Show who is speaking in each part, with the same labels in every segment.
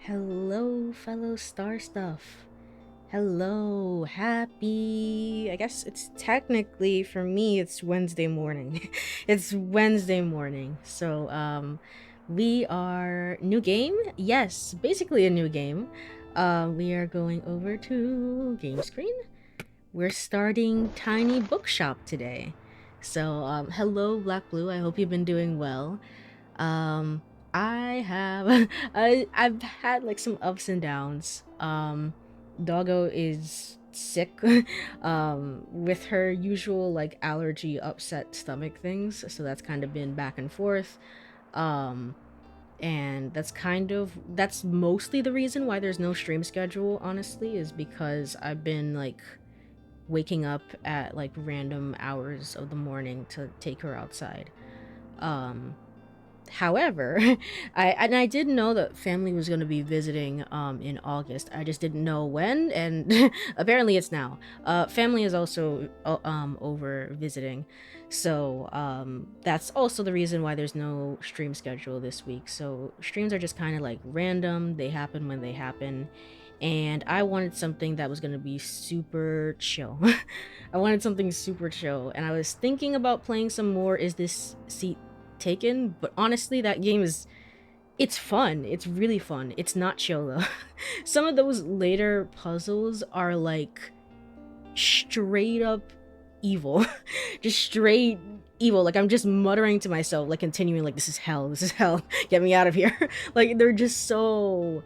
Speaker 1: Hello, fellow star stuff. Hello, happy. I guess it's technically for me, it's Wednesday morning. It's Wednesday morning. So, we are new game. Yes, basically a new game. We are going over to game screen. We're starting Tiny Bookshop today. So, hello, Black Blue. I hope you've been doing well. Um, I have I've had like some ups and downs. Doggo is sick with her usual like allergy upset stomach things, so that's kind of been back and forth. Um and that's mostly the reason why there's no stream schedule, honestly, is because I've been like waking up at like random hours of the morning to take her outside. Um However, I did know that family was going to be visiting in August. I just didn't know when, and apparently it's now. Family is also over visiting, so that's also the reason why there's no stream schedule this week. So streams are just kind of like random. They happen when they happen, and I wanted something that was going to be super chill. I wanted something super chill, and I was thinking about playing some more Is This Seat Taken, but honestly that game is it's fun. It's really fun. It's not chill though. Some of those later puzzles are like straight up evil. Just straight evil. Like I'm just muttering to myself, like continuing like this is hell, this is hell. Get me out of here. Like they're just so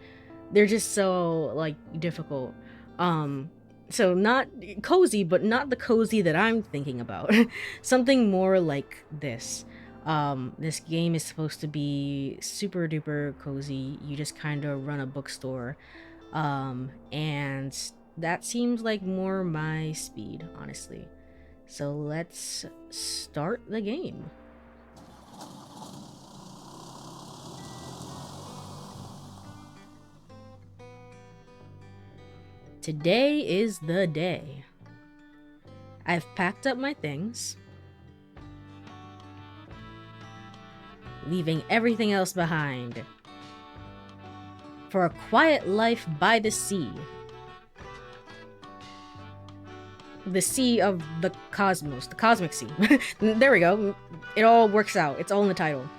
Speaker 1: like difficult. So not cozy, but not the cozy that I'm thinking about. Something more like this. This game is supposed to be super duper cozy. You just kind of run a bookstore. And that seems like more my speed, honestly. So let's start the game. Today is the day. I've packed up my things, leaving everything else behind for a quiet life by the sea. The sea of the cosmos, the cosmic sea. There we go. It all works out. It's all in the title.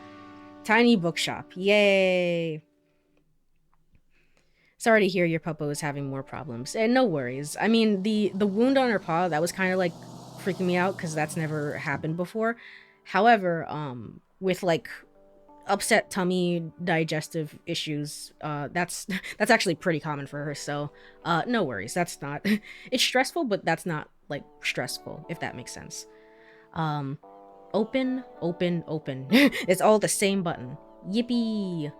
Speaker 1: Tiny Bookshop. Yay. Sorry to hear your puppo is having more problems. And no worries. I mean, the wound on her paw, that was kind of like freaking me out because that's never happened before. However, with like upset tummy digestive issues, that's actually pretty common for her. So no worries. That's not it's stressful, but that's not like stressful, if that makes sense. Open, open, open. It's all the same button. Yippee.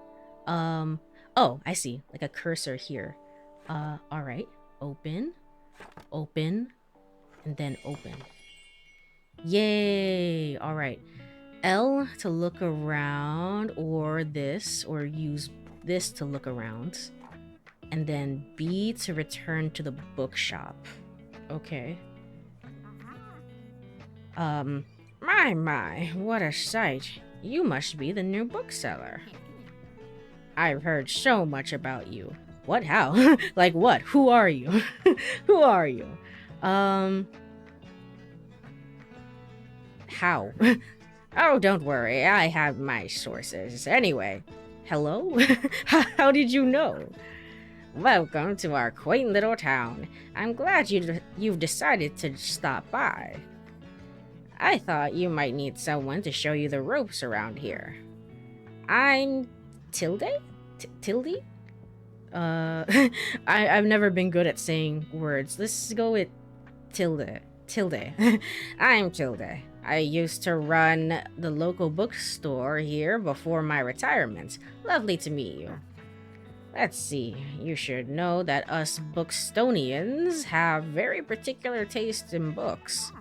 Speaker 1: Oh, I see, like a cursor here. All right. Open, open, and then open. Yay. All right. L to look around, or this, or use this to look around. And then B to return to the bookshop. Okay. My, what a sight. You must be the new bookseller. I've heard so much about you. What? How? Like what? Who are you? Who are you? How? Oh, don't worry. I have my sources. Anyway, hello? How did you know? Welcome to our quaint little town. I'm glad you've decided to stop by. I thought you might need someone to show you the ropes around here. I'm Tilde? Tilde? I've never been good at saying words. Let's go with Tilde. Tilde. I'm Tilde. I used to run the local bookstore here before my retirement. Lovely to meet you. Let's see, you should know that us Bookstonians have very particular taste in books.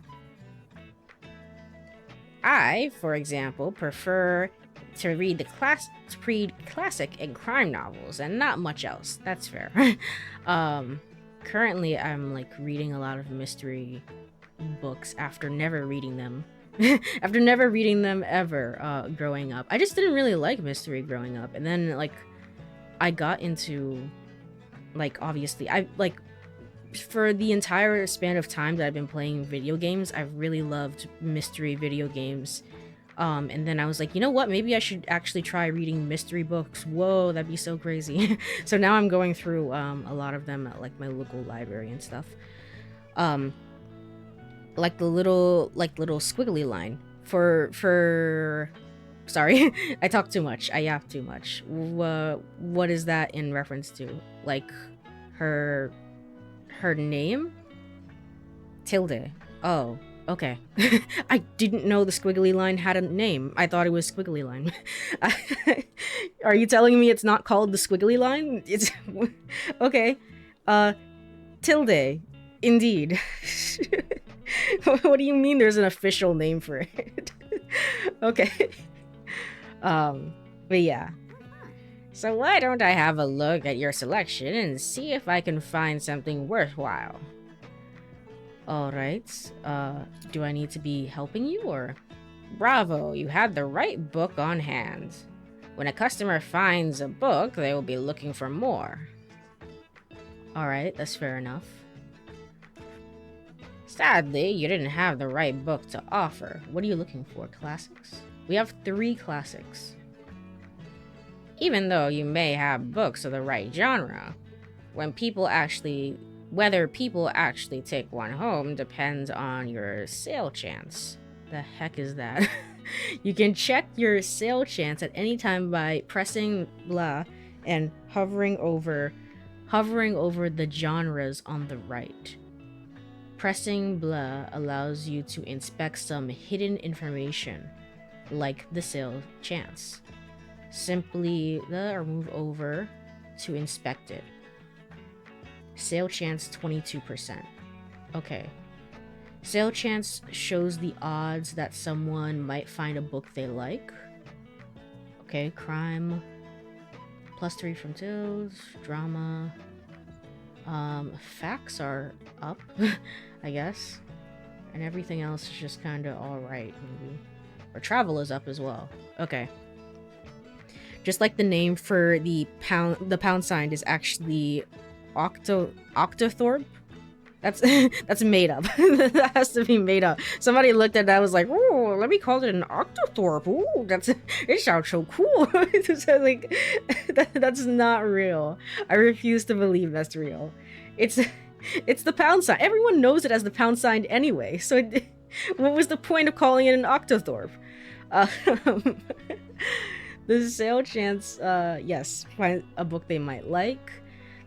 Speaker 1: I, for example, prefer to read classic and crime novels and not much else. That's fair. Currently I'm like reading a lot of mystery books after never reading them. After never reading them ever growing up. I just didn't really like mystery growing up, and then like I got into, like, obviously, I, like, for the entire span of time that I've been playing video games, I've really loved mystery video games. And then I was like, you know what? Maybe I should actually try reading mystery books. Whoa, that'd be so crazy. So now I'm going through a lot of them at like my local library and stuff. Um, like the little squiggly line for. Sorry, I talk too much. I yap too much. What is that in reference to? Like her name? Tilde. Oh, okay. I didn't know the squiggly line had a name. I thought it was squiggly line. Are you telling me it's not called the squiggly line? It's okay. Tilde. Indeed. What do you mean there's an official name for it? Okay. But yeah. So why don't I have a look at your selection and see if I can find something worthwhile? Alright, do I need to be helping you, or? Bravo, you had the right book on hand. When a customer finds a book, they will be looking for more. Alright, that's fair enough. Sadly, you didn't have the right book to offer. What are you looking for, classics? We have 3 classics. Even though you may have books of the right genre, whether people actually take one home depends on your sale chance. The heck is that? You can check your sale chance at any time by pressing blah and hovering over the genres on the right. Pressing blah allows you to inspect some hidden information, like the sale chance. Simply or move over to inspect it. Sale chance 22%. Okay. Sale chance shows the odds that someone might find a book they like. Okay, crime. +3 from tales. Drama. Facts are up, I guess. And everything else is just kind of alright, maybe. Or travel is up as well. Okay. Just like the name for the pound sign is actually Octothorpe. That's made up. That has to be made up. Somebody looked at that and was like, "Oh, let me call it an Octothorpe. Ooh, it sounds so cool." So like, that's not real. I refuse to believe that's real. It's the pound sign. Everyone knows it as the pound sign anyway. So what was the point of calling it an Octothorpe? The sale chance, yes, find a book they might like.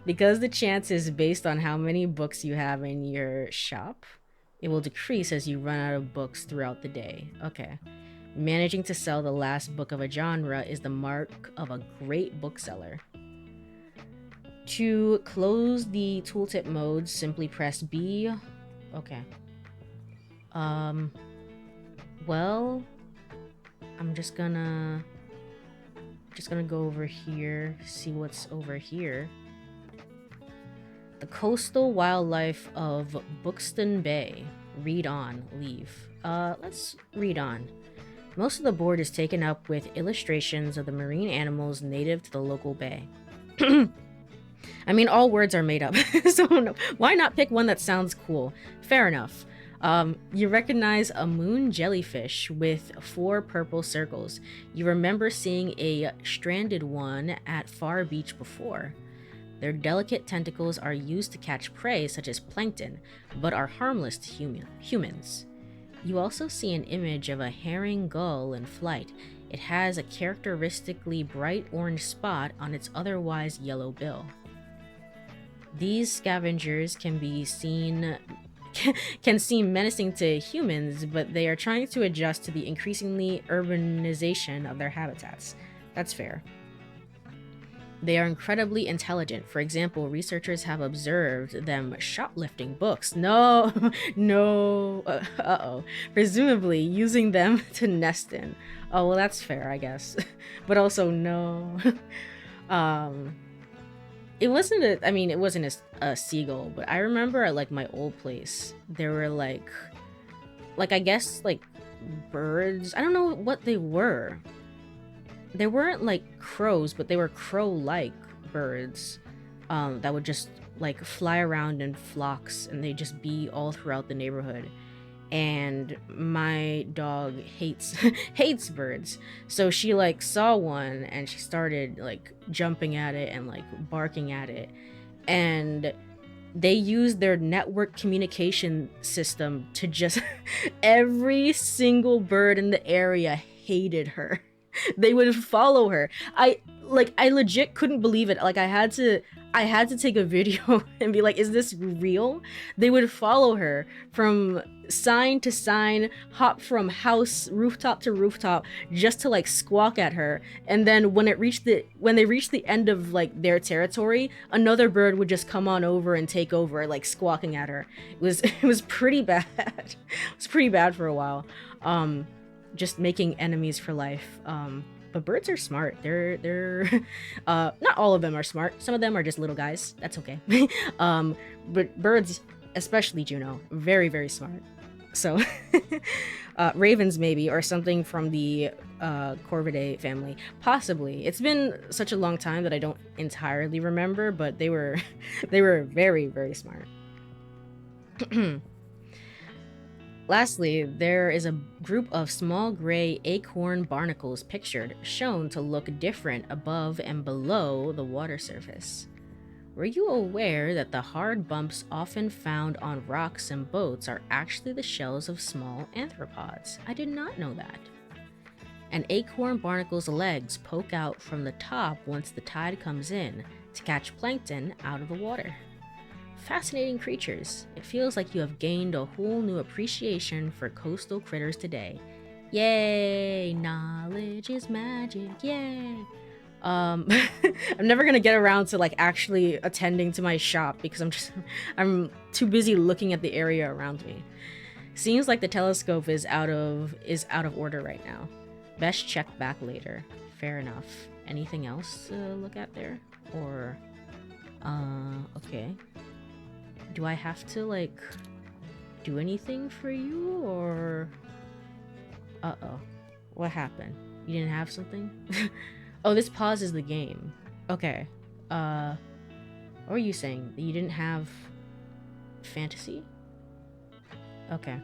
Speaker 1: Because the chance is based on how many books you have in your shop, it will decrease as you run out of books throughout the day. Okay. Managing to sell the last book of a genre is the mark of a great bookseller. To close the tooltip mode, simply press B. Okay. Well, I'm just gonna go over here, see what's over here. The coastal wildlife of Buxton Bay. Read on, leave. Let's read on. Most of the board is taken up with illustrations of the marine animals native to the local bay. I mean, all words are made up, so no, why not pick one that sounds cool? Fair enough. You recognize a moon jellyfish with 4 purple circles. You remember seeing a stranded one at Far Beach before. Their delicate tentacles are used to catch prey such as plankton, but are harmless to humans. You also see an image of a herring gull in flight. It has a characteristically bright orange spot on its otherwise yellow bill. These scavengers can seem menacing to humans, but they are trying to adjust to the increasingly urbanization of their habitats. That's fair. They are incredibly intelligent. For example, researchers have observed them shoplifting books. No. Uh-oh. Presumably using them to nest in. Oh, well, that's fair, I guess. But also, no. It wasn't a seagull, but I remember at like my old place, there were like I guess like birds. I don't know what they were. They weren't like crows, but they were crow-like. birds that would just like fly around in flocks, and they just be all throughout the neighborhood. And my dog hates hates birds, so she like saw one and she started like jumping at it and like barking at it. And they used their network communication system to just every single bird in the area hated her. They would follow her. I legit couldn't believe it. Like I had to take a video and be like, is this real? They would follow her from sign to sign, hop from house rooftop to rooftop just to like squawk at her. And then when they reached the end of like their territory, another bird would just come on over and take over, like squawking at her. It was pretty bad. It was pretty bad for a while. Just making enemies for life. But birds are smart. They're not all of them are smart. Some of them are just little guys. That's okay. But birds, especially Juno, very, very smart. So ravens maybe, or something from the Corvidae family, possibly. It's been such a long time that I don't entirely remember, but they were they were very, very smart. Lastly, there is a group of small gray acorn barnacles pictured, shown to look different above and below the water surface. Were you aware that the hard bumps often found on rocks and boats are actually the shells of small arthropods? I did not know that. An acorn barnacle's legs poke out from the top once the tide comes in to catch plankton out of the water. Fascinating creatures. It feels like you have gained a whole new appreciation for coastal critters today. Yay! Knowledge is magic. Yay! I'm never gonna get around to like actually attending to my shop because I'm too busy looking at the area around me. Seems like the telescope is out of order right now. Best check back later. Fair enough. Anything else to look at there? Or okay. Do I have to, like, do anything for you, or... Uh-oh. What happened? You didn't have something? Oh, this pauses the game. Okay. What were you saying? That you didn't have... fantasy? Okay.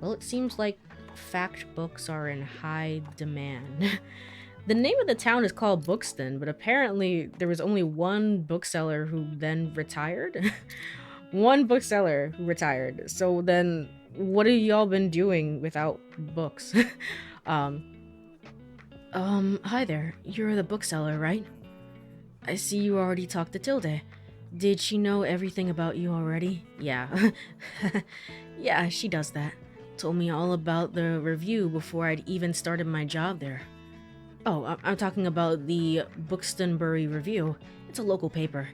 Speaker 1: Well, it seems like fact books are in high demand. The name of the town is called Bookston, but apparently there was only one bookseller who then retired. One bookseller who retired. So then, what have y'all been doing without books? Hi there. You're the bookseller, right? I see you already talked to Tilde. Did she know everything about you already? Yeah. Yeah, she does that. Told me all about the review before I'd even started my job there. Oh, I'm talking about the Buxtonbury Review. It's a local paper.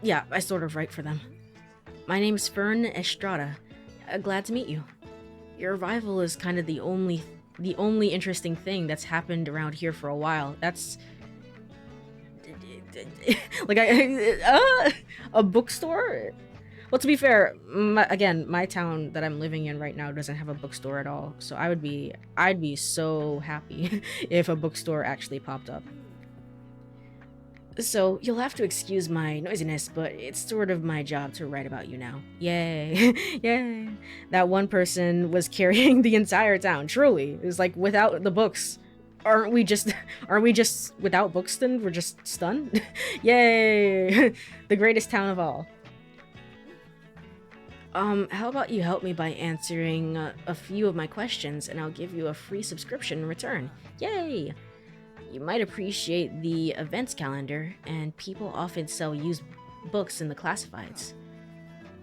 Speaker 1: Yeah, I sort of write for them. My name's Fern Estrada. Glad to meet you. Your arrival is kind of the only interesting thing that's happened around here for a while. That's... like, a bookstore? Well, to be fair, my town that I'm living in right now doesn't have a bookstore at all, so I'd be so happy if a bookstore actually popped up. So, you'll have to excuse my noisiness, but it's sort of my job to write about you now. Yay. Yay. That one person was carrying the entire town, truly. It was like, without the books, aren't we just without Bookston? We're just stunned? Yay. The greatest town of all. How about you help me by answering a few of my questions, and I'll give you a free subscription in return. Yay! You might appreciate the events calendar, and people often sell used books in the classifieds.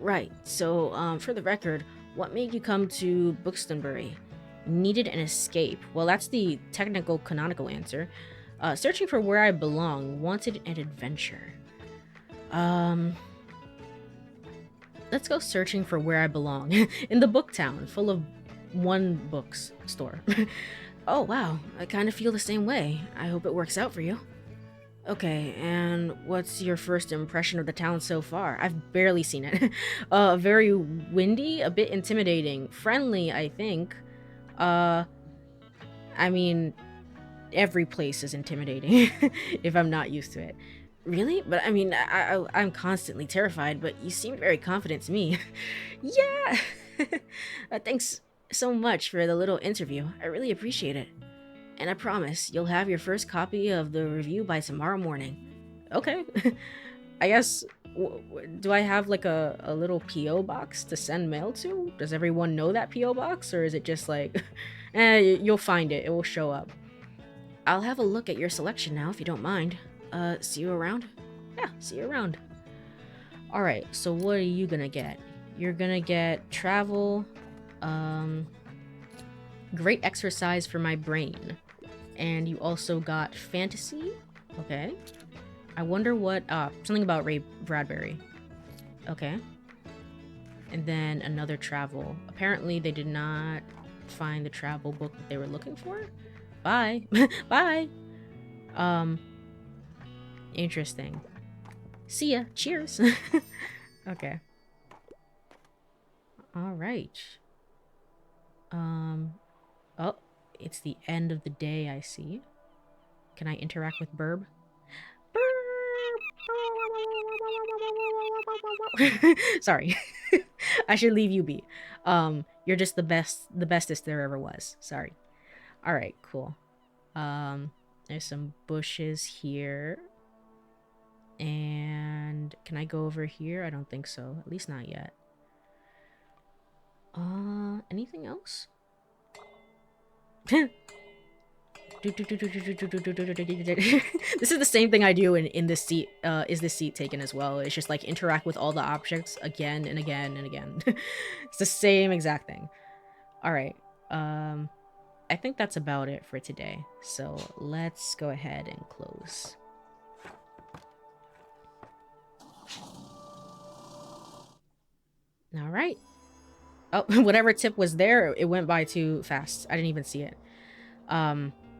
Speaker 1: Right, so, for the record, what made you come to Buxtonbury? Needed an escape. Well, that's the technical canonical answer. Searching for where I belong. Wanted an adventure. Let's go searching for where I belong. In the book town, full of one books store. Oh, wow. I kind of feel the same way. I hope it works out for you. Okay, and what's your first impression of the town so far? I've barely seen it. Very windy, a bit intimidating. Friendly, I think. I mean, every place is intimidating if I'm not used to it. Really? But I mean, I'm constantly terrified, but you seem very confident to me. Yeah! Thanks so much for the little interview. I really appreciate it. And I promise you'll have your first copy of the review by tomorrow morning. Okay. I guess, do I have like a little P.O. box to send mail to? Does everyone know that P.O. box? Or is it just like, you'll find it, it will show up. I'll have a look at your selection now if you don't mind. See you around? Yeah, see you around. Alright, so what are you gonna get? You're gonna get travel, great exercise for my brain. And you also got fantasy? Okay. I wonder what, something about Ray Bradbury. Okay. And then another travel. Apparently they did not find the travel book that they were looking for. Bye. Bye. Interesting. See ya. Cheers. Okay. All right. Oh, it's the end of the day, I see. Can I interact with Burb? Sorry. I should leave you be. You're just the bestest there ever was. Sorry. All right, cool. There's some bushes here. And can I go over here? I don't think so. At least not yet. Anything else? This is the same thing I do in this seat. Is this seat taken as well? It's just like interact with all the objects again and again and again. It's the same exact thing. All right. I think that's about it for today. So let's go ahead and close. All right. Oh, whatever tip was there, it went by too fast. I didn't even see it.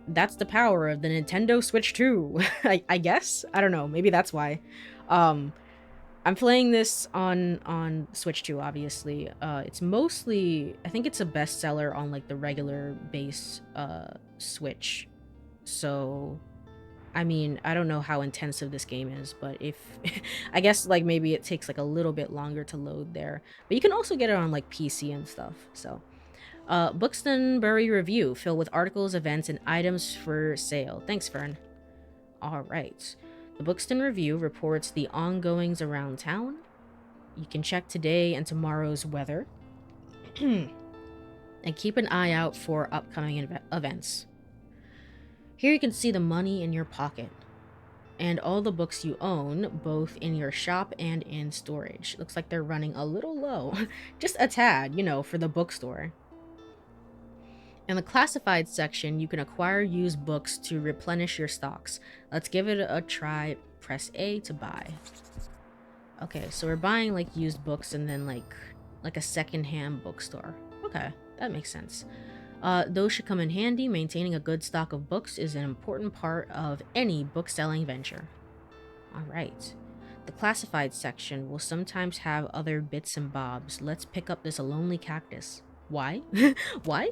Speaker 1: That's the power of the Nintendo Switch 2. I guess? I don't know. Maybe that's why. I'm playing this on Switch 2, obviously. It's mostly, I think it's a bestseller on like the regular base Switch. So, I mean, I don't know how intensive this game is, but if I guess like maybe it takes like a little bit longer to load there. But you can also get it on like PC and stuff. So, Buxtonbury Review, filled with articles, events, and items for sale. Thanks, Fern. Alright. The Buxton Review reports the ongoings around town. You can check today and tomorrow's weather. And keep an eye out for upcoming events. Here you can see the money in your pocket. And all the books you own, both in your shop and in storage. Looks like they're running a little low. Just a tad, you know, for the bookstore. In the classified section, you can acquire used books to replenish your stocks. Let's give it a try. Press A to buy. Okay, so we're buying like used books and then like a secondhand bookstore. Okay, that makes sense. Those should come in handy. Maintaining a good stock of books is an important part of any book-selling venture. Alright. The classified section will sometimes have other bits and bobs. Let's pick up this lonely cactus. Why? Why?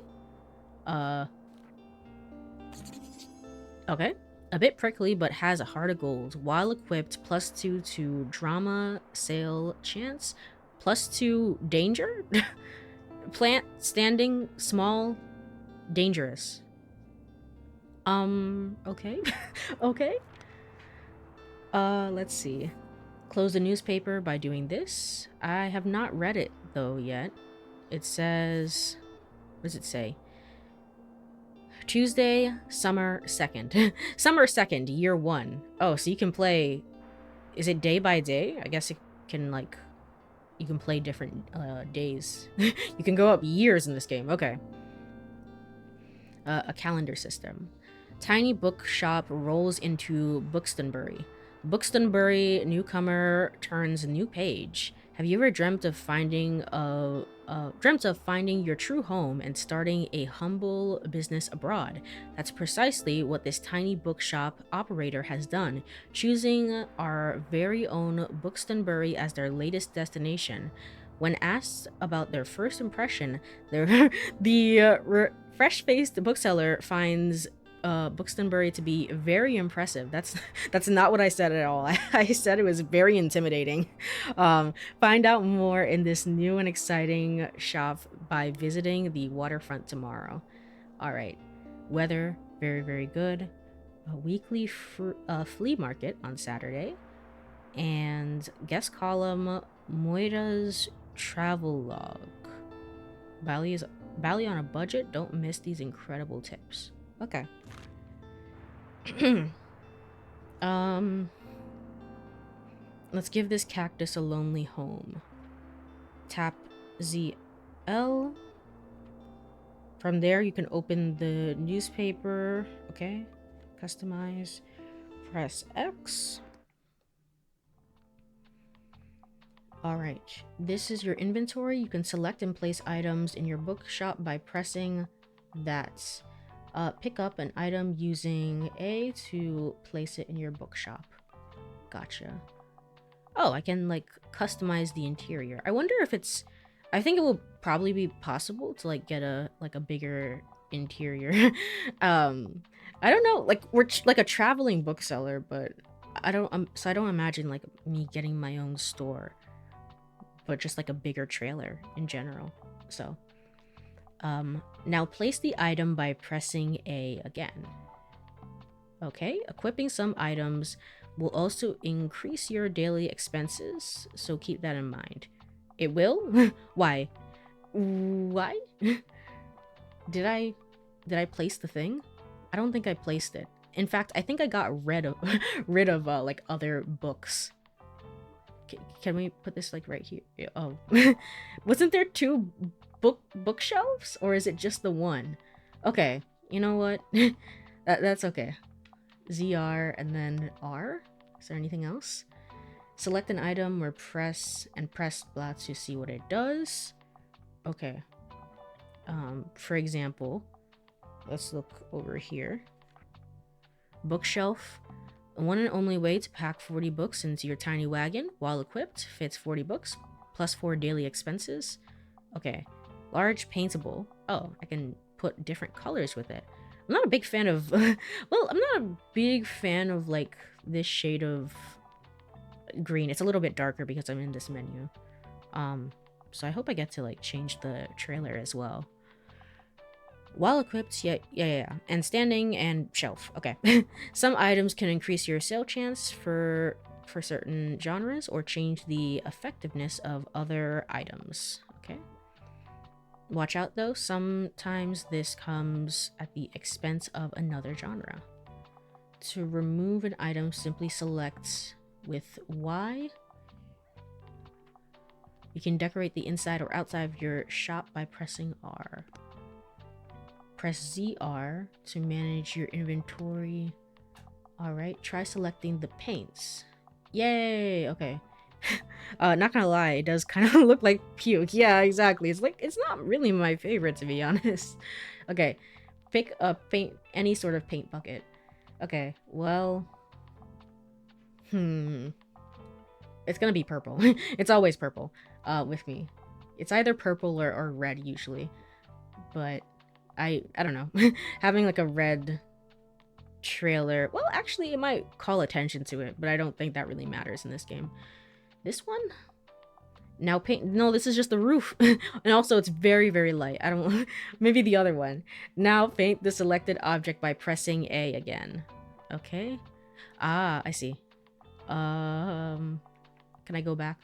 Speaker 1: Okay. A bit prickly, but has a heart of gold. While equipped, +2 to drama, sale, chance, +2 danger? Plant, standing, small, dangerous. Okay. Okay. Let's see. Close the newspaper by doing this. I have not read it, though, yet. It says... What does it say? Tuesday, summer 2nd. Summer 2nd, year 1. Oh, so you can play... Is it day by day? I guess it can, like... You can play different days. You can go up years in this game. Okay. A calendar system. TinyBookShop rolls into Buxtonbury. Buxtonbury newcomer turns new page. Have you ever dreamt of finding your true home and starting a humble business abroad? That's precisely what this tiny bookshop operator has done, choosing our very own Buxtonbury as their latest destination. When asked about their first impression, the fresh-faced bookseller finds Buxtonbury to be very impressive. That's not what I said at all. I said it was very intimidating. Find out more in this new and exciting shop by visiting the waterfront tomorrow. All right, weather very very good. A weekly flea market on Saturday, and guest column Moira's travel log. Bali on a budget. Don't miss these incredible tips. Okay. um let's give this cactus a lonely home. Tap ZL. From there you can open the newspaper. Okay. Customize. Press X. Alright, this is your inventory. You can select and place items in your bookshop by pressing that. Pick up an item using A to place it in your bookshop. Gotcha. Oh, I can like customize the interior. I wonder if it's... I think it will probably be possible to like get a bigger interior. I don't know, like we're like a traveling bookseller, but I don't imagine like me getting my own store, but just like a bigger trailer in general. So now place the item by pressing A again. Okay, equipping some items will also increase your daily expenses, so keep that in mind. It will? Why? Why? Did I place the thing? I don't think I placed it. In fact, I think I got rid of like other books. Can we put this like right here? Oh, wasn't there two bookshelves, or is it just the one? Okay, you know what? That's okay. ZR and then R. Is there anything else? Select an item or press blah to see what it does. Okay. For example, let's look over here. Bookshelf. One and only way to pack 40 books into your tiny wagon. While equipped, fits 40 books, plus 4 daily expenses. Okay. Large paintable. Oh, I can put different colors with it. I'm not a big fan of... well, I'm not a big fan of, like, this shade of green. It's a little bit darker because I'm in this menu. So I hope I get to, like, change the trailer as well. While equipped, yeah. And standing and shelf. Okay. Some items can increase your sale chance for certain genres or change the effectiveness of other items. Okay. Watch out though, sometimes this comes at the expense of another genre. To remove an item, simply select with Y. You can decorate the inside or outside of your shop by pressing R. Press ZR to manage your inventory. Alright, try selecting the paints. Yay! Okay. Not gonna lie, it does kind of look like puke. Yeah, exactly. It's like, it's not really my favorite, to be honest. Okay, pick a paint, any sort of paint bucket. Okay, well... It's gonna be purple. It's always purple, with me. It's either purple or red, usually. But... I don't know. Having like a red trailer, well, actually it might call attention to it, but I don't think that really matters in this game. This one? Now paint, no, this is just the roof. And also it's very, very light. I don't, maybe the other one. Now paint the selected object by pressing A again. Okay. Ah, I see. Can I go back?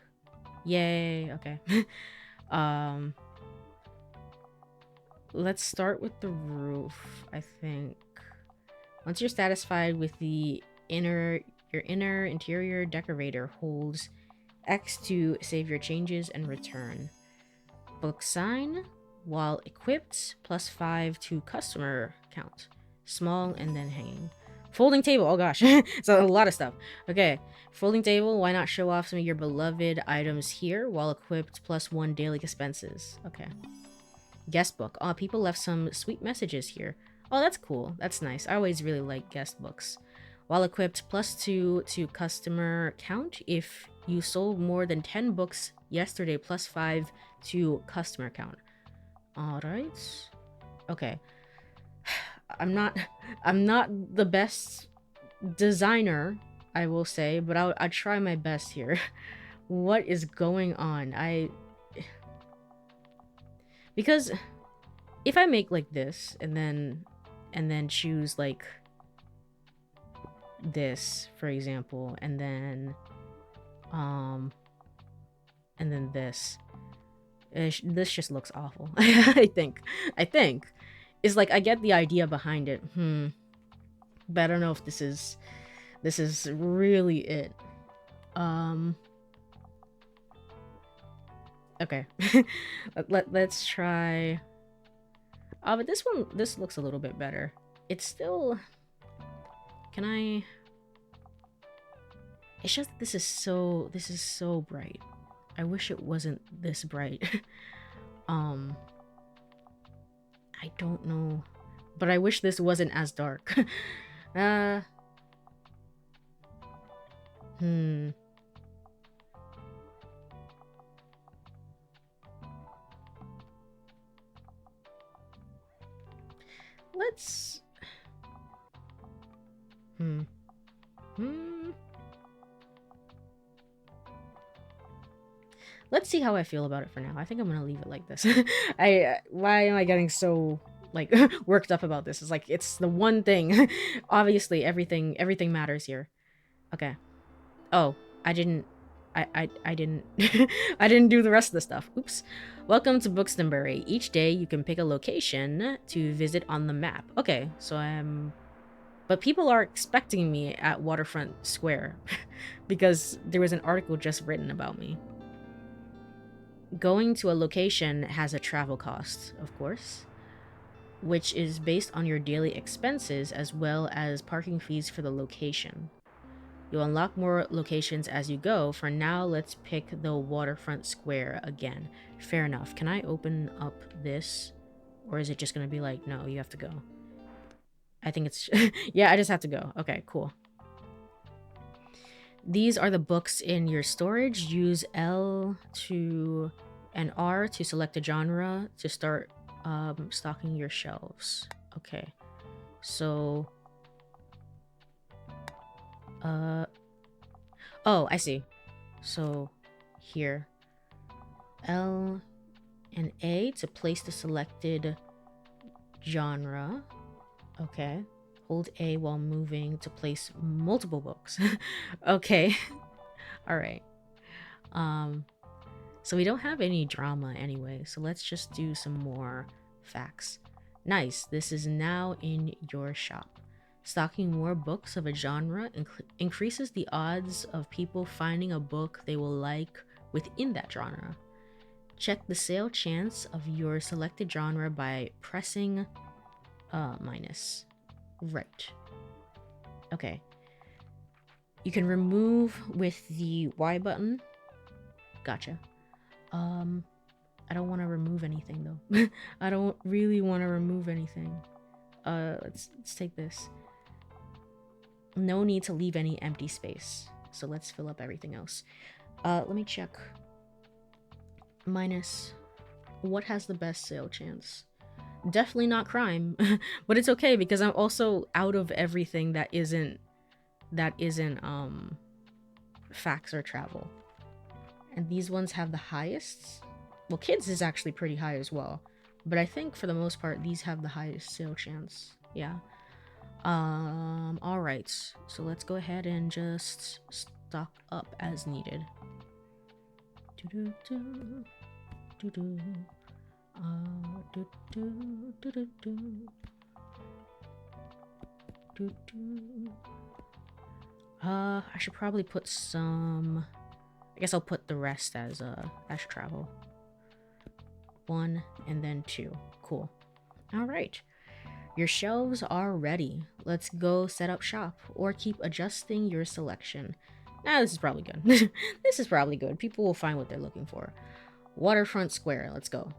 Speaker 1: Yay, okay. Let's start with the roof, I think. Once you're satisfied with the your interior decorator holds X to save your changes and return. Book sign, while equipped, +5 to customer count. Small and then hanging. Folding table, oh gosh, so a lot of stuff. Okay, folding table, why not show off some of your beloved items here while equipped, +1 daily expenses. Okay. Guest book. Oh, people left some sweet messages here. Oh, that's cool. That's nice. I always really like guest books. While equipped, +2 to customer count. If you sold more than 10 books yesterday, +5 to customer count. Alright. Okay. I'm not I'm not the best designer, I will say, but I'll try my best here. What is going on? Because if I make like this and then choose like this, for example, and then this, this just looks awful. I think it's like I get the idea behind it, but I don't know if this is really it. Okay. Let's try. But this looks a little bit better. It's still, can I, it's just this is so bright. I wish it wasn't this bright. I don't know, but I wish this wasn't as dark. Let's let's see how I feel about it for now. I think I'm gonna leave it like this. Why am I getting so like worked up about this? It's like it's the one thing. Obviously, everything matters here. Okay. Oh, I didn't I didn't do the rest of the stuff. Oops. Welcome to Bookstonbury. Each day you can pick a location to visit on the map. Okay, so but people are expecting me at Waterfront Square because there was an article just written about me. Going to a location has a travel cost, of course, which is based on your daily expenses as well as parking fees for the location. You'll unlock more locations as you go. For now, let's pick the Waterfront Square again. Fair enough. Can I open up this? Or is it just going to be like, no, you have to go? I think it's... yeah, I just have to go. Okay, cool. These are the books in your storage. Use L and R to select a genre to start stocking your shelves. Okay. So... oh, I see. So here, L and A to place the selected genre. Okay. Hold A while moving to place multiple books. Okay. All right. So we don't have any drama anyway, so let's just do some more facts. Nice. This is now in your shop. Stocking more books of a genre increases the odds of people finding a book they will like within that genre. Check the sale chance of your selected genre by pressing minus. Right. Okay. You can remove with the Y button. Gotcha. I don't want to remove anything though. I don't really want to remove anything. Let's take this. No need to leave any empty space. So let's fill up everything else. Let me check. Minus. What has the best sale chance? Definitely not crime. But it's okay because I'm also out of everything that isn't facts or travel. And these ones have the highest. Well, kids is actually pretty high as well. But I think for the most part these have the highest sale chance. Yeah. All right, so let's go ahead and just stock up as needed. I should probably put some, I guess I'll put the rest as travel. 1 and then 2. Cool. All right. Your shelves are ready. Let's go set up shop or keep adjusting your selection. Nah, this is probably good. This is probably good. People will find what they're looking for. Waterfront Square. Let's go.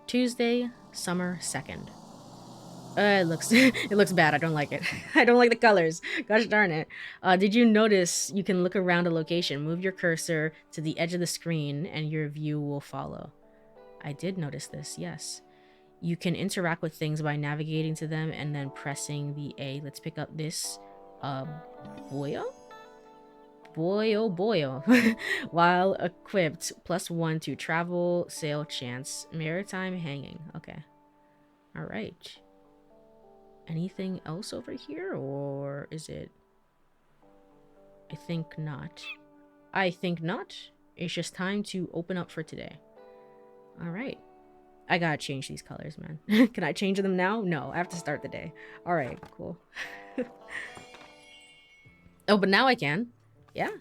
Speaker 1: Tuesday, summer 2nd. It looks bad. I don't like it. I don't like the colors. Gosh darn it. Did you notice you can look around a location, move your cursor to the edge of the screen, and your view will follow? I did notice this, yes. You can interact with things by navigating to them and then pressing the A. Let's pick up this boyo? Boyo boyo. While equipped, +1 to travel, sail chance, maritime hanging. Okay. Alright. Anything else over here, or is it? I think not. I think not. It's just time to open up for today. Alright. I gotta change these colors, man. Can I change them now? No, I have to start the day. Alright, cool. Oh, but now I can. Yeah.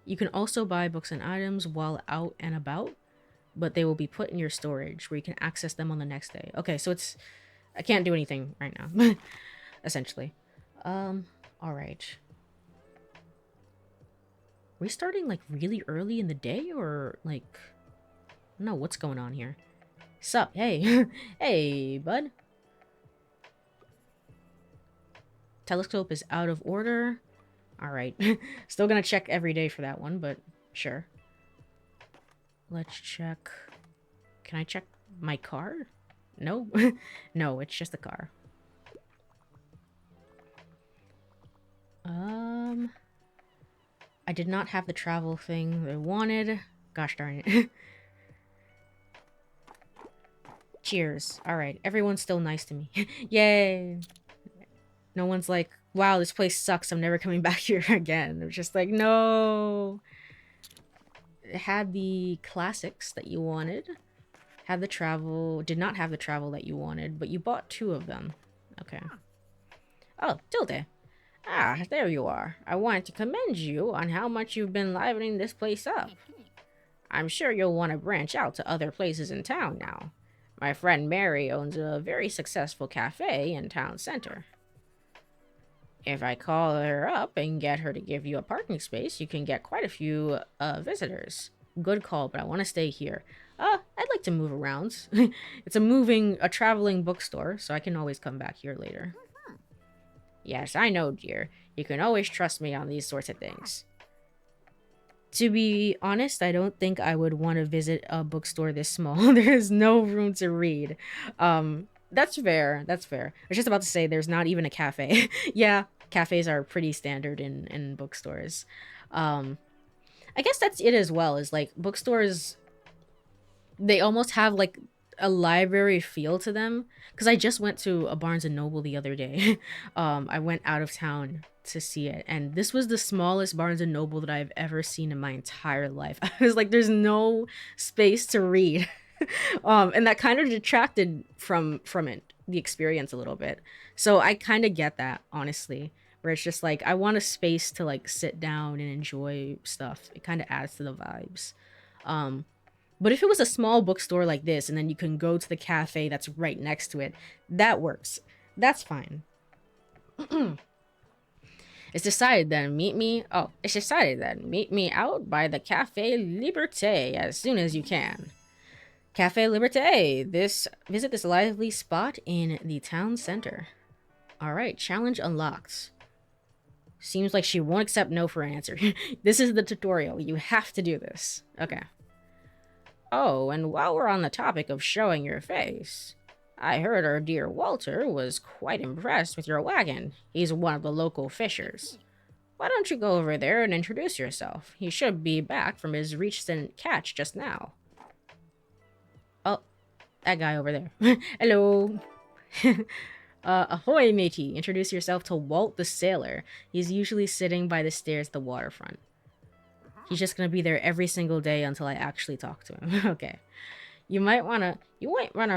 Speaker 1: You can also buy books and items while out and about, but they will be put in your storage where you can access them on the next day. Okay, so it's... I can't do anything right now, essentially. Alright. Are we starting, like, really early in the day, or, like... I don't know what's going on here. Sup? Hey. Hey, bud. Telescope is out of order. Alright. Still gonna check every day for that one, but sure. Let's check... Can I check my car? No? No, it's just the car. I did not have the travel thing I wanted. Gosh darn it. Cheers. Alright, everyone's still nice to me. Yay! No one's like, wow, this place sucks, I'm never coming back here again. It was just like, no! It had the classics that you wanted. Had the travel, did not have the travel that you wanted, but you bought 2 of them. Okay. Oh, Tilde. Ah, there you are. I wanted to commend you on how much you've been livening this place up. I'm sure you'll want to branch out to other places in town now. My friend Mary owns a very successful cafe in town center. If I call her up and get her to give you a parking space, you can get quite a few visitors. Good call, but I want to stay here. I'd like to move around. It's a traveling bookstore, so I can always come back here later. Yes, I know, dear. You can always trust me on these sorts of things. To be honest, I don't think I would want to visit a bookstore this small. There's no room to read. That's fair. That's fair. I was just about to say there's not even a cafe. Yeah, cafes are pretty standard in bookstores. I guess that's it as well, is like bookstores, they almost have like a library feel to them, because I just went to a Barnes and Noble the other day. I went out of town to see it, and this was the smallest Barnes and Noble that I've ever seen in my entire life. I was like, there's no space to read. And that kind of detracted from it, the experience a little bit. So I kind of get that, honestly, where it's just like, I want a space to like sit down and enjoy stuff. It kind of adds to the vibes. But if it was a small bookstore like this, and then you can go to the cafe that's right next to it, that works. That's fine. It's decided then, meet me out by the Cafe Liberté as soon as you can. Cafe Liberté, visit this lively spot in the town center. Alright, challenge unlocked. Seems like she won't accept no for an answer. This is the tutorial. You have to do this. Okay. Oh, and while we're on the topic of showing your face, I heard our dear Walter was quite impressed with your wagon. He's one of the local fishers. Why don't you go over there and introduce yourself? He should be back from his recent catch just now. Oh, that guy over there. Hello. Ahoy, matey. Introduce yourself to Walt the Sailor. He's usually sitting by the stairs at the waterfront. He's just gonna be there every single day until I actually talk to him. Okay. You might wanna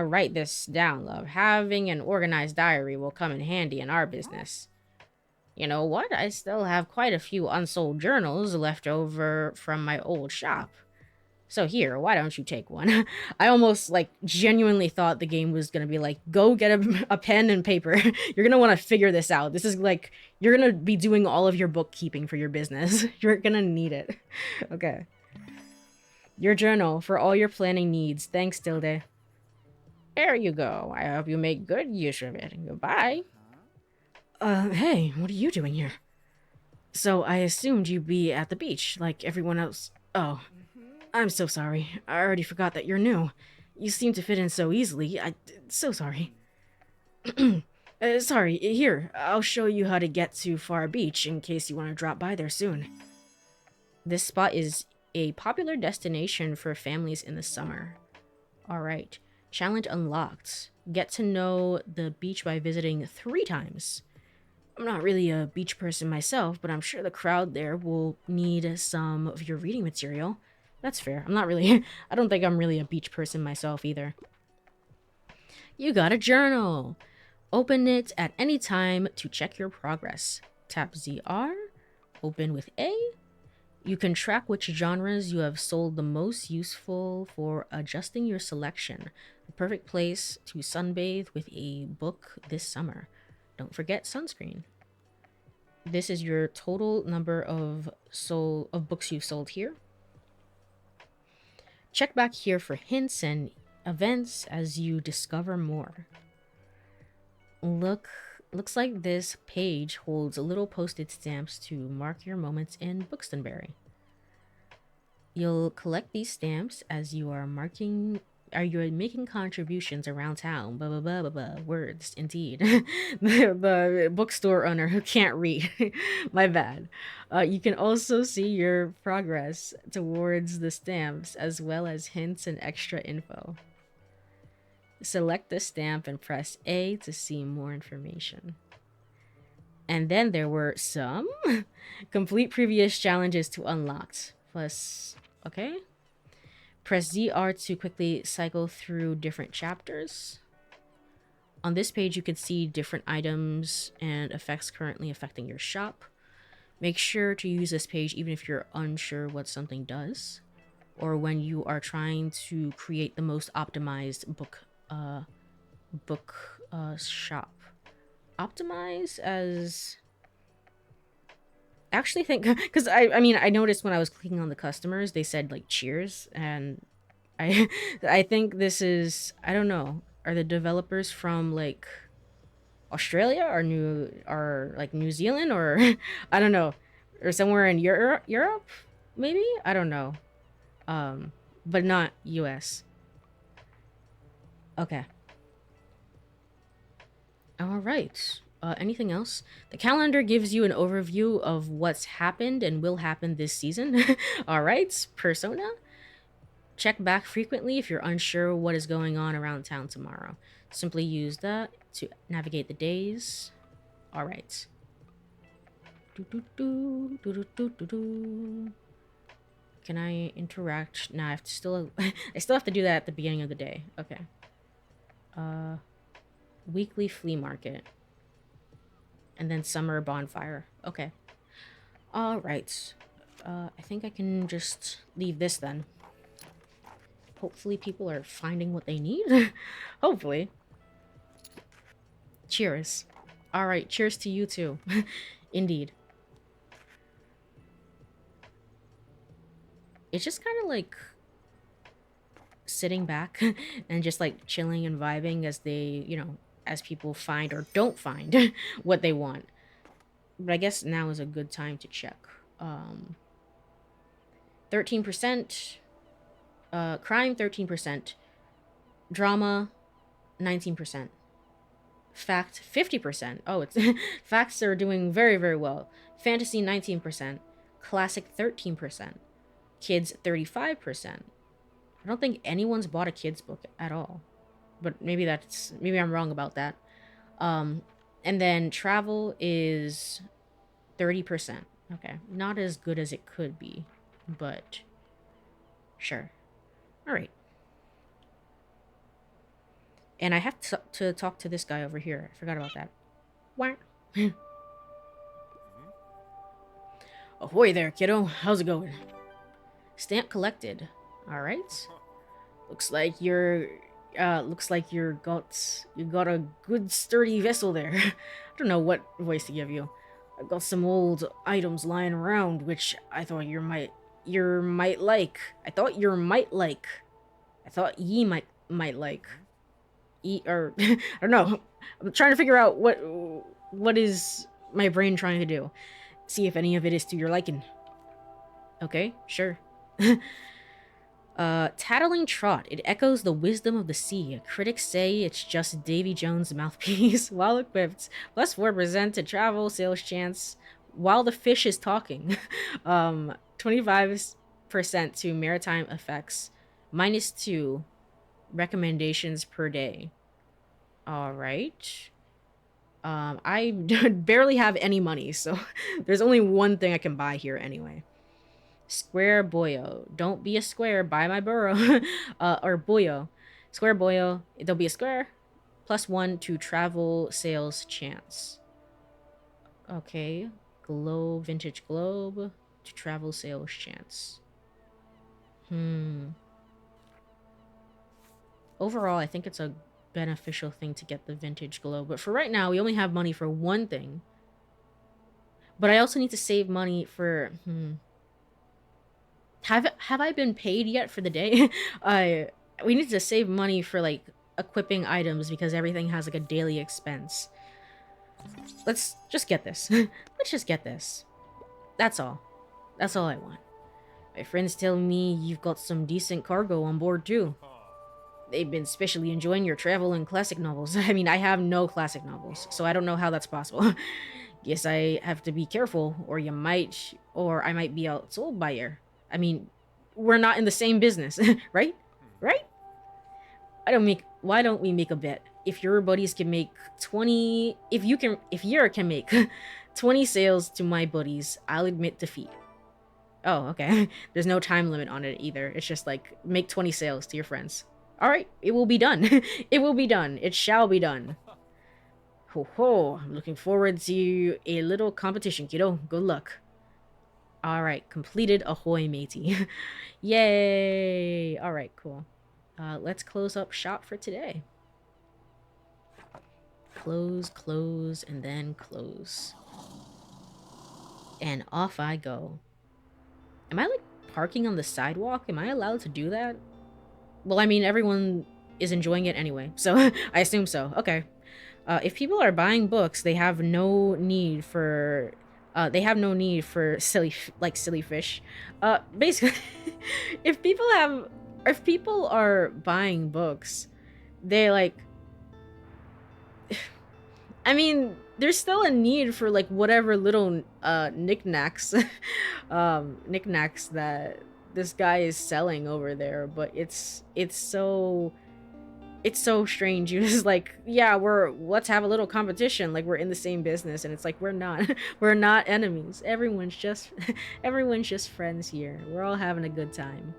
Speaker 1: write this down, love. Having an organized diary will come in handy in our business. You know what? I still have quite a few unsold journals left over from my old shop. So here, why don't you take one? I almost, like, genuinely thought the game was gonna be like, go get a pen and paper. You're gonna want to figure this out. This is like, you're gonna be doing all of your bookkeeping for your business. You're gonna need it. Okay. Your journal for all your planning needs. Thanks, Tilde. There you go. I hope you make good use of it. Goodbye. Hey, what are you doing here? So I assumed you'd be at the beach, like everyone else. Oh. I'm so sorry. I already forgot that you're new. You seem to fit in so easily. So sorry. Sorry, here, I'll show you how to get to Far Beach in case you want to drop by there soon. This spot is a popular destination for families in the summer. Alright, challenge unlocked. Get to know the beach by visiting 3 times. I'm not really a beach person myself, but I'm sure the crowd there will need some of your reading material. That's fair. I'm not really... I don't think I'm really a beach person myself either. You got a journal! Open it at any time to check your progress. Tap ZR. Open with A. You can track which genres you have sold the most, useful for adjusting your selection. The perfect place to sunbathe with a book this summer. Don't forget sunscreen. This is your total number of books you've sold here. Check back here for hints and events as you discover more. Looks like this page holds little postage stamps to mark your moments in Bookstonberry. You'll collect these stamps as you are making contributions around town. Blah blah blah blah blah. Words, indeed. the bookstore owner who can't read. My bad. You can also see your progress towards the stamps as well as hints and extra info. Select the stamp and press A to see more information. And then there were some complete previous challenges to unlocked. Plus, okay. Press ZR to quickly cycle through different chapters. On this page, you can see different items and effects currently affecting your shop. Make sure to use this page even if you're unsure what something does, or when you are trying to create the most optimized shop. Optimize as... Actually think... Because I mean, I noticed when I was clicking on the customers, they said, like, cheers, and I think this is... I don't know. Are the developers from, like, Australia or New Zealand, or... I don't know. Or somewhere in Europe? Maybe? I don't know. But not US. Okay. All right. Anything else? The calendar gives you an overview of what's happened and will happen this season. All right. Persona. Check back frequently if you're unsure what is going on around town tomorrow. Simply use that to navigate the days. All right. Can I interact? Nah, I have to still... I still have to do that at the beginning of the day. Okay. Weekly flea market. And then summer bonfire. Okay. Alright. I think I can just leave this then. Hopefully people are finding what they need. Hopefully. Cheers. Alright, cheers to you too. Indeed. It's just kind of like sitting back and just like chilling and vibing as they, you know, as people find or don't find what they want. But I guess now is a good time to check. 13%, crime 13%, drama 19%, fact 50%. Oh, it's facts are doing very, very well. Fantasy 19%, classic 13%, kids 35%. I don't think anyone's bought a kids book at all, but maybe I'm wrong about that. And then travel is 30%. Okay, not as good as it could be, but sure. All right. And I have to talk to this guy over here. I forgot about that. Whack. Ahoy there, kiddo. How's it going? Stamp collected. All right. Looks like you got a good sturdy vessel there. I don't know what voice to give you. I've got some old items lying around, which I thought you might like. I thought ye might like. Or I don't know. I'm trying to figure out what is my brain trying to do. See if any of it is to your liking. Okay, sure. Tattling Trot. It echoes the wisdom of the sea. Critics say it's just Davy Jones' mouthpiece. While equipped, plus 4% to travel sales chance while the fish is talking. 25% to maritime effects. -2 recommendations per day. All right. I barely have any money, so there's only one thing I can buy here anyway. Square boyo. Don't be a square. Buy my burrow. Or boyo. Square boyo. There'll be a square. +1 to travel sales chance. Okay. Globe. Vintage globe. To travel sales chance. Overall, I think it's a beneficial thing to get the vintage globe. But for right now, we only have money for one thing. But I also need to save money for... Have I been paid yet for the day? We need to save money for, like, equipping items because everything has, like, a daily expense. Let's just get this. Let's just get this. That's all. That's all I want. My friends tell me you've got some decent cargo on board, too. They've been especially enjoying your travel and classic novels. I mean, I have no classic novels, so I don't know how that's possible. Guess I have to be careful, or I might be outsold by you. I mean, we're not in the same business, right? Right? Why don't we make a bet? If your buddies can make 20, if you can make 20 sales to my buddies, I'll admit defeat. Oh, okay. There's no time limit on it either. It's just like, make 20 sales to your friends. All right, it will be done. It will be done. It shall be done. Ho ho, I'm looking forward to a little competition, kiddo. Good luck. Alright, completed. Ahoy, matey. Yay! Alright, cool. Let's close up shop for today. Close, close, and then close. And off I go. Am I, like, parking on the sidewalk? Am I allowed to do that? Well, I mean, everyone is enjoying it anyway, so I assume so. Okay. If people are buying books, they have no need for silly fish. Basically, if people are buying books, they like. I mean, there's still a need for like whatever little knickknacks, knickknacks that this guy is selling over there, but it's so strange. You just like, yeah, let's have a little competition, like we're in the same business, and it's like we're not. We're not enemies. Everyone's just friends here. We're all having a good time.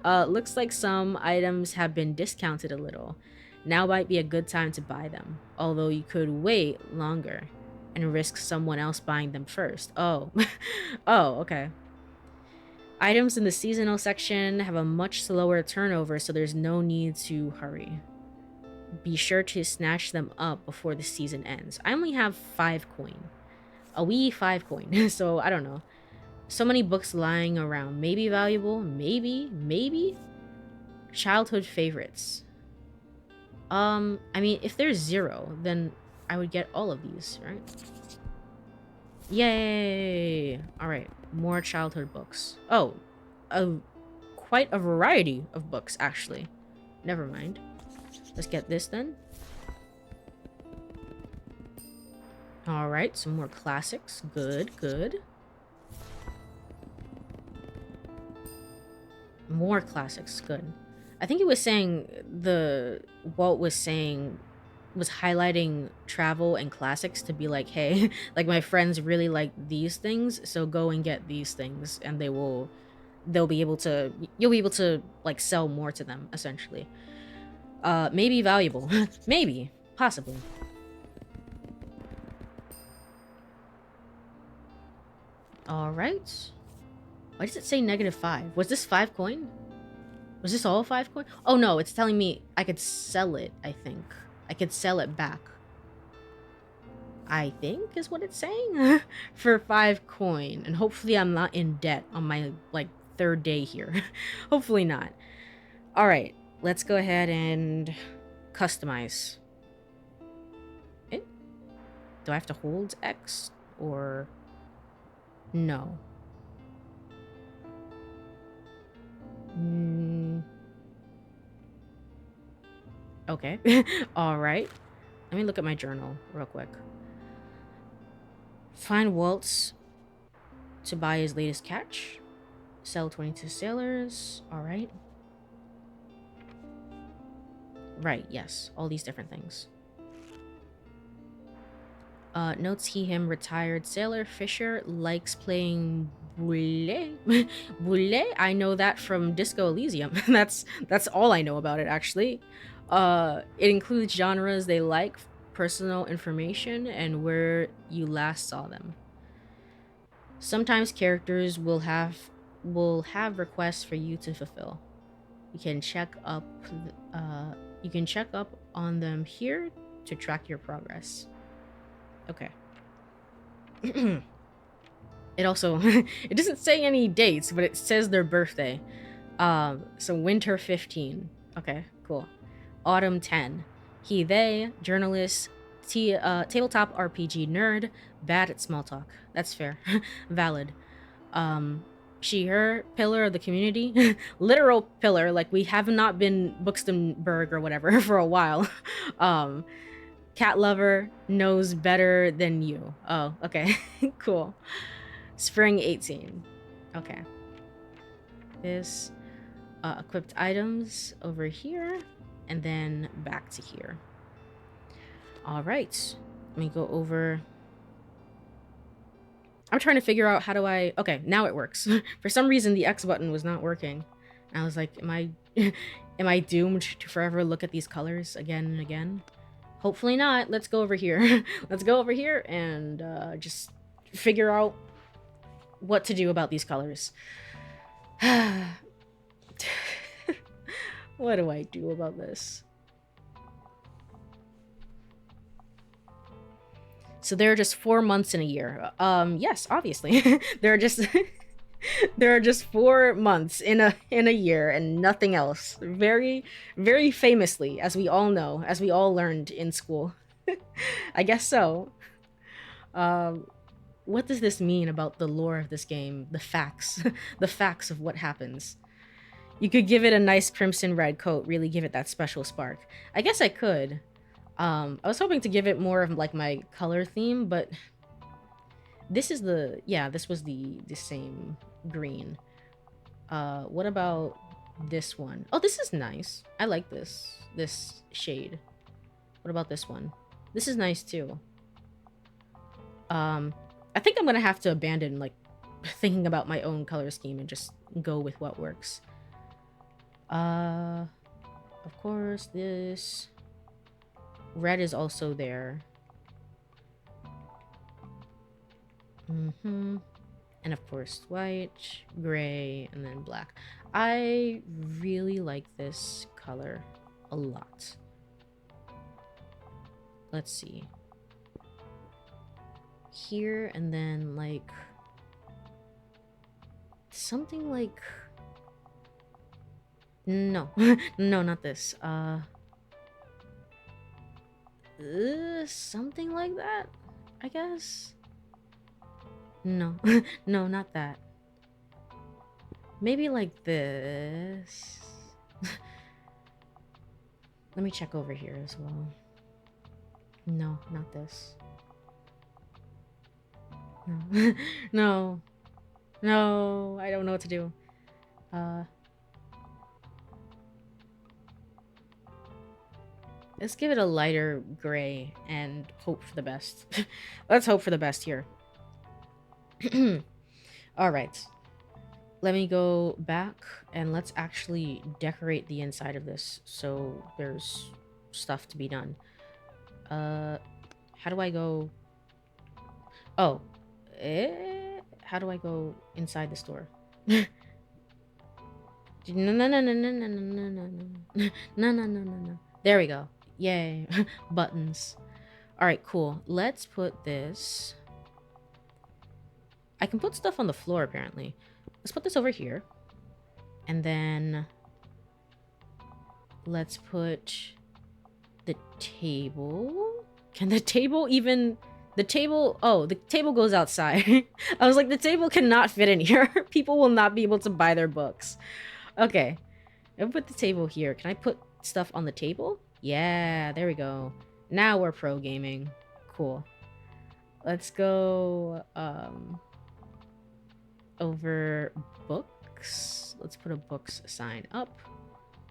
Speaker 1: Looks like some items have been discounted a little. Now might be a good time to buy them, although you could wait longer and risk someone else buying them first. Oh. Oh, okay. Items in the seasonal section have a much slower turnover, so there's no need to hurry. Be sure to snatch them up before the season ends. I only have 5 coin. A wee 5 coin, so I don't know. So many books lying around. Maybe valuable, maybe? Childhood favorites. I mean, if there's 0, then I would get all of these, right? Yay! Alright, more childhood books. Oh, quite a variety of books, actually. Never mind. Let's get this then. Alright, some more classics. Good, good. More classics, good. I think it was saying Walt was saying was highlighting travel and classics to be like, hey, like my friends really like these things, so go and get these things, and you'll be able to like sell more to them, essentially. Maybe valuable. Maybe. Possibly. Alright. Why does it say -5? Was this 5 coin? Was this all 5 coin? Oh no, it's telling me I could sell it, I think. I could sell it back. I think is what it's saying. For 5 coin. And hopefully I'm not in debt on my, like, 3rd day here. Hopefully not. Alright, let's go ahead and customize. Eh? Do I have to hold X? Or... no. Okay. All right. Let me look at my journal real quick. Find Waltz to buy his latest catch. Sell 22 sailors. All right. Right, yes. All these different things. Notes he, him, retired sailor. Fisher likes playing boule. Boule? I know that from Disco Elysium. That's all I know about it, actually. It includes genres they like, personal information, and where you last saw them. Sometimes characters will have requests for you to fulfill. You can check up you can check up on them here to track your progress. Okay. It also it doesn't say any dates, but it says their birthday. So winter 15. Okay, cool. Autumn 10. He, they, journalist, tabletop RPG nerd, bad at small talk. That's fair. Valid. She, her, pillar of the community. Literal pillar, like we have not been Buxtonburg or whatever for a while. Cat lover, knows better than you. Oh, okay. Cool. Spring 18. Okay. This equipped items over here and then back to here. All right. Let me go over. I'm trying to figure out how do I. Okay, now it works. For some reason, the X button was not working. I was like, am I, am I doomed to forever look at these colors again and again? Hopefully not. Let's go over here. Let's go over here and just figure out what to do about these colors. What do I do about this? So there are just 4 months in a year. Yes, obviously. there are just there are just 4 months in a year and nothing else. Very, very famously, as we all know, as we all learned in school. I guess so. What does this mean about the lore of this game? The facts. The facts of what happens. You could give it a nice crimson red coat, really give it that special spark. I guess I could. I was hoping to give it more of like my color theme, but this is the, yeah, this was the same green. What about this one? Oh, this is nice. I like this shade. What about this one? This is nice too. I think I'm gonna have to abandon like thinking about my own color scheme and just go with what works. Of course, this red is also there. And of course, white, gray, and then black. I really like this color a lot. Let's see. Here, and then like something like, no. No, not this. Something like that, I guess. No. No, not that. Maybe like this. Let me check over here as well. No, not this. No. No. No, I don't know what to do. Let's give it a lighter gray and hope for the best. Let's hope for the best here. All right. Let me go back and let's actually decorate the inside of this so there's stuff to be done. How do I go? Oh. How do I go inside the store? No, no, no, no, no, no, no, no, no, no, no, no, no, no. There we go. Yay. Buttons. Alright, cool. Let's put this. I can put stuff on the floor, apparently. Let's put this over here. And then let's put the table. Can the table even... The table... Oh, the table goes outside. I was like, the table cannot fit in here. People will not be able to buy their books. Okay. I'll put the table here. Can I put stuff on the table? Yeah, there we go. Now we're pro gaming. Cool. Let's go over books. Let's put a books sign up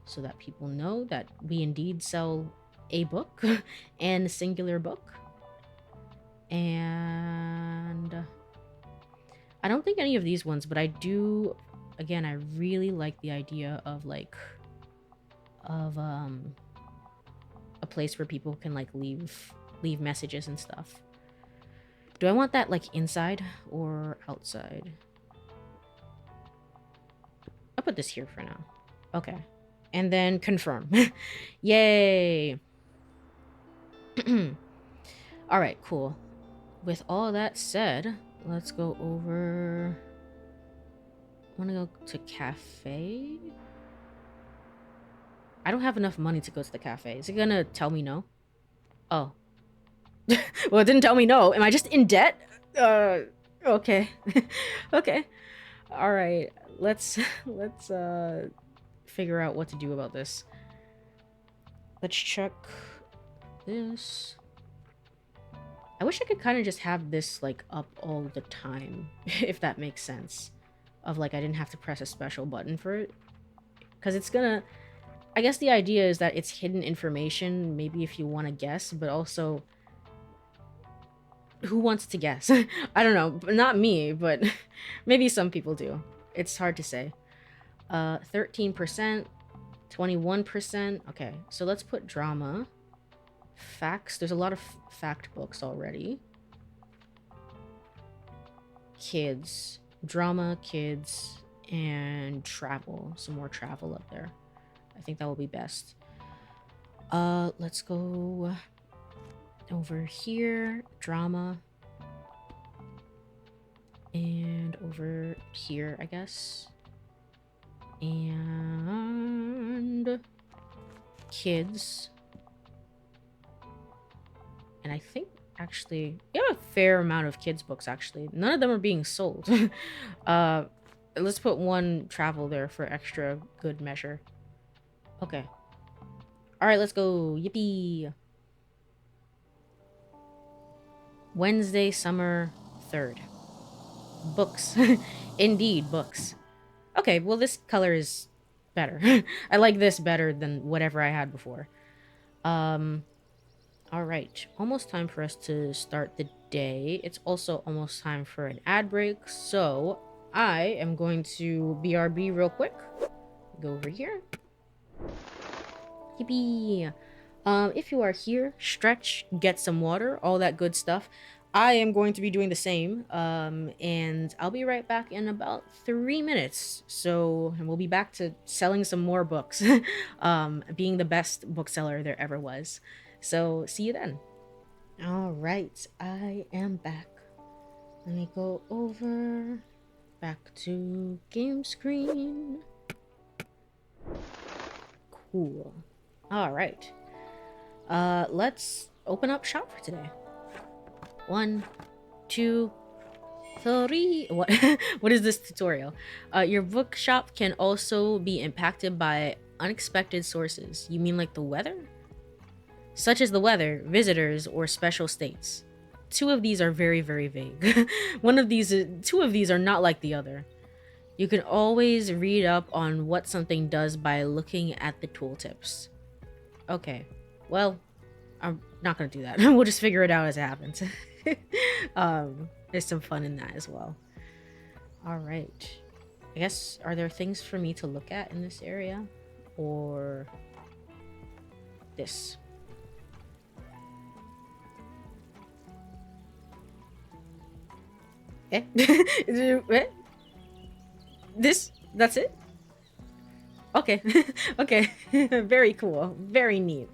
Speaker 1: so that people know that we indeed sell a book and a singular book. And I don't think any of these ones, but I do, again, I really like the idea of like of a place where people can like leave messages and stuff. Do I want that like inside or outside? I'll put this here for now. Okay. And then confirm. Yay. All right, cool. With all that said, let's go over. I want to go to cafe. I don't have enough money to go to the cafe. Is it gonna tell me no? Oh. Well, it didn't tell me no. Am I just in debt? Okay. Okay. All right. Let's figure out what to do about this. Let's check this. I wish I could kind of just have this like up all the time, if that makes sense. Of like I didn't have to press a special button for it. Because it's gonna... I guess the idea is that it's hidden information, maybe if you want to guess, but also... Who wants to guess? I don't know. Not me, but maybe some people do. It's hard to say. 13%, 21%. Okay, so let's put drama. Facts. There's a lot of fact books already. Kids. Drama, kids, and travel. Some more travel up there. I think that will be best. Let's go over here. Drama. And over here, I guess. And kids. And I think actually we have a fair amount of kids books actually. None of them are being sold. Let's put one travel there for extra good measure. Okay. All right, let's go. Yippee. Wednesday, summer 3rd. Books. Indeed, books. Okay, well this color is better. I like this better than whatever I had before. All right, almost time for us to start the day. It's also almost time for an ad break, so I am going to BRB real quick. Go over here. Yippee! If you are here, stretch, get some water, all that good stuff. I am going to be doing the same, and I'll be right back in about 3 minutes. And we'll be back to selling some more books, being the best bookseller there ever was. So, see you then. All right, I am back. Let me go over back to game screen. Cool. All right. Let's open up shop for today. 1, 2, 3. What? What is this tutorial? Your bookshop can also be impacted by unexpected sources. You mean like the weather? Such as the weather, visitors, or special states. 2 of these are very, very vague. 2 of these are not like the other. You can always read up on what something does by looking at the tooltips. Okay, well, I'm not gonna do that. We'll just figure it out as it happens. There's some fun in that as well. All right. I guess, are there things for me to look at in this area? Or this? Eh? This? That's it? Okay. Okay. Very cool. Very neat.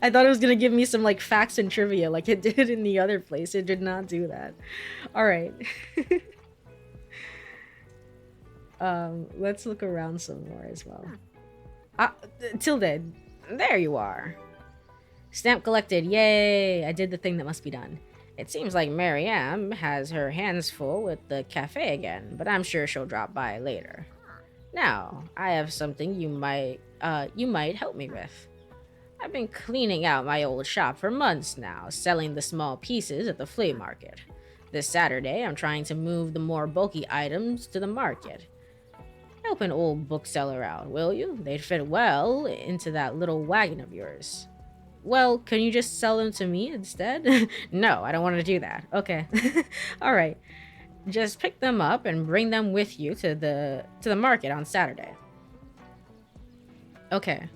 Speaker 1: I thought it was gonna give me some like facts and trivia like it did in the other place. It did not do that. Alright. Let's look around some more as well. Tilde. There you are. Stamp collected. Yay! I did the thing that must be done. It seems like Mariam has her hands full with the cafe again, but I'm sure she'll drop by later. Now, I have something you might help me with. I've been cleaning out my old shop for months now, selling the small pieces at the flea market. This Saturday, I'm trying to move the more bulky items to the market. Help an old bookseller out, will you? They'd fit well into that little wagon of yours. Well, can you just sell them to me instead? No, I don't want to do that. Okay. All right. Just pick them up and bring them with you to the market on Saturday. Okay.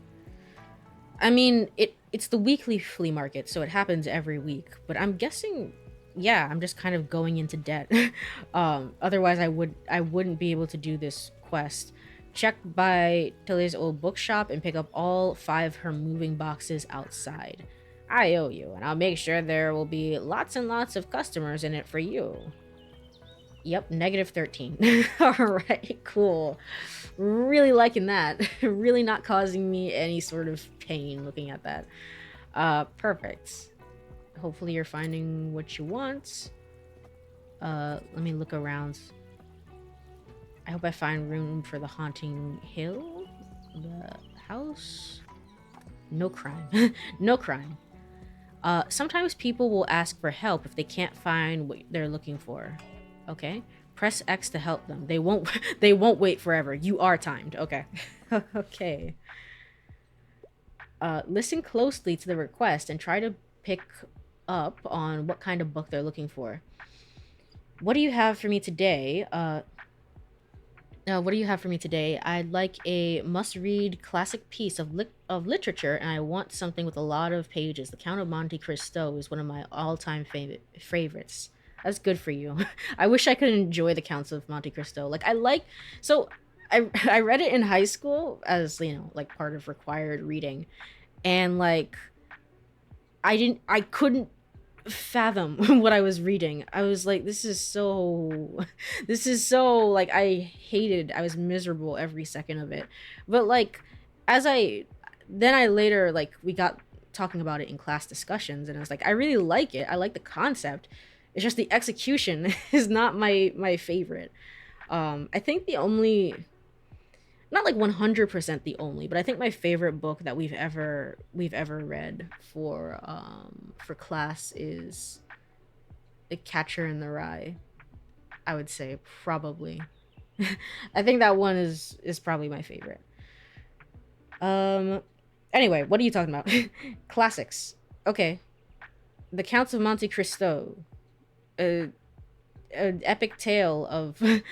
Speaker 1: I mean, it's the weekly flea market, so it happens every week. But I'm guessing, yeah, I'm just kind of going into debt. Otherwise, I wouldn't be able to do this quest. Check by Tilly's old bookshop and pick up all 5 her moving boxes outside. I owe you, and I'll make sure there will be lots and lots of customers in it for you. Yep, negative 13. All right, cool. Really liking that. Really not causing me any sort of pain looking at that. Perfect. Hopefully you're finding what you want. Let me look around. I hope I find room for the haunting hill. The house. No crime. No crime. Sometimes people will ask for help if they can't find what they're looking for. Okay? Press X to help them. They won't they won't wait forever. You are timed. Okay. Okay. Listen closely to the request and try to pick up on what kind of book they're looking for. What do you have for me today? What do you have for me today? I'd like a must-read classic piece of literature, and I want something with a lot of pages. The Count of Monte Cristo is one of my all-time favorites. That's good for you. I wish I could enjoy the Counts of Monte Cristo. I read it in high school as, like part of required reading, and like I couldn't fathom what I was reading. I was like, this is so like I was miserable every second of it. But like I later, like, we got talking about it in class discussions, and I was like, I really like it. I like the concept. It's just the execution is not my favorite. I think the only, not like 100% the only, but I think my favorite book that we've ever read for class is The Catcher in the Rye. I would say probably. I think that one is probably my favorite. Anyway, what are you talking about? Classics. Okay. The Counts of Monte Cristo. An epic tale of an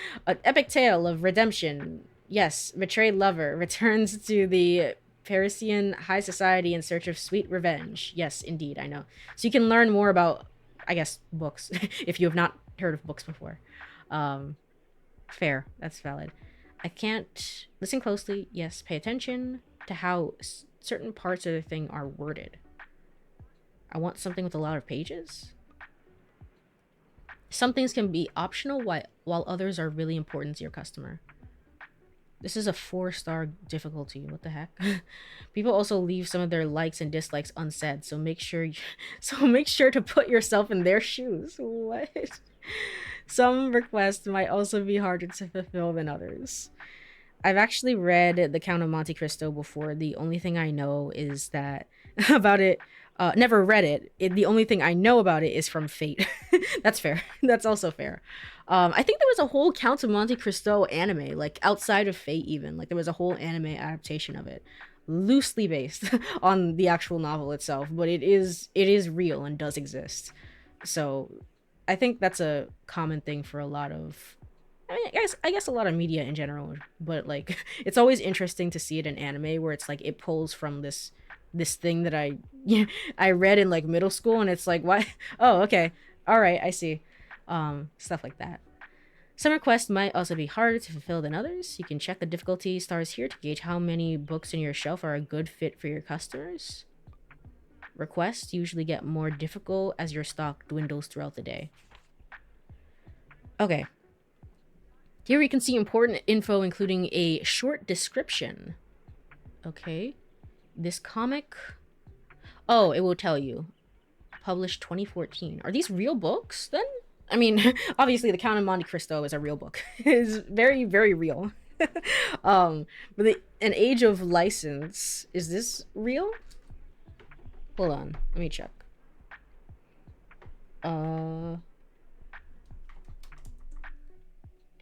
Speaker 1: epic tale of redemption. Yes, betrayed lover returns to the Parisian high society in search of sweet revenge. Yes, indeed, I know. So you can learn more about, I guess, books if you have not heard of books before. Fair, that's valid. I can't listen closely. Yes, pay attention to how certain parts of the thing are worded. I want something with a lot of pages. Some things can be optional while others are really important to your customer. This is a 4-star difficulty. What the heck? People also leave some of their likes and dislikes unsaid, so make sure to put yourself in their shoes. What? Some requests might also be harder to fulfill than others. I've actually read The Count of Monte Cristo before. The only thing I know is that about it. Never read it. The only thing I know about it is from Fate. That's fair. That's also fair. I think there was a whole Count of Monte Cristo anime, like outside of Fate even. Like there was a whole anime adaptation of it, loosely based on the actual novel itself, but it is real and does exist. So I think that's a common thing for a lot of, I guess a lot of media in general, but like it's always interesting to see it in anime where it's like it pulls from this thing that I read in like middle school, and it's like, what? Oh, okay. All right, I see. Stuff like that. Some requests might also be harder to fulfill than others. You can check the difficulty stars here to gauge how many books in your shelf are a good fit for your customers. Requests usually get more difficult as your stock dwindles throughout the day. Okay. Here we can see important info, including a short description. Okay. This comic... Oh, it will tell you. Published 2014. Are these real books, then? I mean, obviously, The Count of Monte Cristo is a real book. It's very, very real. But an Age of License, is this real? Hold on, let me check.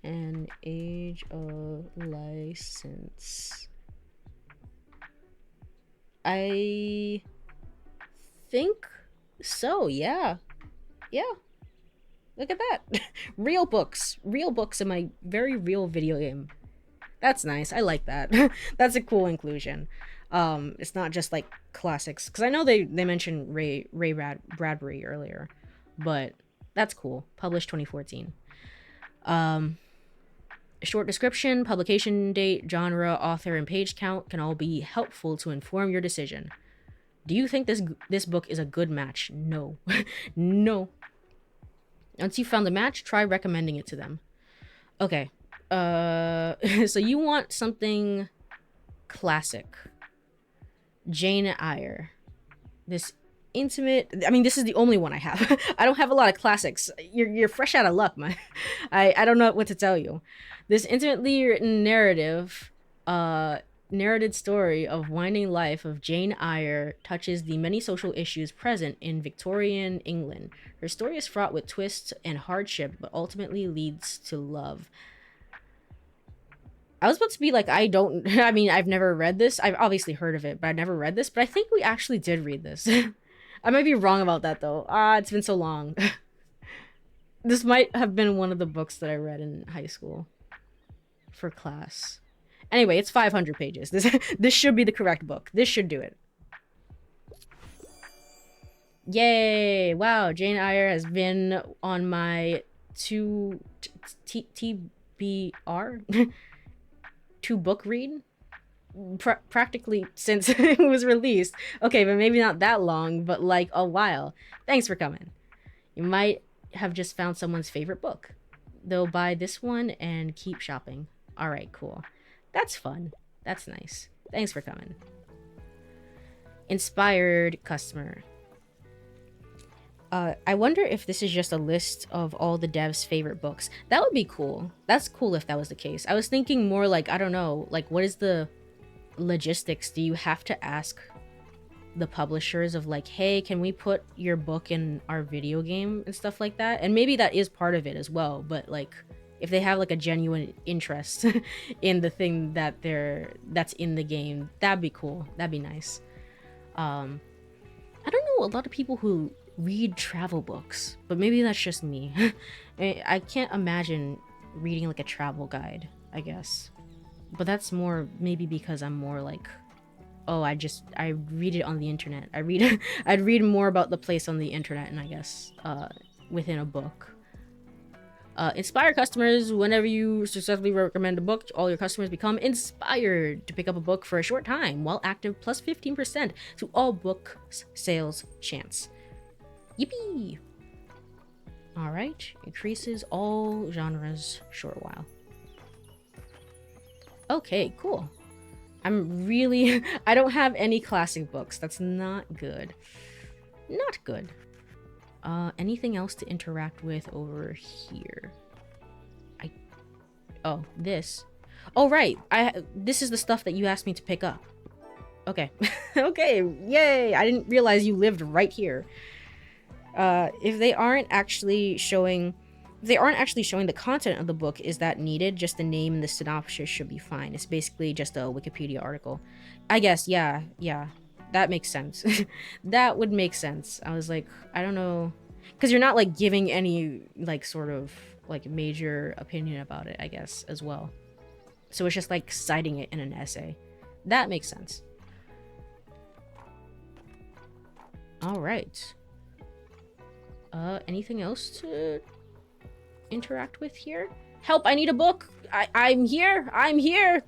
Speaker 1: An age of license. I think so, yeah. Yeah. Look at that. Real books. Real books in my very real video game. That's nice. I like that. That's a cool inclusion. It's not just like classics, because I know they mentioned Bradbury earlier, but that's cool. Published 2014. Short description, publication date, genre, author, and page count can all be helpful to inform your decision. Do you think this book is a good match? No. No. Once you found the match, try recommending it to them. Okay. So you want something classic. Jane Eyre. This intimate... I mean, this is the only one I have. I don't have a lot of classics. You're fresh out of luck, man. I don't know what to tell you. This intimately written narrated story of winding life of Jane Eyre touches the many social issues present in Victorian England. Her story is fraught with twists and hardship, but ultimately leads to love. I was about to be like, I mean, I've never read this. I've obviously heard of it, but I've never read this. But I think we actually did read this. I might be wrong about that, though. It's been so long. This might have been one of the books that I read in high school for class. Anyway, it's 500 pages. This should be the correct book. This should do it. Yay! Wow, Jane Eyre has been on my TBR 2 book read practically since it was released. Okay, but maybe not that long, but like a while. Thanks for coming. You might have just found someone's favorite book. They'll buy this one and keep shopping. All right, cool. That's fun. That's nice. Thanks for coming. Inspired customer. I wonder if this is just a list of all the devs' favorite books. That would be cool. That's cool if that was the case. I was thinking more like, I don't know, like what is the logistics? Do you have to ask the publishers of like, hey, can we put your book in our video game and stuff like that? And maybe that is part of it as well, but like if they have like a genuine interest in the thing that's in the game, that'd be cool. That'd be nice. I don't know a lot of people who read travel books, but maybe that's just me. I can't imagine reading like a travel guide, I guess. But that's more maybe because I'm more like, oh, I read it on the internet. I'd read more about the place on the internet, and I guess within a book. Inspire customers. Whenever you successfully recommend a book, all your customers become inspired to pick up a book for a short time while active, plus 15% to all book sales chance. Yippee! Alright, increases all genres short while. Okay, cool. I don't have any classic books. That's not good. Not good. Anything else to interact with over here? Oh, this. Oh, right. This is the stuff that you asked me to pick up. Okay. Okay, yay! I didn't realize you lived right here. If they aren't actually showing the content of the book, is that needed? Just the name and the synopsis should be fine. It's basically just a Wikipedia article. I guess, yeah. That makes sense. That would make sense. I was like, I don't know. Because you're not, like, giving any, like, sort of, like, major opinion about it, I guess, as well. So it's just, like, citing it in an essay. That makes sense. Alright. Anything else to interact with here? Help, I need a book! I'm here! I'm here!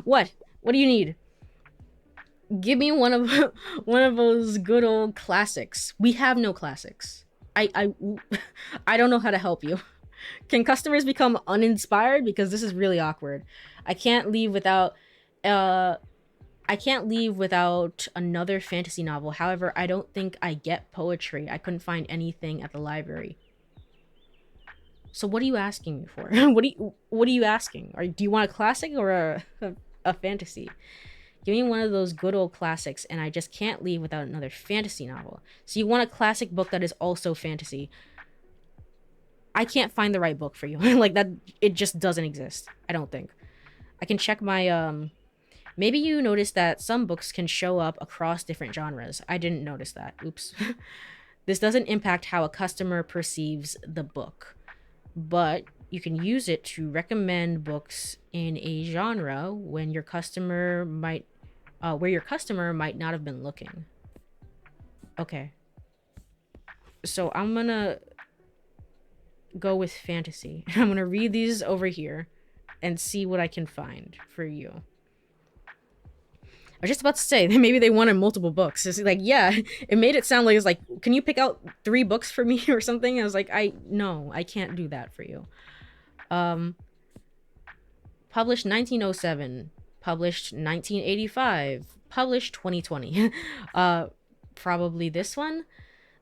Speaker 1: What? What do you need? Give me one of those good old classics. We have no classics. I don't know how to help you. Can customers become uninspired? Because this is really awkward. I can't leave without another fantasy novel. However, I don't think I get poetry. I couldn't find anything at the library. So what are you asking me for? What are you asking? Do you want a classic or a fantasy? Give me one of those good old classics, and I just can't leave without another fantasy novel. So you want a classic book that is also fantasy. I can't find the right book for you. Like, that, it just doesn't exist. I don't think. I can check my, maybe you noticed that some books can show up across different genres. I didn't notice that. Oops. This doesn't impact how a customer perceives the book, but you can use it to recommend books in a genre when your customer might, where your customer might not have been looking. Okay. So I'm gonna go with fantasy. I'm gonna read these over here and see what I can find for you. I was just about to say that maybe they wanted multiple books. It's like, yeah, it made it sound like it's like, can you pick out 3 books for me or something? I was like, no, I can't do that for you. Published 1907, published 1985, published 2020. Probably this one.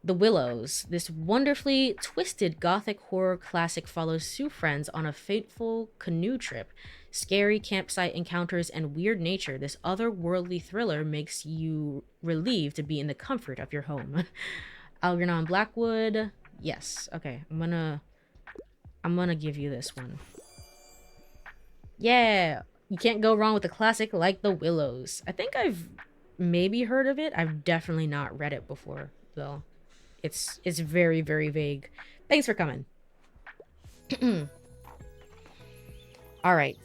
Speaker 1: The Willows. This wonderfully twisted gothic horror classic follows two friends on a fateful canoe trip. Scary campsite encounters and weird nature, this otherworldly thriller makes you relieved to be in the comfort of your home. Algernon Blackwood. Yes. Okay. I'm gonna give you this one. Yeah. You can't go wrong with a classic like The Willows. I think I've maybe heard of it. I've definitely not read it before, though. It's very, very vague. Thanks for coming. All right.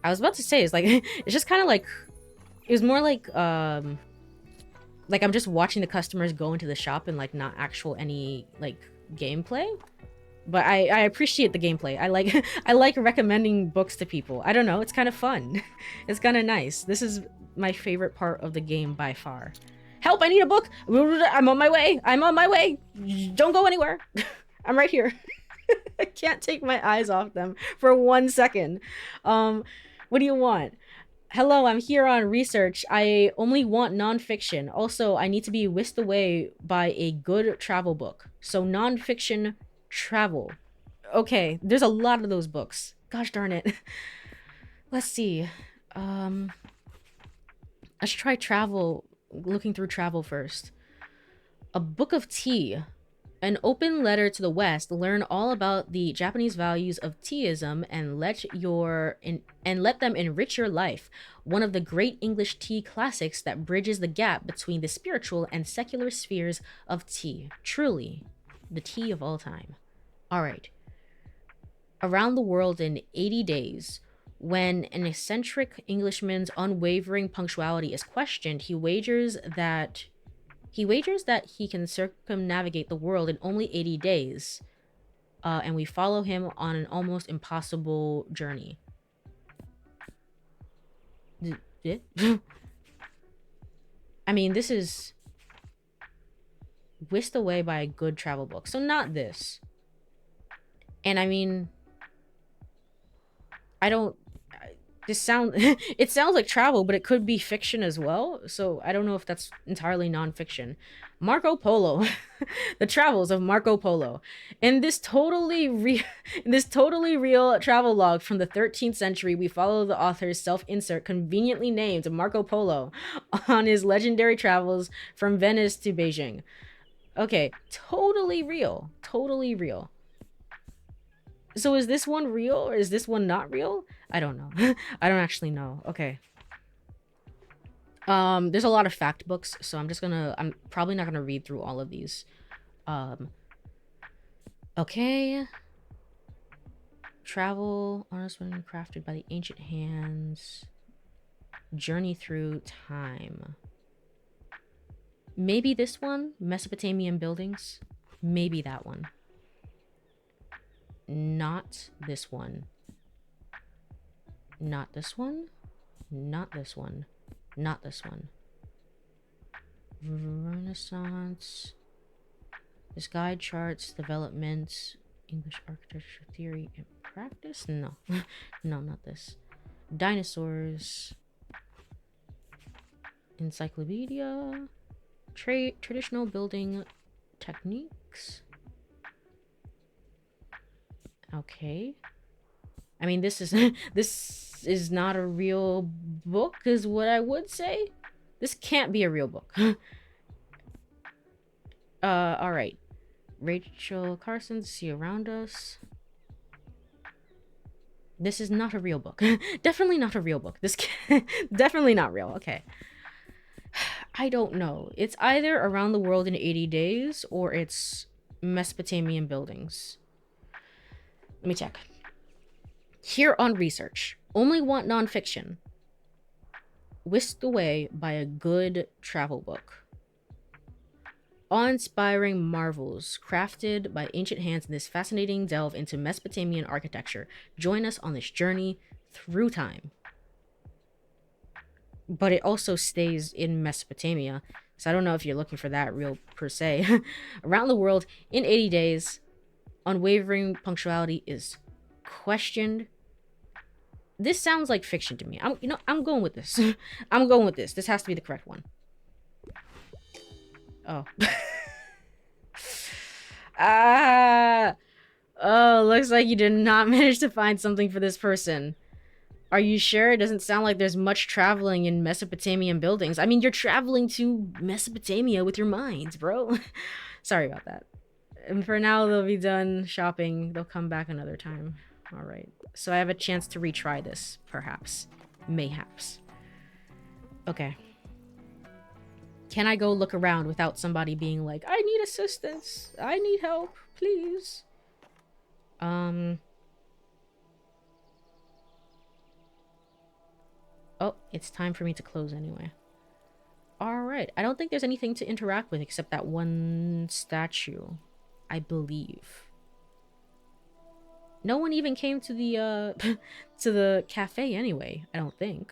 Speaker 1: I was about to say, it's like, it's just kind of like, it was more like I'm just watching the customers go into the shop and like not actual any like gameplay. But I appreciate the gameplay. I like I like recommending books to people. I don't know, it's kind of fun. It's kind of nice. This is my favorite part of the game by far. Help, I need a book. I'm on my way. I'm on my way. Don't go anywhere. I'm right here. I can't take my eyes off them for 1 second. What do you want? Hello, I'm here on research. I only want nonfiction. Also, I need to be whisked away by a good travel book. So nonfiction travel. Okay, there's a lot of those books. Gosh darn it. Let's see. Let's try travel. Looking through travel first. A Book of Tea. An open letter to the West. Learn all about the Japanese values of teaism and let them enrich your life. One of the great English tea classics that bridges the gap between the spiritual and secular spheres of tea. Truly, the tea of all time. All right. Around the World in 80 Days. When an eccentric Englishman's unwavering punctuality is questioned, he wagers that he can circumnavigate the world in only 80 days. And we follow him on an almost impossible journey. I mean, this is whisked away by a good travel book. So not this. And I mean, it sounds like travel, but it could be fiction as well. So I don't know if that's entirely nonfiction. Marco Polo. The Travels of Marco Polo. In this totally real travel log from the 13th century, we follow the author's self-insert conveniently named Marco Polo on his legendary travels from Venice to Beijing. Okay, totally real. Totally real. So is this one real or is this one not real? I don't know. I don't actually know. Okay. There's a lot of fact books, so I'm probably not gonna read through all of these. Okay. Travel, honest when crafted by the ancient hands. Journey through time. Maybe this one, Mesopotamian buildings. Maybe that one. Not this one. Not this one. Not this one. Not this one. Renaissance. This guide charts development. English architecture theory and practice? No. No, not this. Dinosaurs. Encyclopedia. Traditional building techniques. Okay. I mean, this is this is not a real book, is what I would say. This can't be a real book. Alright. Rachel Carson, See Around Us. This is not a real book. Definitely not a real book. This definitely not real. Okay. I don't know. It's either Around the World in 80 Days or it's Mesopotamian Buildings. Let me check. Here on research. Only want nonfiction. Whisked away by a good travel book. Awe-inspiring marvels crafted by ancient hands in this fascinating delve into Mesopotamian architecture. Join us on this journey through time. But it also stays in Mesopotamia, so I don't know if you're looking for that real per se. Around the World in 80 Days. Unwavering punctuality is questioned. This sounds like fiction to me. I'm going with this. I'm going with this. This has to be the correct one. Oh. Oh, looks like you did not manage to find something for this person. Are you sure? It doesn't sound like there's much traveling in Mesopotamian buildings. I mean, you're traveling to Mesopotamia with your minds, bro. Sorry about that. And for now, they'll be done shopping. They'll come back another time. All right. So I have a chance to retry this, perhaps. Mayhaps. Okay. Can I go look around without somebody being like, I need assistance. I need help, please. Oh, it's time for me to close anyway. Alright, I don't think there's anything to interact with except that one statue, I believe. No one even came to the, to the cafe anyway, I don't think.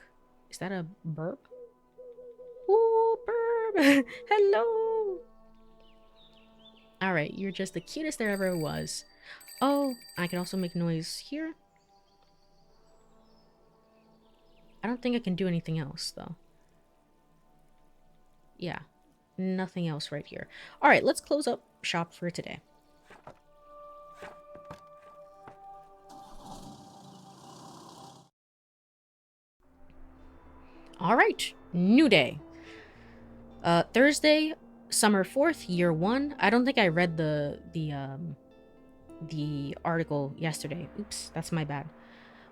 Speaker 1: Is that a burp? Ooh, burp! Hello! Alright, you're just the cutest there ever was. Oh, I can also make noise here. I don't think I can do anything else, though. Yeah, nothing else right here. All right, let's close up shop for today. All right, new day. Thursday, summer 4th, year 1. I don't think I read the article yesterday. Oops, that's my bad.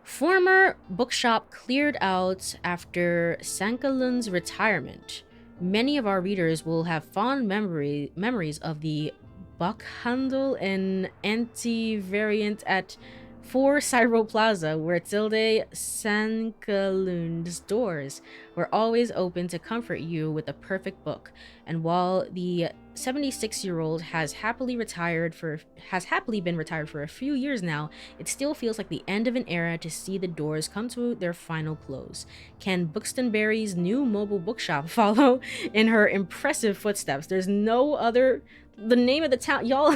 Speaker 1: Former bookshop cleared out after Sankalun's retirement. Many of our readers will have fond memories of the Buckhandel and anti-variant at 4 Cyril Plaza, where Tilde Sankalun's doors were always open to comfort you with a perfect book. And while the 76-year-old has happily been retired for a few years now, it still feels like the end of an era to see the doors come to their final close. Can Buxtonberry's new mobile bookshop follow in her impressive footsteps? There's no other... The name of the town, y'all,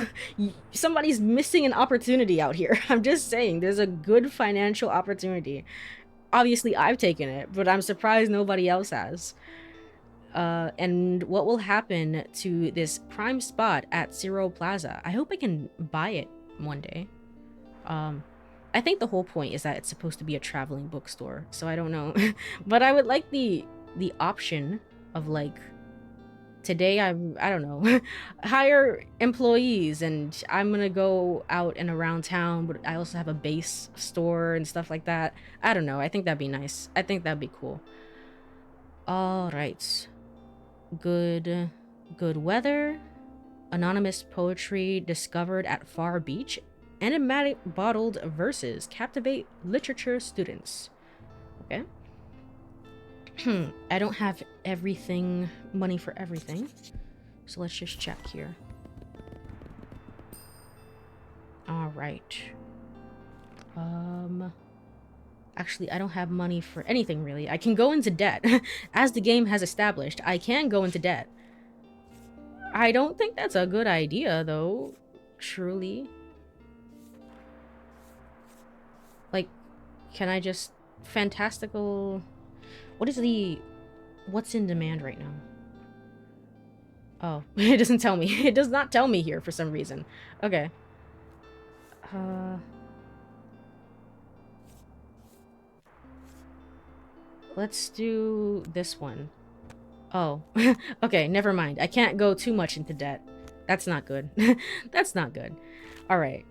Speaker 1: somebody's missing an opportunity out here. I'm just saying, there's a good financial opportunity. Obviously, I've taken it, but I'm surprised nobody else has. And what will happen to this prime spot at Cyril Plaza? I hope I can buy it one day. I think the whole point is that it's supposed to be a traveling bookstore, so I don't know. But I would like the option of, like, today I don't know, hire employees and I'm gonna go out and around town, but I also have a base store and stuff like that. I don't know. I think that'd be nice. I think that'd be cool. All right. Good weather. Anonymous poetry discovered at Far Beach. Enigmatic bottled verses captivate literature students. Okay. I don't have money for everything. So let's just check here. All right. Actually, I don't have money for anything really. I can go into debt. As the game has established, I can go into debt. I don't think that's a good idea though, truly. Like, can I just fantastical... What's in demand right now? Oh, it doesn't tell me. It does not tell me here for some reason. Okay. Let's do this one. Oh, okay, never mind. I can't go too much into debt. That's not good. That's not good. All right,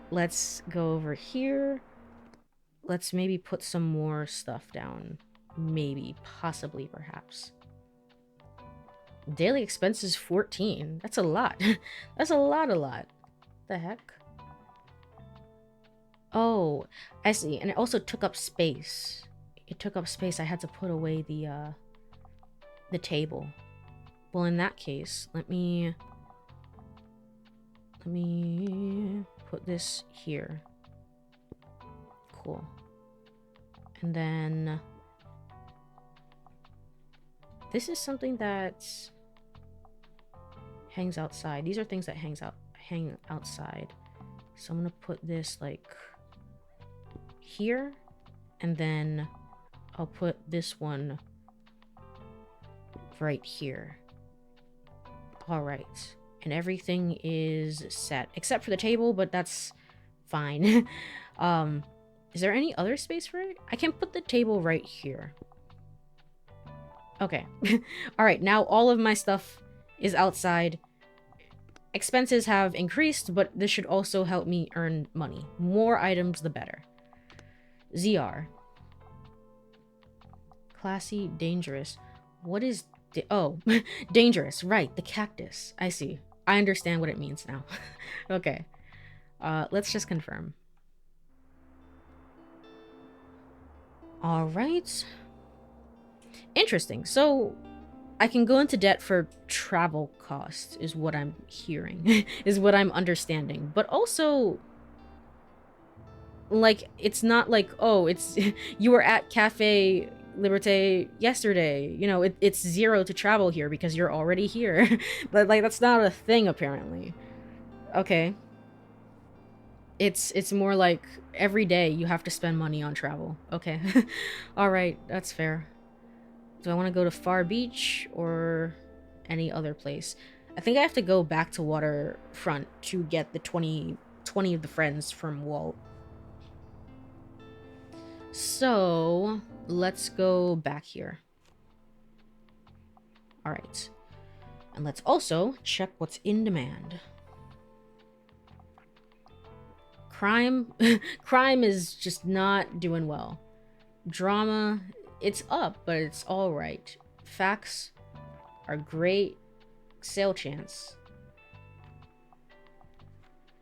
Speaker 1: let's go over here. Let's maybe put some more stuff down. Maybe, possibly, perhaps. Daily expenses 14. That's a lot. That's a lot. The heck? Oh, I see. And it also took up space. It took up space. I had to put away the table. Well, in that case, let me put this here. Cool. And then this is something that hangs outside. These are things that hang outside. So I'm gonna put this like here, and then I'll put this one right here. All right, and everything is set except for the table, but that's fine. Is there any other space for it? I can put the table right here. Okay. All right, now all of my stuff is outside. Expenses have increased, but this should also help me earn money. More items, the better. ZR. Classy, dangerous. What is... oh, dangerous. Right, the cactus. I see. I understand what it means now. Okay. Let's just confirm. All right. Interesting. So I can go into debt for travel costs is what I'm hearing. Is what I'm understanding. But also, like, it's not like, oh, it's you were at Cafe Liberté yesterday. You know, it's 0 to travel here because you're already here. But like, that's not a thing apparently. Okay. It's more like every day you have to spend money on travel. Okay. All right, that's fair. Do I want to go to Far Beach or any other place? I think I have to go back to Waterfront to get the 20 of the friends from Walt. So let's go back here. All right. And let's also check what's in demand. Crime is just not doing well. Drama, it's up, but it's all right. Facts are great. Sale chance.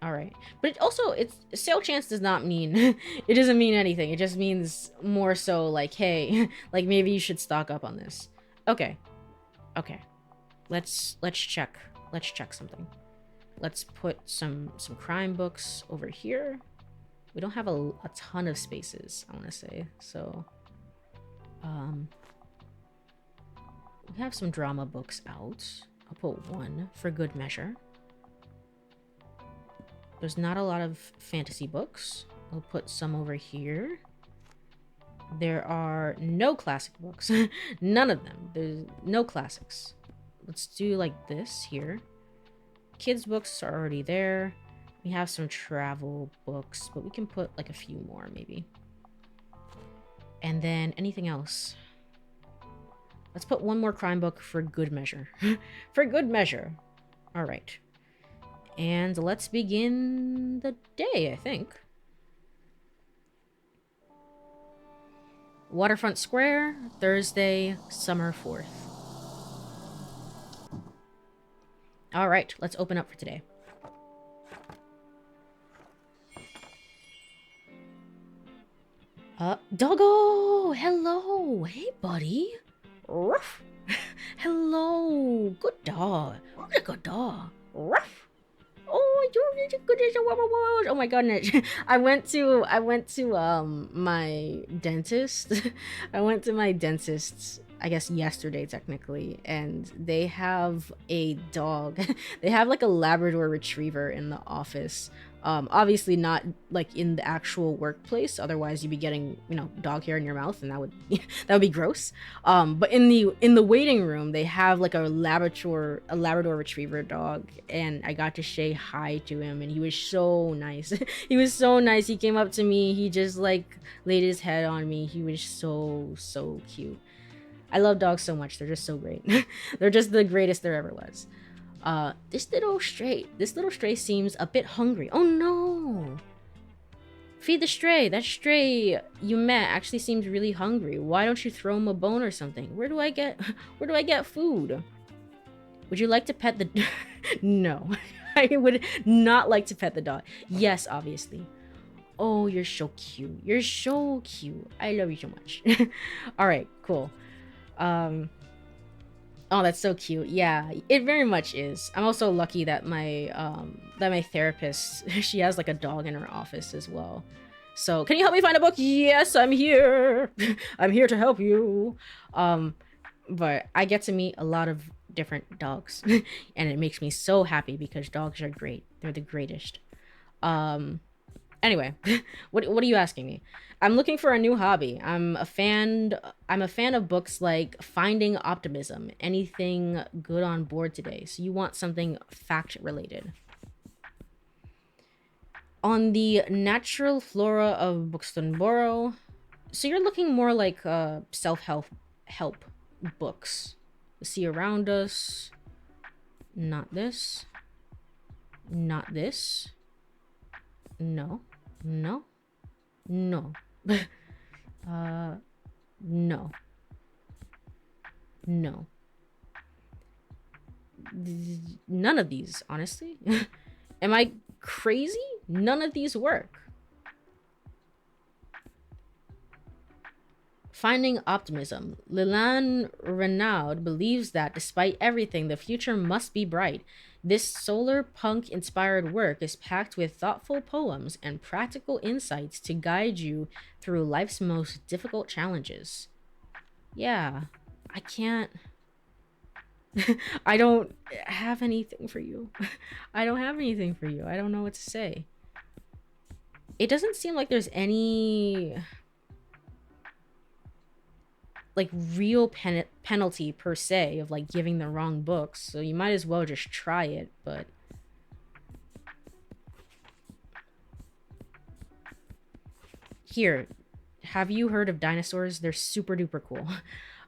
Speaker 1: All right, but it's sale chance does not mean it doesn't mean anything. It just means more so like, hey, like maybe you should stock up on this. Okay. Let's check something. Let's put some crime books over here. We don't have a ton of spaces, I want to say. So, we have some drama books out. I'll put one for good measure. There's not a lot of fantasy books. I'll put some over here. There are no classic books. None of them. There's no classics. Let's do like this here. Kids books are already there. We have some travel books, but we can put like a few more maybe. And then anything else? Let's put one more crime book for good measure. For good measure. All right. And let's begin the day, I think. Waterfront Square, Thursday, summer 4th. All right, let's open up for today. Doggo! Hello! Hey, buddy! Ruff! Hello! Good dog! What a good dog! Ruff! Oh, oh my goodness! I went to my dentist. I went to my dentist. I guess yesterday technically, and they have a dog. They have like a Labrador retriever in the office. Obviously not like in the actual workplace, otherwise you'd be getting, dog hair in your mouth, and that would that would be gross. But in the waiting room, they have like a Labrador retriever dog, and I got to say hi to him, and he was so nice. He was so nice. He came up to me, he just like laid his head on me. He was so cute. I love dogs so much. They're just so great. They're just the greatest there ever was. This little stray seems a bit hungry. Oh no! Feed the stray. That stray you met actually seems really hungry. Why don't you throw him a bone or something? Where do I get food? Would you like to pet the No. I would not like to pet the dog. Yes, obviously. Oh, you're so cute. You're so cute. I love you so much. All right, cool. Oh, that's so cute. Yeah, it very much is. I'm also lucky that my therapist, she has like a dog in her office as well. So, can you help me find a book? Yes, I'm here. I'm here to help you. But I get to meet a lot of different dogs, and it makes me so happy because dogs are great. They're the greatest. Anyway, what are you asking me? I'm looking for a new hobby. I'm a fan of books like Finding Optimism. Anything good on board today? So you want something fact related. On the natural flora of Buxtonboro. So you're looking more like self help books. The sea around us. Not this. Not this. No. No. No. No. No. None of these, honestly. Am I crazy? None of these work. Finding Optimism. Leland Renaud believes that despite everything, the future must be bright. This solar punk inspired work is packed with thoughtful poems and practical insights to guide you through life's most difficult challenges. Yeah, I can't. I don't have anything for you. I don't have anything for you. I don't know what to say. It doesn't seem like there's any like real penalty per se of like giving the wrong books, so you might as well just try it. But here, have you heard of dinosaurs? They're super duper cool.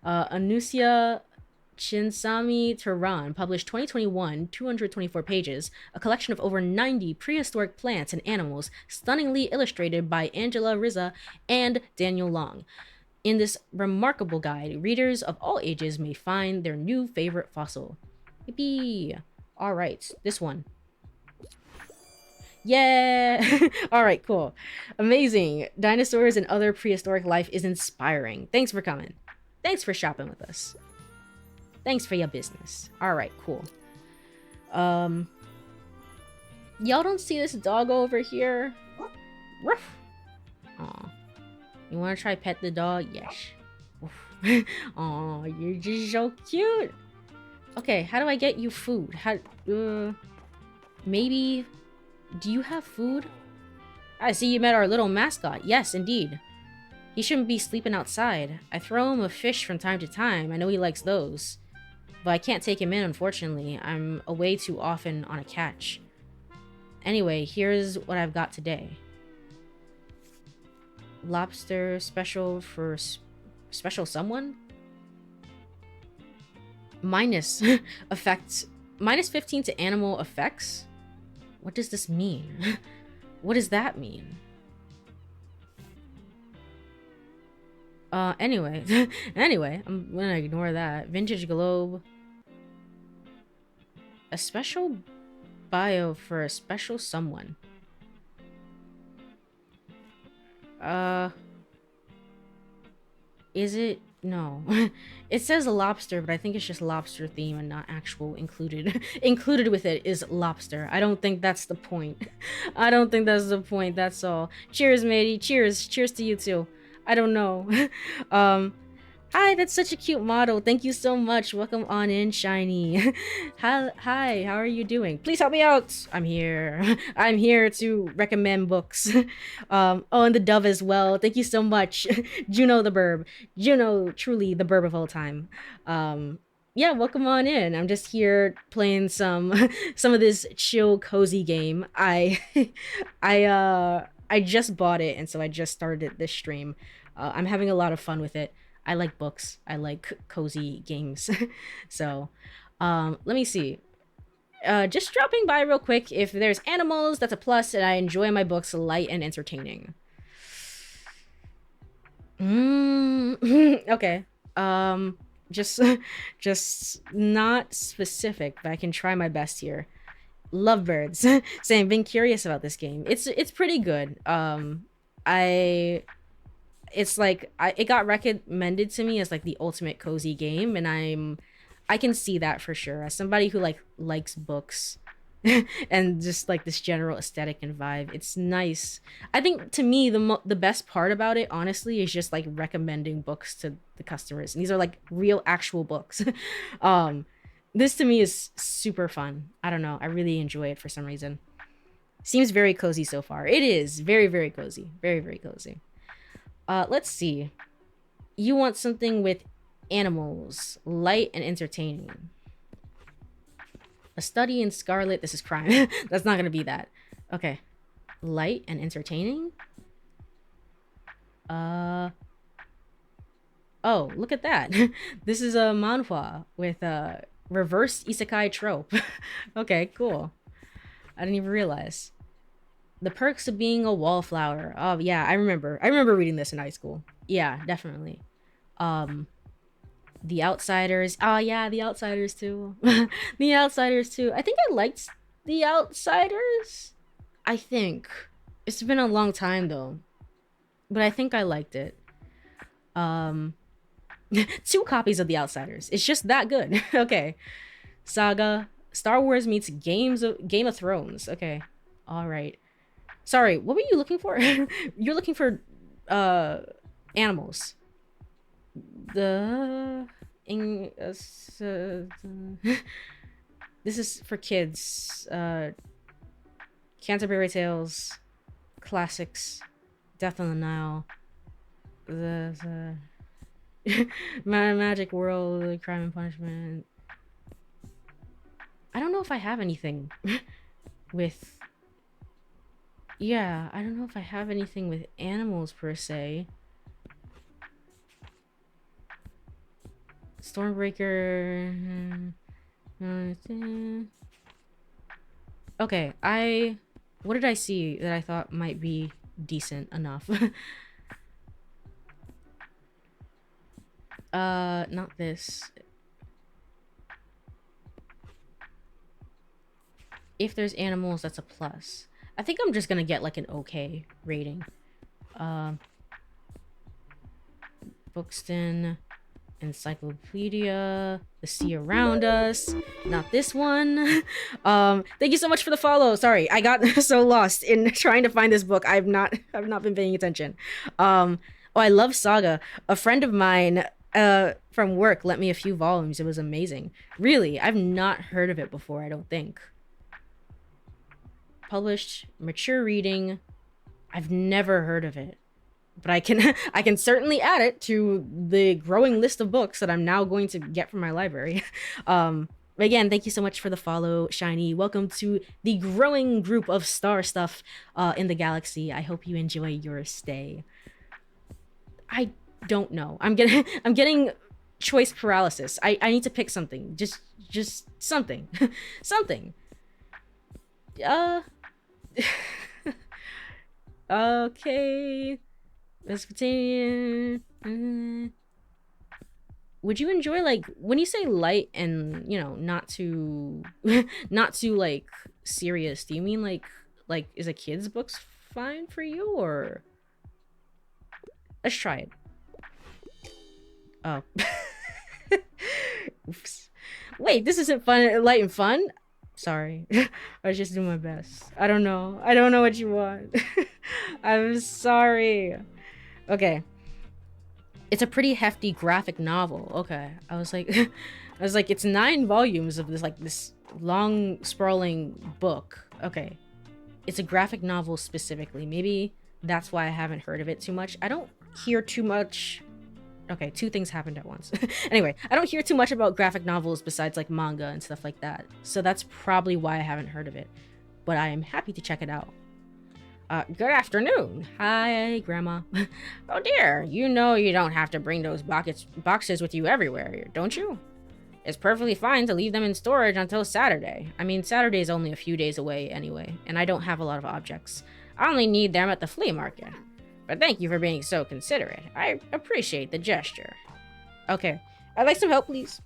Speaker 1: Anusia Chinsami Tehran published 2021, 224 pages, a collection of over 90 prehistoric plants and animals, stunningly illustrated by Angela Rizza and Daniel Long. In this remarkable guide, readers of all ages may find their new favorite fossil. Yippee! Alright, this one. Yeah! Alright, cool. Amazing. Dinosaurs and other prehistoric life is inspiring. Thanks for coming. Thanks for shopping with us. Thanks for your business. Alright, cool. Y'all don't see this doggo over here? Ruff! Aw. You want to try pet the dog? Yes. Oh, you're just so cute. Okay, how do I get you food? Maybe. Do you have food? I see you met our little mascot. Yes, indeed. He shouldn't be sleeping outside. I throw him a fish from time to time. I know he likes those. But I can't take him in, unfortunately. I'm away too often on a catch. Anyway, here's what I've got today. Lobster special for special someone? Minus effects. Minus 15 to animal effects? What does this mean? What does that mean? Anyway. Anyway, I'm gonna ignore that. Vintage globe. A special bio for a special someone. Is it? No. It says a lobster, but I think it's just lobster theme and not actual included. Included with it is lobster. I don't think that's the point. I don't think that's the point, that's all. Cheers, matey. Cheers. Cheers to you too. I don't know. Hi, that's such a cute model. Thank you so much. Welcome on in, Shiny. Hi, how are you doing? Please help me out. I'm here. I'm here to recommend books. Oh, and the dove as well. Thank you so much. Juno the burb. Juno, truly the burb of all time. Yeah, welcome on in. I'm just here playing some of this chill cozy game. I just bought it, and so I just started this stream. I'm having a lot of fun with it. I like books. I like cozy games. So, let me see. Just dropping by real quick. If there's animals, that's a plus, and I enjoy my books light and entertaining. Okay. Just, just not specific, but I can try my best here. Lovebirds. Saying, been curious about this game. It's pretty good. I it's like it got recommended to me as like the ultimate cozy game, and I can see that for sure as somebody who like likes books and just like this general aesthetic and vibe. It's nice. I think to me the best part about it honestly is just like recommending books to the customers, and these are like real actual books. um this to me is super fun. I don't know, I really enjoy it for some reason. Seems very cozy so far. It is very, very cozy, very, very cozy. Let's see. You want something with animals, light and entertaining. A Study in Scarlet. This is crime. That's not gonna be that. Okay. Light and entertaining? Oh, look at that. This is a manhwa with a reverse isekai trope. Okay, cool. I didn't even realize. The Perks of Being a Wallflower. Oh yeah, I remember. I remember reading this in high school. Yeah, definitely. Um The Outsiders. Oh yeah, The Outsiders too. The Outsiders too. I think I liked The Outsiders. I think. It's been a long time though. But I think I liked it. Um two copies of The Outsiders. It's just that good. Okay. Saga. Star Wars meets Game of Thrones. Okay. All right. Sorry, what were you looking for? You're looking for uh animals. The in this is for kids. Canterbury Tales, classics, Death on the Nile, the Magic World, Crime and Punishment. I don't know if I have anything with. Yeah, I don't know if I have anything with animals per se. Stormbreaker. Okay, what did I see that I thought might be decent enough? Not this. If there's animals, that's a plus. I think I'm just gonna get like an okay rating. Bookston, Encyclopedia, The Sea Around Us. Not this one. Thank you so much for the follow. Sorry, I got so lost in trying to find this book. I've not been paying attention. Oh, I love Saga. A friend of mine from work lent me a few volumes. It was amazing. Really, I've not heard of it before, I don't think. Published, mature reading. I've never heard of it. But I can I can certainly add it to the growing list of books that I'm now going to get from my library. Again, thank you so much for the follow, Shiny. Welcome to the growing group of star stuff in the galaxy. I hope you enjoy your stay. I don't know. I'm getting choice paralysis. I need to pick something. Just something. Something. Okay. Mesopotamian. Would you enjoy like when you say light and not too not too like serious? Do you mean like is a kid's books fine for you or? Let's try it. Oh. Oops. Wait, this isn't fun, light and fun. Sorry. I was just doing my best. I don't know what you want. I'm sorry. Okay. It's a pretty hefty graphic novel. Okay. I was like I was like, it's 9 volumes of this long sprawling book. Okay. It's a graphic novel specifically. Maybe that's why I haven't heard of it too much. I don't hear too much. Okay, 2 things happened at once. Anyway, I don't hear too much about graphic novels besides like manga and stuff like that. So that's probably why I haven't heard of it. But I am happy to check it out. Good afternoon. Hi, Grandma. Oh dear, you know you don't have to bring those boxes with you everywhere, don't you? It's perfectly fine to leave them in storage until Saturday. I mean, Saturday is only a few days away anyway, and I don't have a lot of objects. I only need them at the flea market. But thank you for being so considerate. I appreciate the gesture. Okay, I'd like some help, please.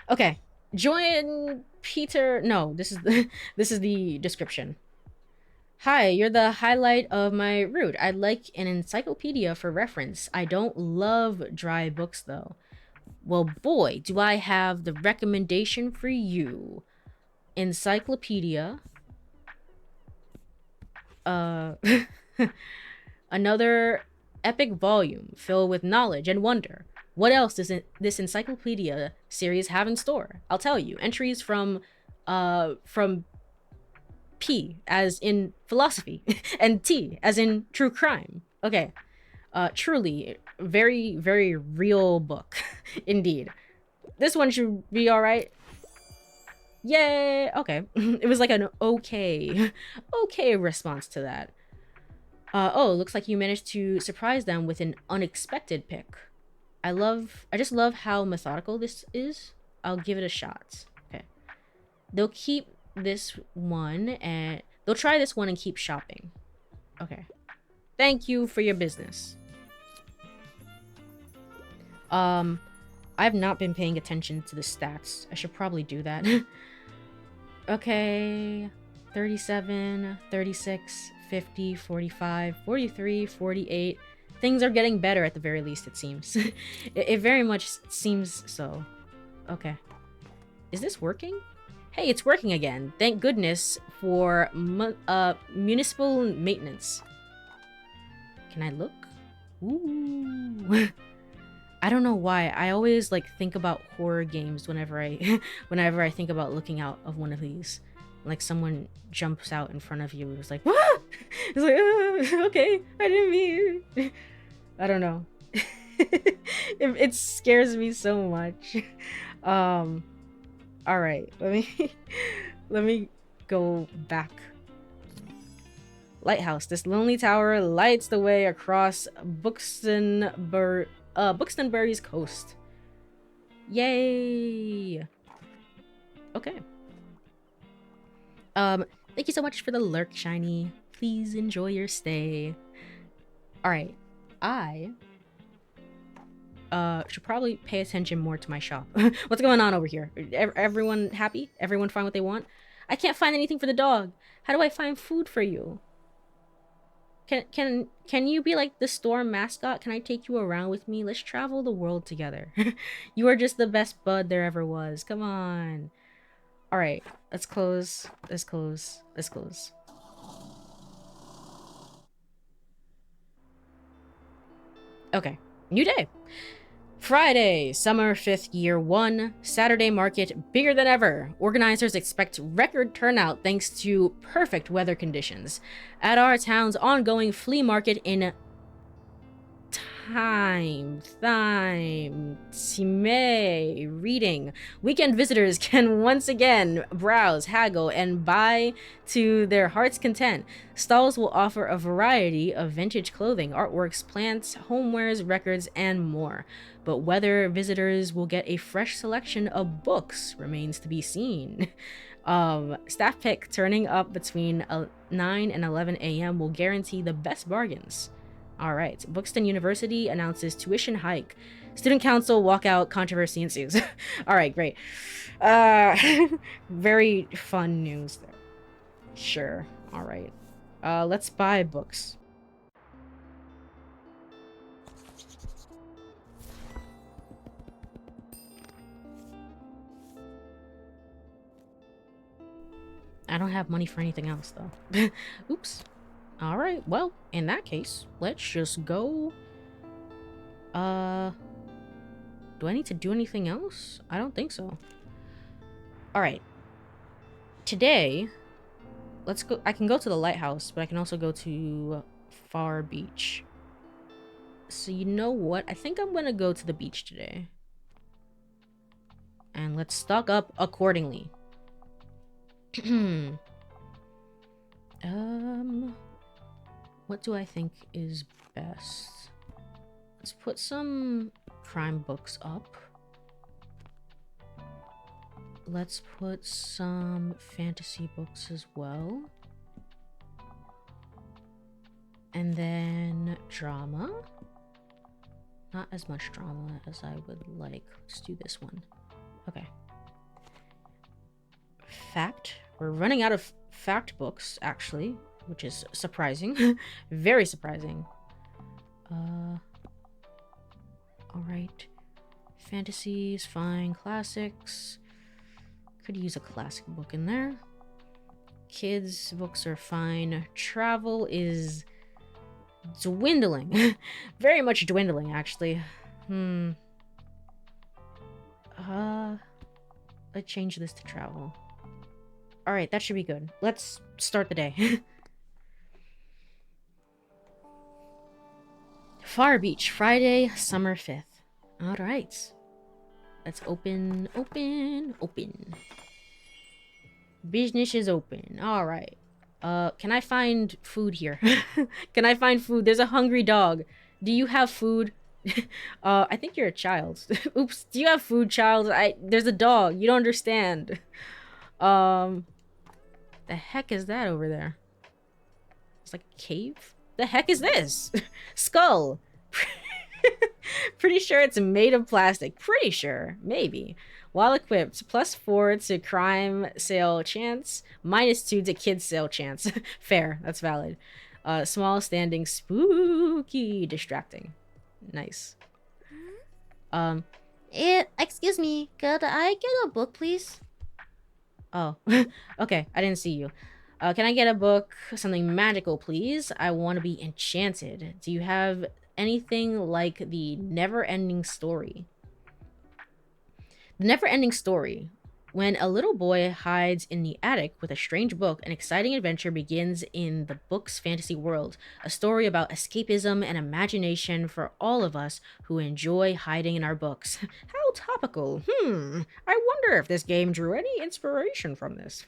Speaker 1: Okay, join Peter. No, this is the description. Hi, you're the highlight of my route. I'd like an encyclopedia for reference. I don't love dry books, though. Well, boy, do I have the recommendation for you. Encyclopedia. Another epic volume filled with knowledge and wonder. What else does this encyclopedia series have in store? I'll tell you. Entries from P as in philosophy and T as in true crime. Okay. Truly, very, very real book. Indeed. This one should be alright. Yay! Okay. It was like an okay response to that. Oh, looks like you managed to surprise them with an unexpected pick. I just love how methodical this is. I'll give it a shot. Okay. They'll keep this one and they'll try this one and keep shopping. Okay. Thank you for your business. I've not been paying attention to the stats. I should probably do that. Okay. 37, 36, 50, 45, 43, 48. Things are getting better at the very least, it seems. It very much seems so. Okay. Is this working? Hey, it's working again. Thank goodness for municipal maintenance. Can I look? Ooh. I don't know why. I always like think about horror games whenever I whenever I think about looking out of one of these. Like someone jumps out in front of you. It's like, what? It's like, okay, I didn't mean. I don't know. It scares me so much. All right, let me go back. Lighthouse. This lonely tower lights the way across Buxtonbury's coast. Yay! Okay. Thank you so much for the lurk, Shiny. Please enjoy your stay. Alright. I should probably pay attention more to my shop. What's going on over here? Everyone happy? Everyone find what they want? I can't find anything for the dog. How do I find food for you? Can you be like the store mascot? Can I take you around with me? Let's travel the world together. You are just the best bud there ever was. Come on. All right, let's close. Let's close. Let's close. Okay, new day. Friday, summer 5th, year 1, Saturday market bigger than ever. Organizers expect record turnout thanks to perfect weather conditions. At our town's ongoing flea market in time, reading. Weekend visitors can once again browse, haggle, and buy to their heart's content. Stalls will offer a variety of vintage clothing, artworks, plants, homewares, records, and more. But whether visitors will get a fresh selection of books remains to be seen. Staff pick turning up between 9 and 11 a.m. will guarantee the best bargains. All right, Buxton University announces tuition hike. Student council walkout, controversy ensues. All right, great. Very fun news there. Sure. All right. Let's buy books. I don't have money for anything else, though. Oops. All right, well, in that case, let's just go Do I need to do anything else? I don't think so. Alright. Today, let's go. I can go to the lighthouse, but I can also go to Far Beach. So you know what? I think I'm gonna go to the beach today. And let's stock up accordingly. What do I think is best? Let's put some crime books up. Let's put some fantasy books as well. And then drama. Not as much drama as I would like. Let's do this one. Okay. Fact. We're running out of fact books, actually, which is surprising. Very surprising. Alright. Fantasy is fine. Classics. Could use a classic book in there. Kids' books are fine. Travel is dwindling. Very much dwindling, actually. Let's change this to travel. Alright, that should be good. Let's start the day. Far Beach, Friday, summer 5th. Alright. Let's open. Business is open. Alright. Can I find food here? Can I find food? There's a hungry dog. Do you have food? I think you're a child. Oops. Do you have food, child? There's a dog. You don't understand. The heck is that over there? It's like a cave? The heck is this? Skull. Pretty sure it's made of plastic. Pretty sure. Maybe. While equipped, +4 to crime sale chance, -2 to kid sale chance. Fair. That's valid. Small, standing, spooky, distracting. Nice.
Speaker 2: Excuse me, could I get a book, please?
Speaker 1: Oh, okay. I didn't see you. Can I get a book? Something magical, please. I want to be enchanted. Do you have anything like the Never-Ending Story? The Never-Ending Story. When a little boy hides in the attic with a strange book, an exciting adventure begins in the book's fantasy world. A story about escapism and imagination for all of us who enjoy hiding in our books. How topical. I wonder if this game drew any inspiration from this.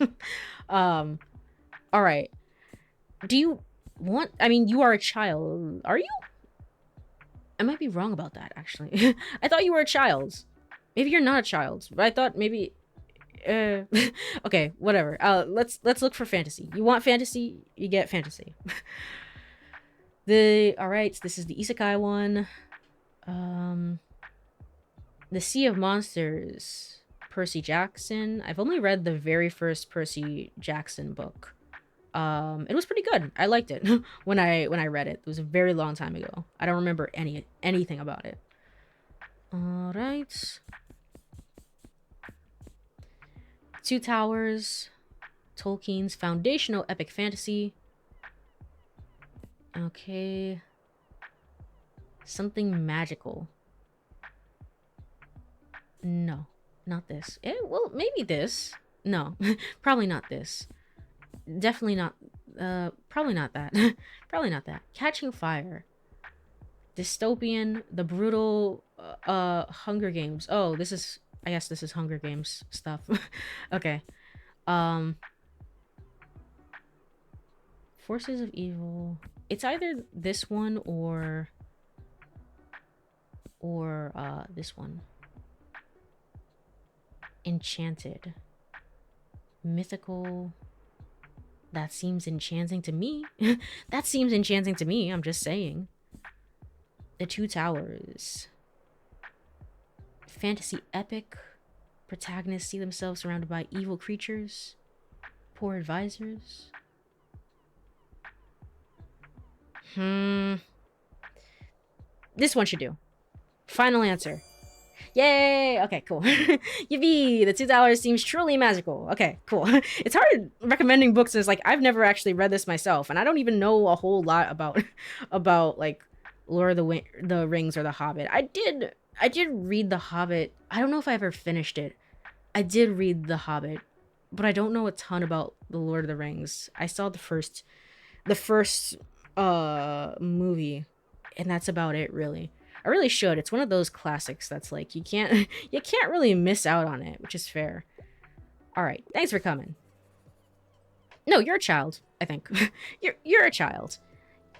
Speaker 1: Alright. Do you want... I mean, you are a child. Are you? I might be wrong about that, actually. I thought you were a child. Maybe you're not a child, but I thought maybe... okay, whatever. Let's look for fantasy. You want fantasy? You get fantasy. Alright, this is the isekai one. The Sea of Monsters. Percy Jackson. I've only read the very first Percy Jackson book. It was pretty good. I liked it when I read it. It was a very long time ago. I don't remember anything about it. Alright. Two Towers, Tolkien's foundational epic fantasy. Okay. Something magical. No, not this. Well, maybe this. No, probably not this. Definitely not. Probably not that. Probably not that. Catching Fire. Dystopian, the brutal, Hunger Games. Oh, this is... I guess this is Hunger Games stuff. Okay. Forces of Evil. It's either this one or this one. Enchanted. Mythical. That seems enchanting to me. That seems enchanting to me, I'm just saying. The Two Towers. Fantasy epic. Protagonists see themselves surrounded by evil creatures. Poor advisors. This one should do. Final answer. Yay! Okay, cool. Yippee! The Two Towers seems truly magical. Okay, cool. It's hard recommending books as, like, I've never actually read this myself, and I don't even know a whole lot about like, Lord of the Rings or The Hobbit. I did read The Hobbit. I don't know if I ever finished it. I did read The Hobbit, but I don't know a ton about The Lord of the Rings. I saw the first movie, and that's about it, really. I really should. It's one of those classics that's like you can't you can't really miss out on it, which is fair. All right, thanks for coming. No, you're a child, I think. you're a child.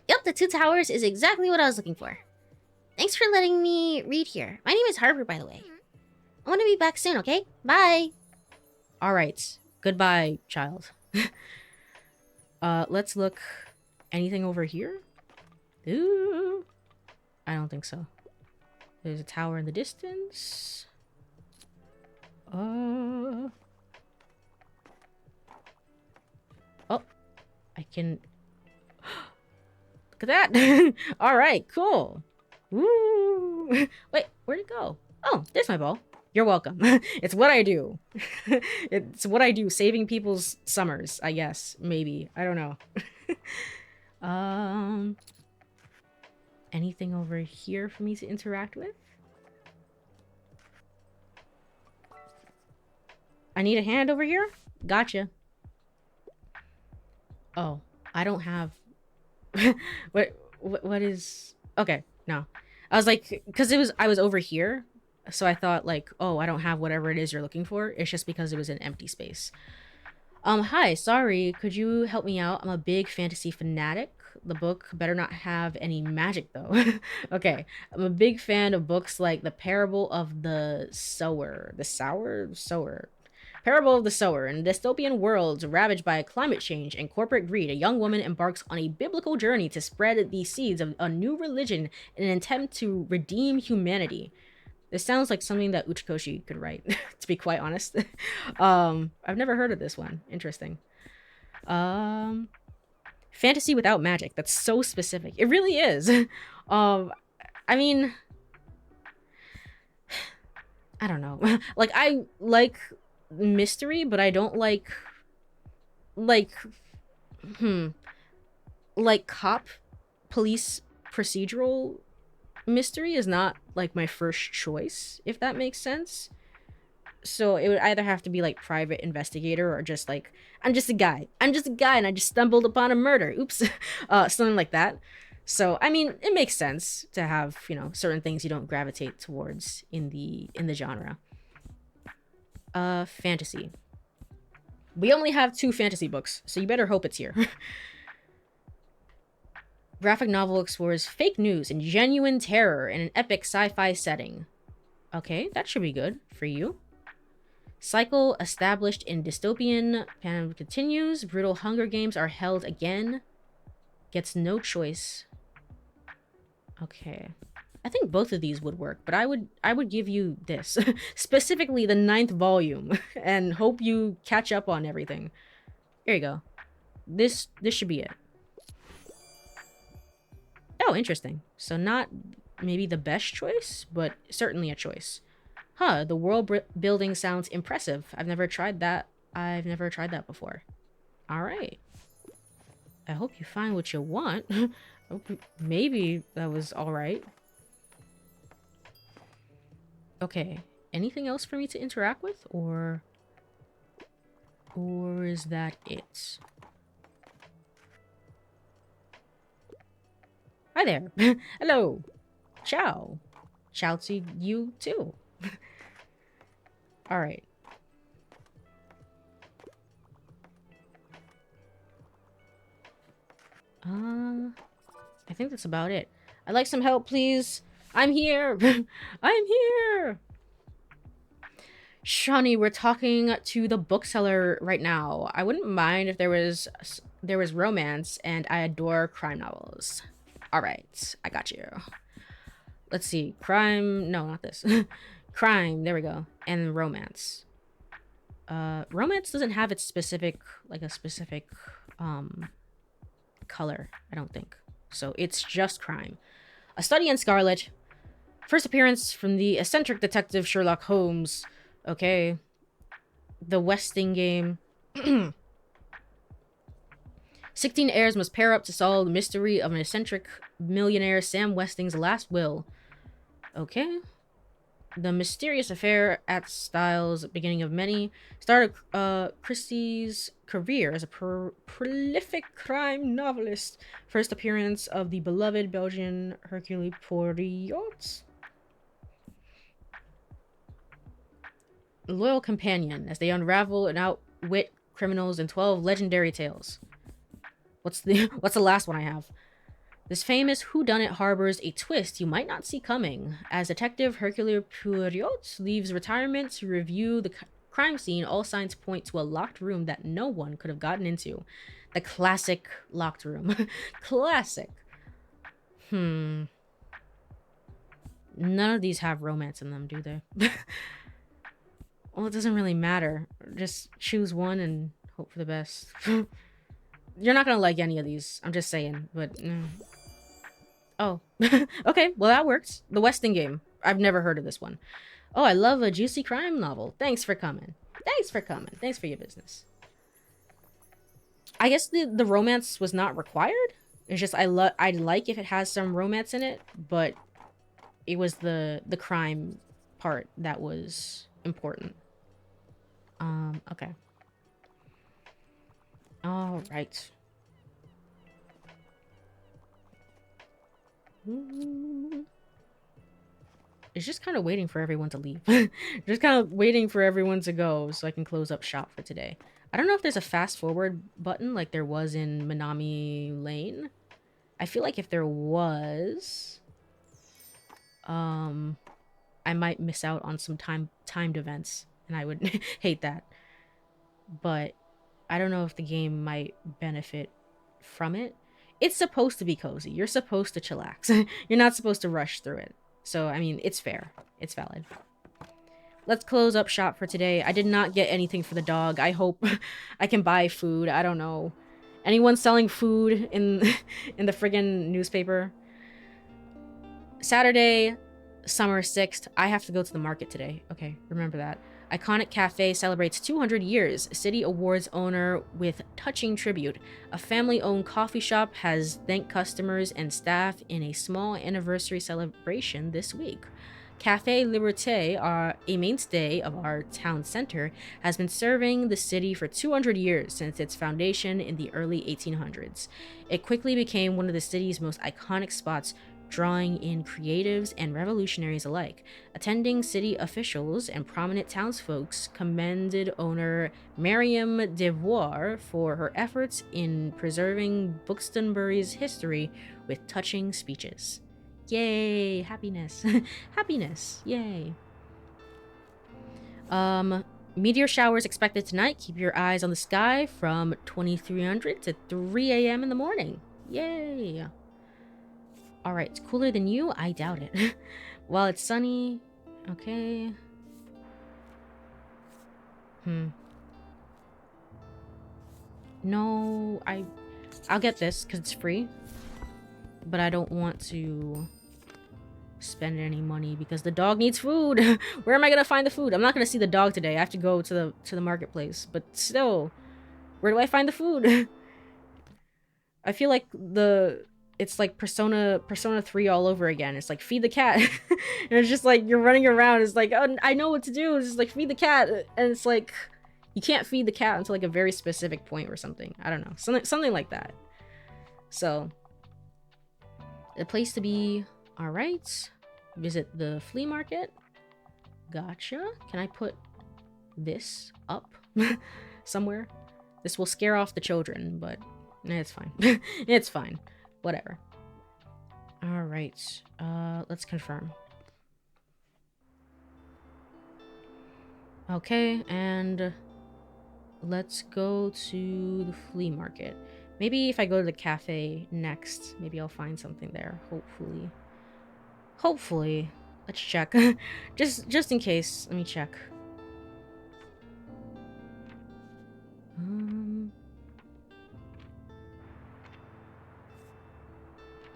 Speaker 2: Yep, the Two Towers is exactly what I was looking for. Thanks for letting me read here. My name is Harper, by the way. I want to be back soon, okay? Bye.
Speaker 1: All right. Goodbye, child. Let's look. Anything over here? Ooh. I don't think so. There's a tower in the distance. Oh, I can... Look at that! Alright, cool. Woo! Wait, where'd it go? Oh, there's my ball. You're welcome. It's what I do. It's what I do, saving people's summers, I guess. Maybe. I don't know. Anything over here for me to interact with? I need a hand over here? Gotcha. Oh, I don't have... what is... Okay, no. I was like, because I was over here, so I thought like, oh, I don't have whatever it is you're looking for. It's just because it was an empty space. Hi, sorry, could you help me out? I'm a big fantasy fanatic. The book better not have any magic, though. Okay, I'm a big fan of books like The Parable of the Sower. The Sower? Parable of the Sower. In a dystopian world ravaged by climate change and corporate greed, a young woman embarks on a biblical journey to spread the seeds of a new religion in an attempt to redeem humanity. This sounds like something that Uchikoshi could write, to be quite honest. I've never heard of this one. Interesting. Fantasy without magic. That's so specific. It really is. I mean, I don't know. Like, I like mystery, but I don't like cop police procedural mystery is not like my first choice, if that makes sense. So it would either have to be like private investigator or just like I'm just a guy and I just stumbled upon a murder, oops. Something like that. So I mean, it makes sense to have, you know, certain things you don't gravitate towards in the genre. Fantasy. We only have 2 fantasy books, so you better hope it's here. Graphic novel explores fake news and genuine terror in an epic sci-fi setting. Okay, that should be good for you. Cycle established in dystopian. Pandemic continues. Brutal Hunger Games are held again. Gets no choice. Okay. I think both of these would work, but I would give you this. Specifically the 9th volume. And hope you catch up on everything. Here you go. This should be it. Oh, interesting. So not maybe the best choice, but certainly a choice. Huh, the world building sounds impressive. I've never tried that. Before. All right. I hope you find what you want. Maybe that was all right. Okay. Anything else for me to interact with, or is that it? Hi there. Hello. Ciao. Ciao to you too. All right. I think that's about it. I'd like some help, please. I'm here. I'm here. Shawnee, we're talking to the bookseller right now. I wouldn't mind if there was romance, and I adore crime novels. All right, I got you. Let's see. Crime. No, not this. Crime. There we go. And romance. Romance doesn't have its specific, like a specific, color, I don't think. So it's just crime. A Study in Scarlet. First appearance from the eccentric detective Sherlock Holmes. Okay. The Westing game. 16 heirs must pair up to solve the mystery of an eccentric millionaire Sam Westing's last will. Okay. The mysterious affair at Styles' beginning of many started Christie's career as a prolific crime novelist. First appearance of the beloved Belgian Hercule Poirot. Loyal companion as they unravel and outwit criminals in 12 legendary tales. What's the last one I have? This famous whodunit harbors a twist you might not see coming. As Detective Hercule Poirot leaves retirement to review the crime scene, all signs point to a locked room that no one could have gotten into. The classic locked room. Classic. None of these have romance in them, do they? Well, it doesn't really matter. Just choose one and hope for the best. You're not gonna like any of these. I'm just saying, but... Oh. Okay, well that works. The Westing game. I've never heard of this one. Oh, I love a juicy crime novel. Thanks for coming. Thanks for coming. Thanks for your business. I guess the romance was not required. It's just I'd like if it has some romance in it, but it was the crime part that was important. Okay. All right. It's just kind of waiting for everyone to leave. Just kind of waiting for everyone to go so I can close up shop for today. I don't know if there's a fast forward button like there was in Minami Lane. I feel like if there was, I might miss out on some timed events, and I would hate that. But I don't know if the game might benefit from it. It's supposed to be cozy. You're supposed to chillax. You're not supposed to rush through it. So, I mean, it's fair. It's valid. Let's close up shop for today. I did not get anything for the dog. I hope I can buy food. I don't know. Anyone selling food in the friggin' newspaper? Saturday, summer 6th. I have to go to the market today. Okay, remember that. Iconic Cafe celebrates 200 years. City awards owner with touching tribute. A family-owned coffee shop has thanked customers and staff in a small anniversary celebration this week. Café Liberté, a mainstay of our town center, has been serving the city for 200 years since its foundation in the early 1800s. It quickly became one of the city's most iconic spots, drawing in creatives and revolutionaries alike. Attending city officials and prominent townsfolk commended owner Mariam Devoir for her efforts in preserving Buxtonbury's history with touching speeches. Yay, happiness. Happiness, yay. Meteor showers expected tonight. Keep your eyes on the sky from 2300 to 3 a.m. in the morning. Yay. Alright, it's cooler than you? I doubt it. While it's sunny. Okay. No, I'll get this because it's free. But I don't want to spend any money because the dog needs food. Where am I gonna find the food? I'm not gonna see the dog today. I have to go to the marketplace. But still, where do I find the food? I feel like it's like Persona 3 all over again. It's like, feed the cat. And it's just like, you're running around. It's like, oh, I know what to do. It's just like, feed the cat. And it's like, you can't feed the cat until like a very specific point or something. I don't know. Something like that. So, the place to be. All right. Visit the flea market. Gotcha. Can I put this up somewhere? This will scare off the children, but it's fine. It's fine. Whatever. All right. Let's confirm. Okay, and let's go to the flea market. Maybe if I go to the cafe next, maybe I'll find something there. Hopefully. Hopefully. Let's check. just in case. Let me check.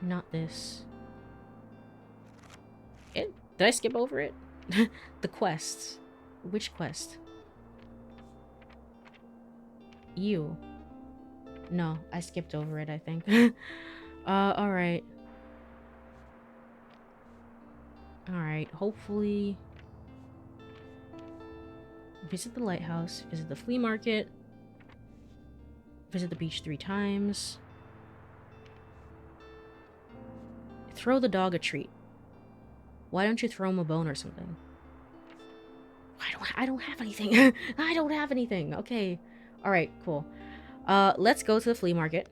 Speaker 1: Not this. Did I skip over it? The quest. Which quest? You. No, I skipped over it, I think. Alright. Alright, hopefully... Visit the lighthouse, visit the flea market, visit the beach 3 times. Throw the dog a treat. Why don't you throw him a bone or something? I don't have anything. I don't have anything. Okay. Alright, cool. Let's go to the flea market.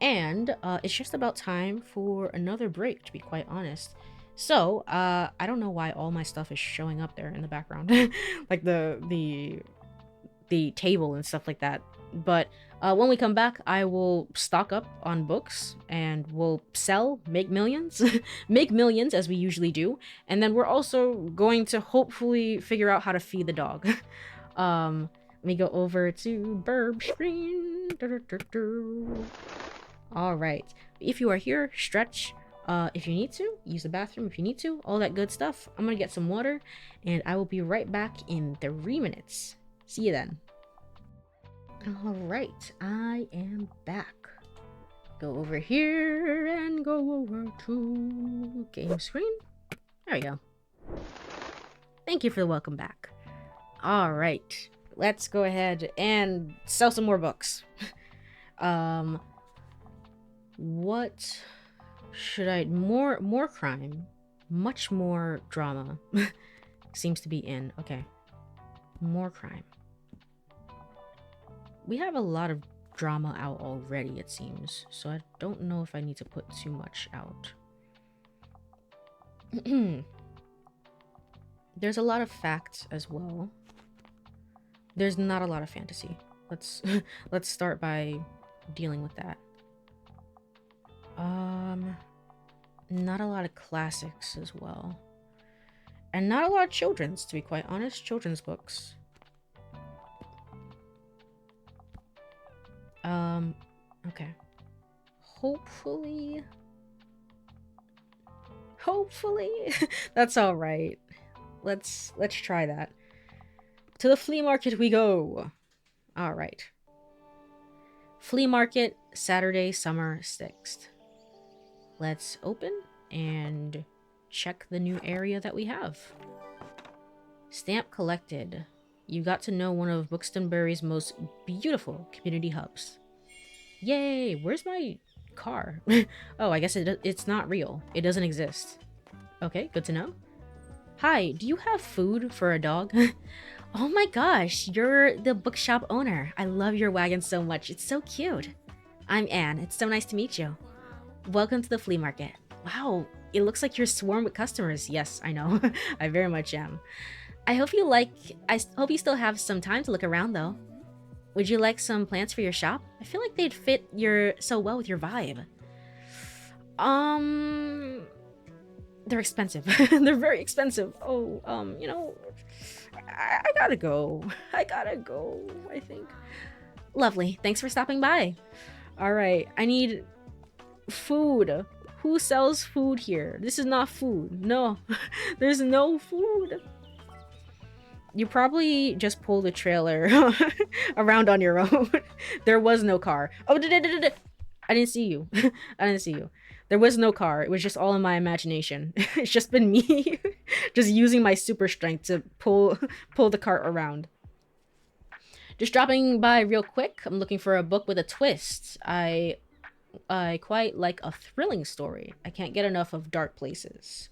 Speaker 1: And it's just about time for another break, to be quite honest. So, I don't know why all my stuff is showing up there in the background. Like the table and stuff like that. But when we come back, I will stock up on books and we'll sell, make millions, make millions as we usually do. And then we're also going to hopefully figure out how to feed the dog. Let me go over to Burb screen. All right. If you are here, stretch. If you need to, use the bathroom if you need to, all that good stuff. I'm gonna get some water and I will be right back in 3 minutes. See you then. Alright, I am back. Go over here and go over to game screen. There we go. Thank you for the welcome back. Alright, let's go ahead and sell some more books. What should I... More crime. Much more drama. Seems to be in. Okay. More crime. We have a lot of drama out already, it seems. So I don't know if I need to put too much out. There's a lot of facts as well. There's not a lot of fantasy. Let's start by dealing with that. Not a lot of classics as well. And not a lot of children's, to be quite honest. Children's books. Okay. Hopefully, that's all right. Let's try that. To the flea market we go. All right. Flea market, Saturday, summer 6th. Let's open and check the new area that we have. Stamp collected. You got to know one of Buxtonbury's most beautiful community hubs. Yay! Where's my car? Oh, I guess it's not real. It doesn't exist. Okay, good to know. Hi, do you have food for a dog? Oh my gosh, you're the bookshop owner. I love your wagon so much. It's so cute. I'm Anne. It's so nice to meet you. Welcome to the flea market. Wow, it looks like you're swarmed with customers. Yes, I know. I very much am. I hope you still have some time to look around though. Would you like some plants for your shop? I feel like they'd fit so well with your vibe. They're expensive. They're very expensive. Oh, you know, I gotta go. I think. Lovely. Thanks for stopping by. All right, I need food. Who sells food here? This is not food. No, there's no food. You probably just pulled a trailer around on your own. There was no car. Oh, I didn't see you. I didn't see you. There was no car. It was just all in my imagination. It's just been me just using my super strength to pull the cart around. Just dropping by real quick. I'm looking for a book with a twist. I quite like a thrilling story. I can't get enough of Dark Places.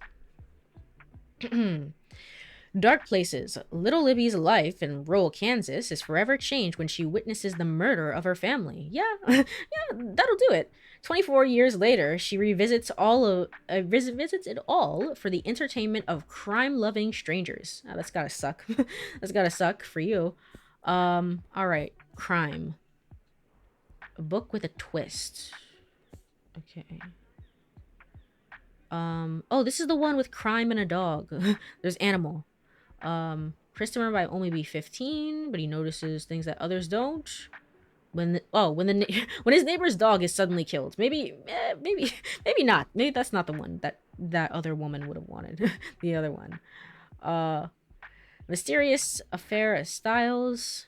Speaker 1: Dark Places. Little Libby's life in rural Kansas is forever changed when she witnesses the murder of her family. Yeah, yeah, that'll do it. 24 years later, she revisits it all for the entertainment of crime-loving strangers. Oh, that's gotta suck. That's gotta suck for you. All right, crime. A book with a twist. Okay. Oh, this is the one with crime and a dog. There's animal. Christopher might only be 15, but he notices things that others don't. When his neighbor's dog is suddenly killed. Maybe not. Maybe that's not the one that other woman would have wanted. The other one. Mysterious affair of Styles.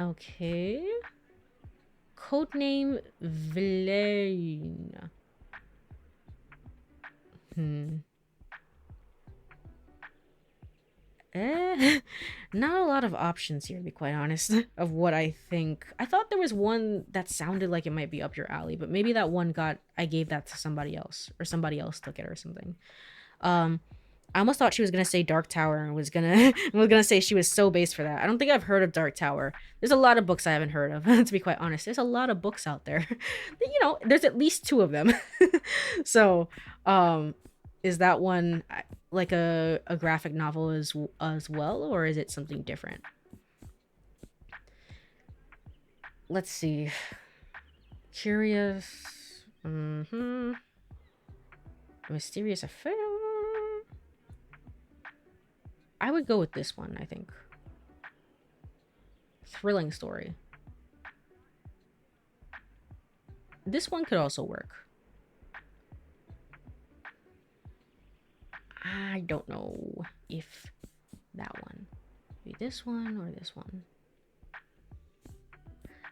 Speaker 1: Okay. Codename Villain. Not a lot of options here, to be quite honest, of what I think. I thought there was one that sounded like it might be up your alley, but maybe that one I gave that to somebody else, or somebody else took it or something. I almost thought she was gonna say Dark Tower and was gonna say she was so based for that. I don't think I've heard of Dark Tower. There's a lot of books I haven't heard of, to be quite honest. There's a lot of books out there. There's at least 2 of them. So, is that one like a graphic novel as well, or is it something different? Let's see. Curious. Mysterious affair. I would go with this one, I think. Thrilling story. This one could also work. I don't know if that one. Maybe this one or this one.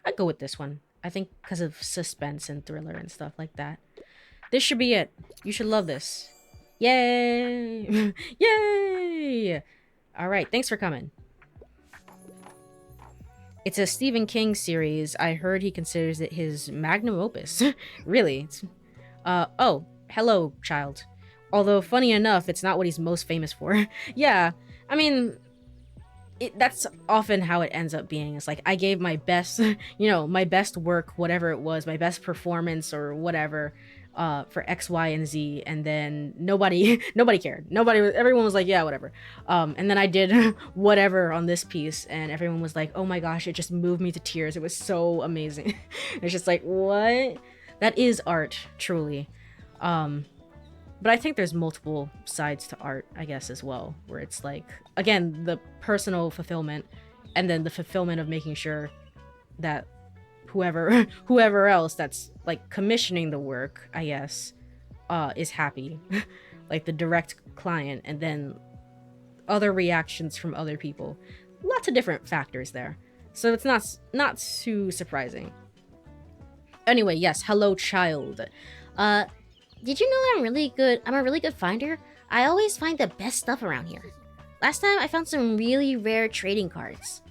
Speaker 1: I'd go with this one. I think because of suspense and thriller and stuff like that. This should be it. You should love this. Yay! Yay! Alright, thanks for coming. It's a Stephen King series. I heard he considers it his magnum opus. Really? Oh, hello, child. Although, funny enough, it's not what he's most famous for. Yeah, I mean, that's often how it ends up being. It's like, I gave my best, my best work, whatever it was, my best performance or whatever, for X, Y, and Z, and then nobody cared. Everyone was like, yeah, whatever. And then I did whatever on this piece, and everyone was like, oh my gosh, it just moved me to tears. It was so amazing. It's just like, what? That is art, truly. But I think there's multiple sides to art, I guess, as well, where it's like, again, the personal fulfillment, and then the fulfillment of making sure that whoever else that's like commissioning the work, I guess, is happy. Like the direct client, and then other reactions from other people. Lots of different factors there. So it's not too surprising. Anyway, yes, hello, child.
Speaker 2: Did you know I'm a really good finder? I always find the best stuff around here. Last time I found some really rare trading cards.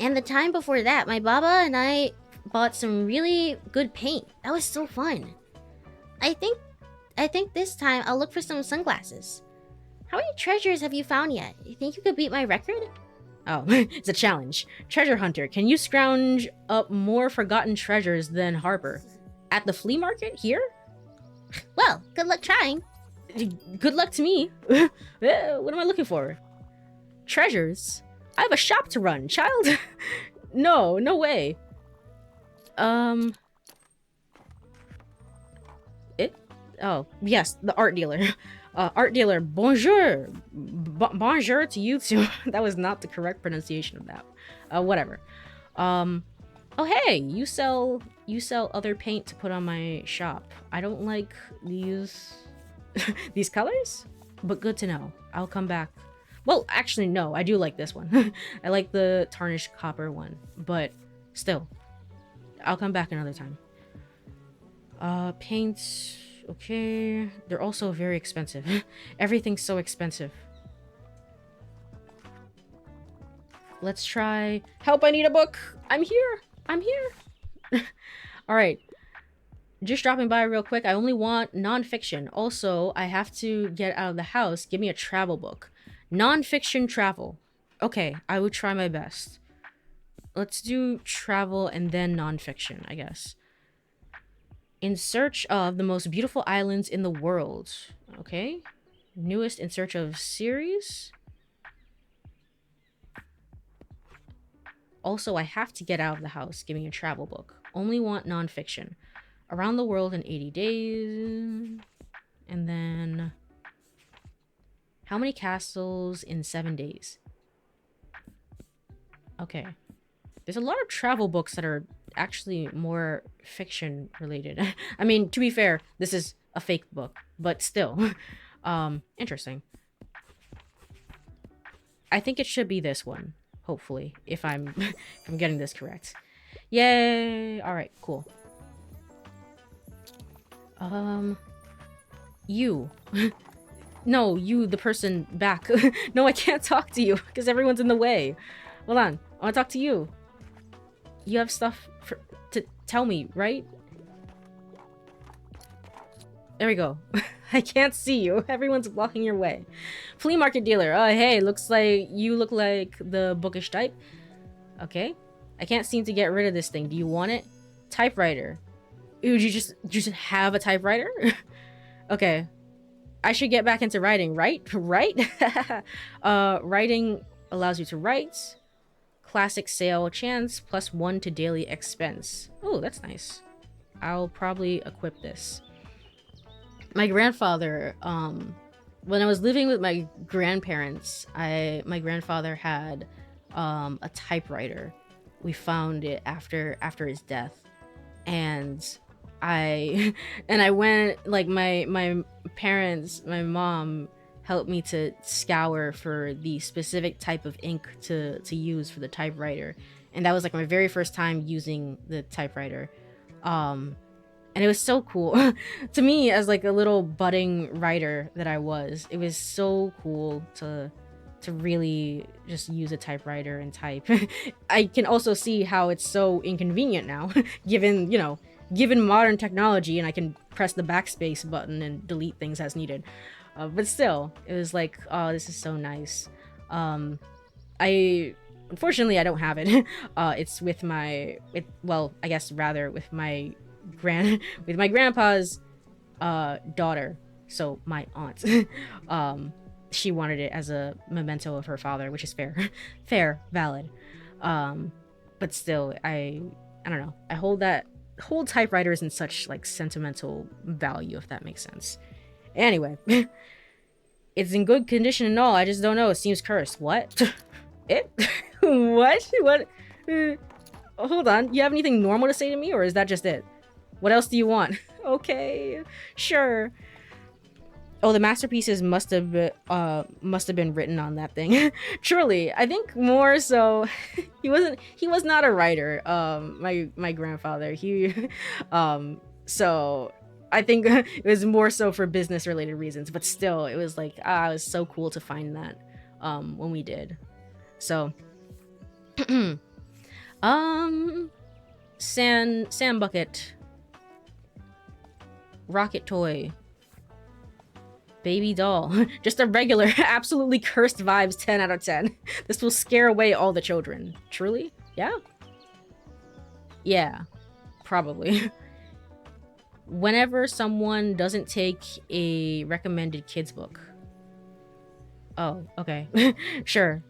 Speaker 2: And the time before that, my baba and I bought some really good paint. That was so fun. I think this time I'll look for some sunglasses. How many treasures have you found yet? You think you could beat my record?
Speaker 1: Oh, it's a challenge. Treasure hunter, can you scrounge up more forgotten treasures than Harper? At the flea market here?
Speaker 2: Well, good luck trying.
Speaker 1: Good luck to me. What am I looking for? Treasures? I have a shop to run, child. No way. Oh, yes, the art dealer. Art dealer, bonjour. Bonjour to you too. That was not the correct pronunciation of that. Whatever. Oh hey, you sell other paint to put on my shop. I don't like these these colors, but good to know. I'll come back. Well, actually no, I do like this one. I like the tarnished copper one, but still, I'll come back another time. Paints, okay. They're also very expensive. Everything's so expensive. Let's try help, I need a book. I'm here. All right. Just dropping by real quick. I only want nonfiction. Also, I have to get out of the house. Give me a travel book. Nonfiction travel. Okay, I will try my best. Let's do travel and then nonfiction, I guess. In search of the most beautiful islands in the world. Okay. Newest in search of series. Also, I have to get out of the house. Give me a travel book. Only want nonfiction. Around the world in 80 days. And then... how many castles in 7 days? Okay. There's a lot of travel books that are actually more fiction related. I mean, to be fair, this is a fake book, but still. Interesting. I think it should be this one. hopefully, if I'm if I'm getting this correct. Yay! All right, cool. You. No, you, the person back. No, I can't talk to you because everyone's in the way. Hold on, I want to talk to you. You have stuff to tell me, right? There we go. I can't see you. Everyone's blocking your way. Flea market dealer. Oh, hey, looks like you look like the bookish type. Okay. I can't seem to get rid of this thing. Do you want it? Typewriter. Ooh, you just have a typewriter? Okay. I should get back into writing, right? Right? Writing allows you to write. Classic sale chance +1 to daily expense. Oh, that's nice. I'll probably equip this. My grandfather, when I was living with my grandparents, my grandfather had a typewriter. We found it after his death, and I went, like, my parents, my mom helped me to scour for the specific type of ink to use for the typewriter, and that was like my very first time using the typewriter. And it was so cool. To me, as like a little budding writer that I was, it was so cool to really just use a typewriter and type. I can also see how it's so inconvenient now, given, you know, given modern technology, and I can press the backspace button and delete things as needed. But still, it was like, oh, this is so nice. Unfortunately, I don't have it. It's with well, I guess rather with my grandpa's daughter, so my aunt. She wanted it as a memento of her father, which is fair, valid. But still, I don't know. I hold typewriters in such like sentimental value, if that makes sense. Anyway, it's in good condition and all. I just don't know. It seems cursed. What? It? What? Hold on. You have anything normal to say to me, or is that just it? What else do you want? Okay, sure. Oh, the masterpieces must have been written on that thing. Truly, I think more so. He was not a writer. My grandfather. So I think it was more so for business related reasons. But still, it was like, it was so cool to find that when we did. So, sand bucket, rocket toy, baby doll, just a regular, absolutely cursed vibes 10 out of 10. This will scare away all the children. Truly? Yeah? Yeah, probably. Whenever someone doesn't take a recommended kids book. Oh, okay. Sure.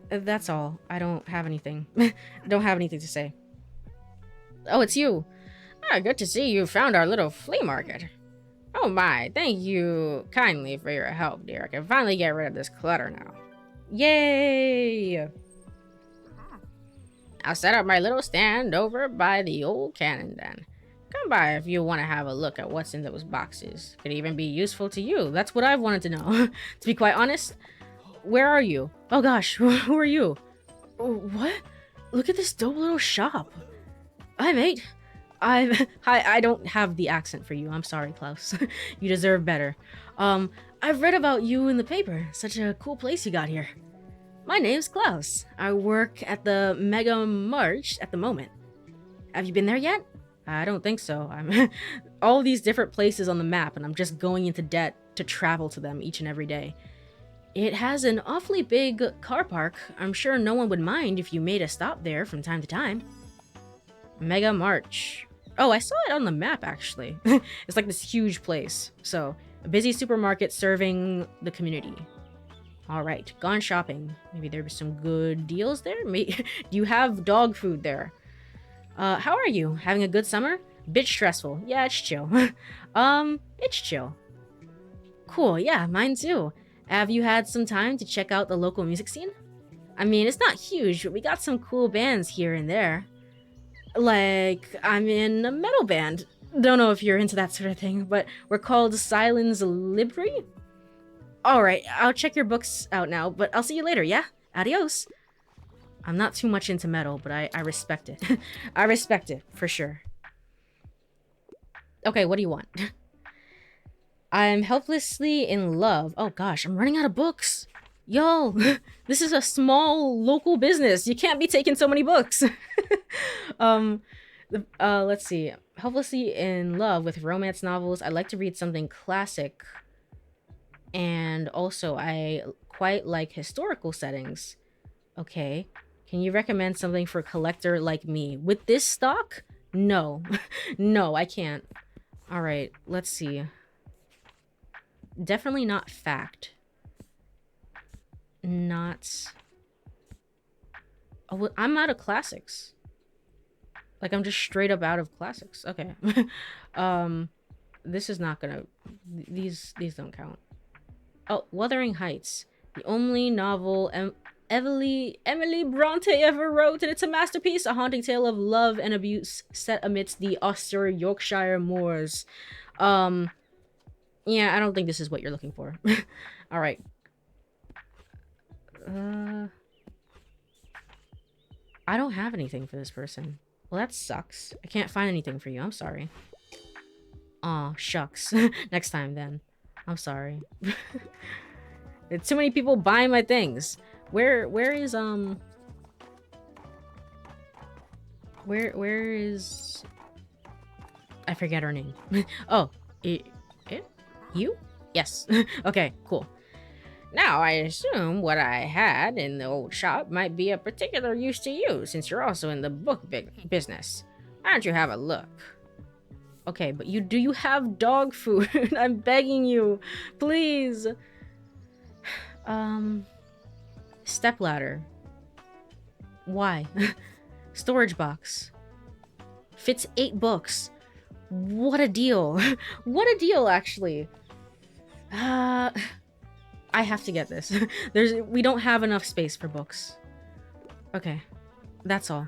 Speaker 1: That's all. I don't have anything. I don't have anything to say. Oh, it's you. Good to see you found our little flea market. Oh my, thank you kindly for your help, dear. I can finally get rid of this clutter now. Yay! I'll set up my little stand over by the old cannon then. Come by if you want to have a look at what's in those boxes. Could even be useful to you. That's what I've wanted to know. To be quite honest, where are you? Oh gosh, who are you? What? Look at this dope little shop. Hi, mate. I don't have the accent for you. I'm sorry, Klaus. You deserve better. I've read about you in the paper. Such a cool place you got here. My name's Klaus. I work at the Mega March at the moment. Have you been there yet? I don't think so. I'm all these different places on the map, and I'm just going into debt to travel to them each and every day. It has an awfully big car park. I'm sure no one would mind if you made a stop there from time to time. Mega March. Oh, I saw it on the map, actually. It's like this huge place. So, a busy supermarket serving the community. Alright, gone shopping. Maybe there were some good deals there? Do you have dog food there? How are you? Having a good summer? Bit stressful. Yeah, it's chill. It's chill. Cool, yeah, mine too. Have you had some time to check out the local music scene? I mean, it's not huge, but we got some cool bands here and there. Like, I'm in a metal band. Don't know if you're into that sort of thing, but we're called Silence Libri. Alright, I'll check your books out now, but I'll see you later, yeah? Adios. I'm not too much into metal, but I respect it. I respect it, for sure. Okay, what do you want? I'm helplessly in love. Oh gosh, I'm running out of books. Yo, this is a small local business. You can't be taking so many books. um, let's see. Helplessly in love with romance novels. I like to read something classic. And also, I quite like historical settings. Okay. Can you recommend something for a collector like me? With this stock? No. No, I can't. Alright, let's see. Definitely not fact. Not... Oh, well, I'm out of classics. Like, I'm just straight up out of classics. Okay. This is not gonna... These don't count. Oh, Wuthering Heights. The only novel Emily Bronte ever wrote, and it's a masterpiece, a haunting tale of love and abuse set amidst the austere Yorkshire moors. Yeah, I don't think this is what you're looking for. Alright. I don't have anything for this person. Well, that sucks. I can't find anything for you. I'm sorry. Aw, shucks. Next time, then. I'm sorry. There's too many people buying my things. Where is I forget her name. Oh, it? You? Yes. Okay, cool. Now, I assume what I had in the old shop might be of particular use to you, since you're also in the book business. Why don't you have a look? Okay, but do you have dog food? I'm begging you. Please. Stepladder. Why? Storage box. Fits 8 books. What a deal. What a deal, actually. I have to get this. We don't have enough space for books. Okay. That's all.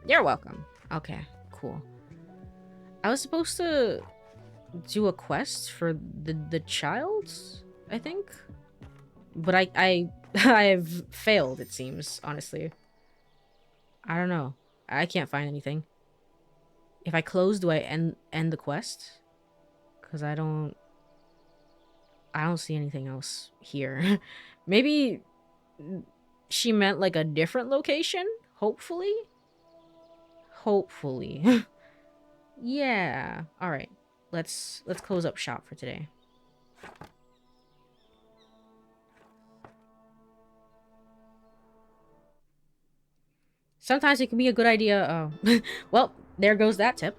Speaker 1: You're welcome. Okay, cool. I was supposed to do a quest for the child, I think? But I've failed, it seems, honestly. I don't know. I can't find anything. If I close, do I end the quest? Because I don't see anything else here. Maybe she meant like a different location? Hopefully? Hopefully. Yeah. Alright. Let's close up shop for today. Sometimes it can be a good idea. Oh. Well, there goes that tip.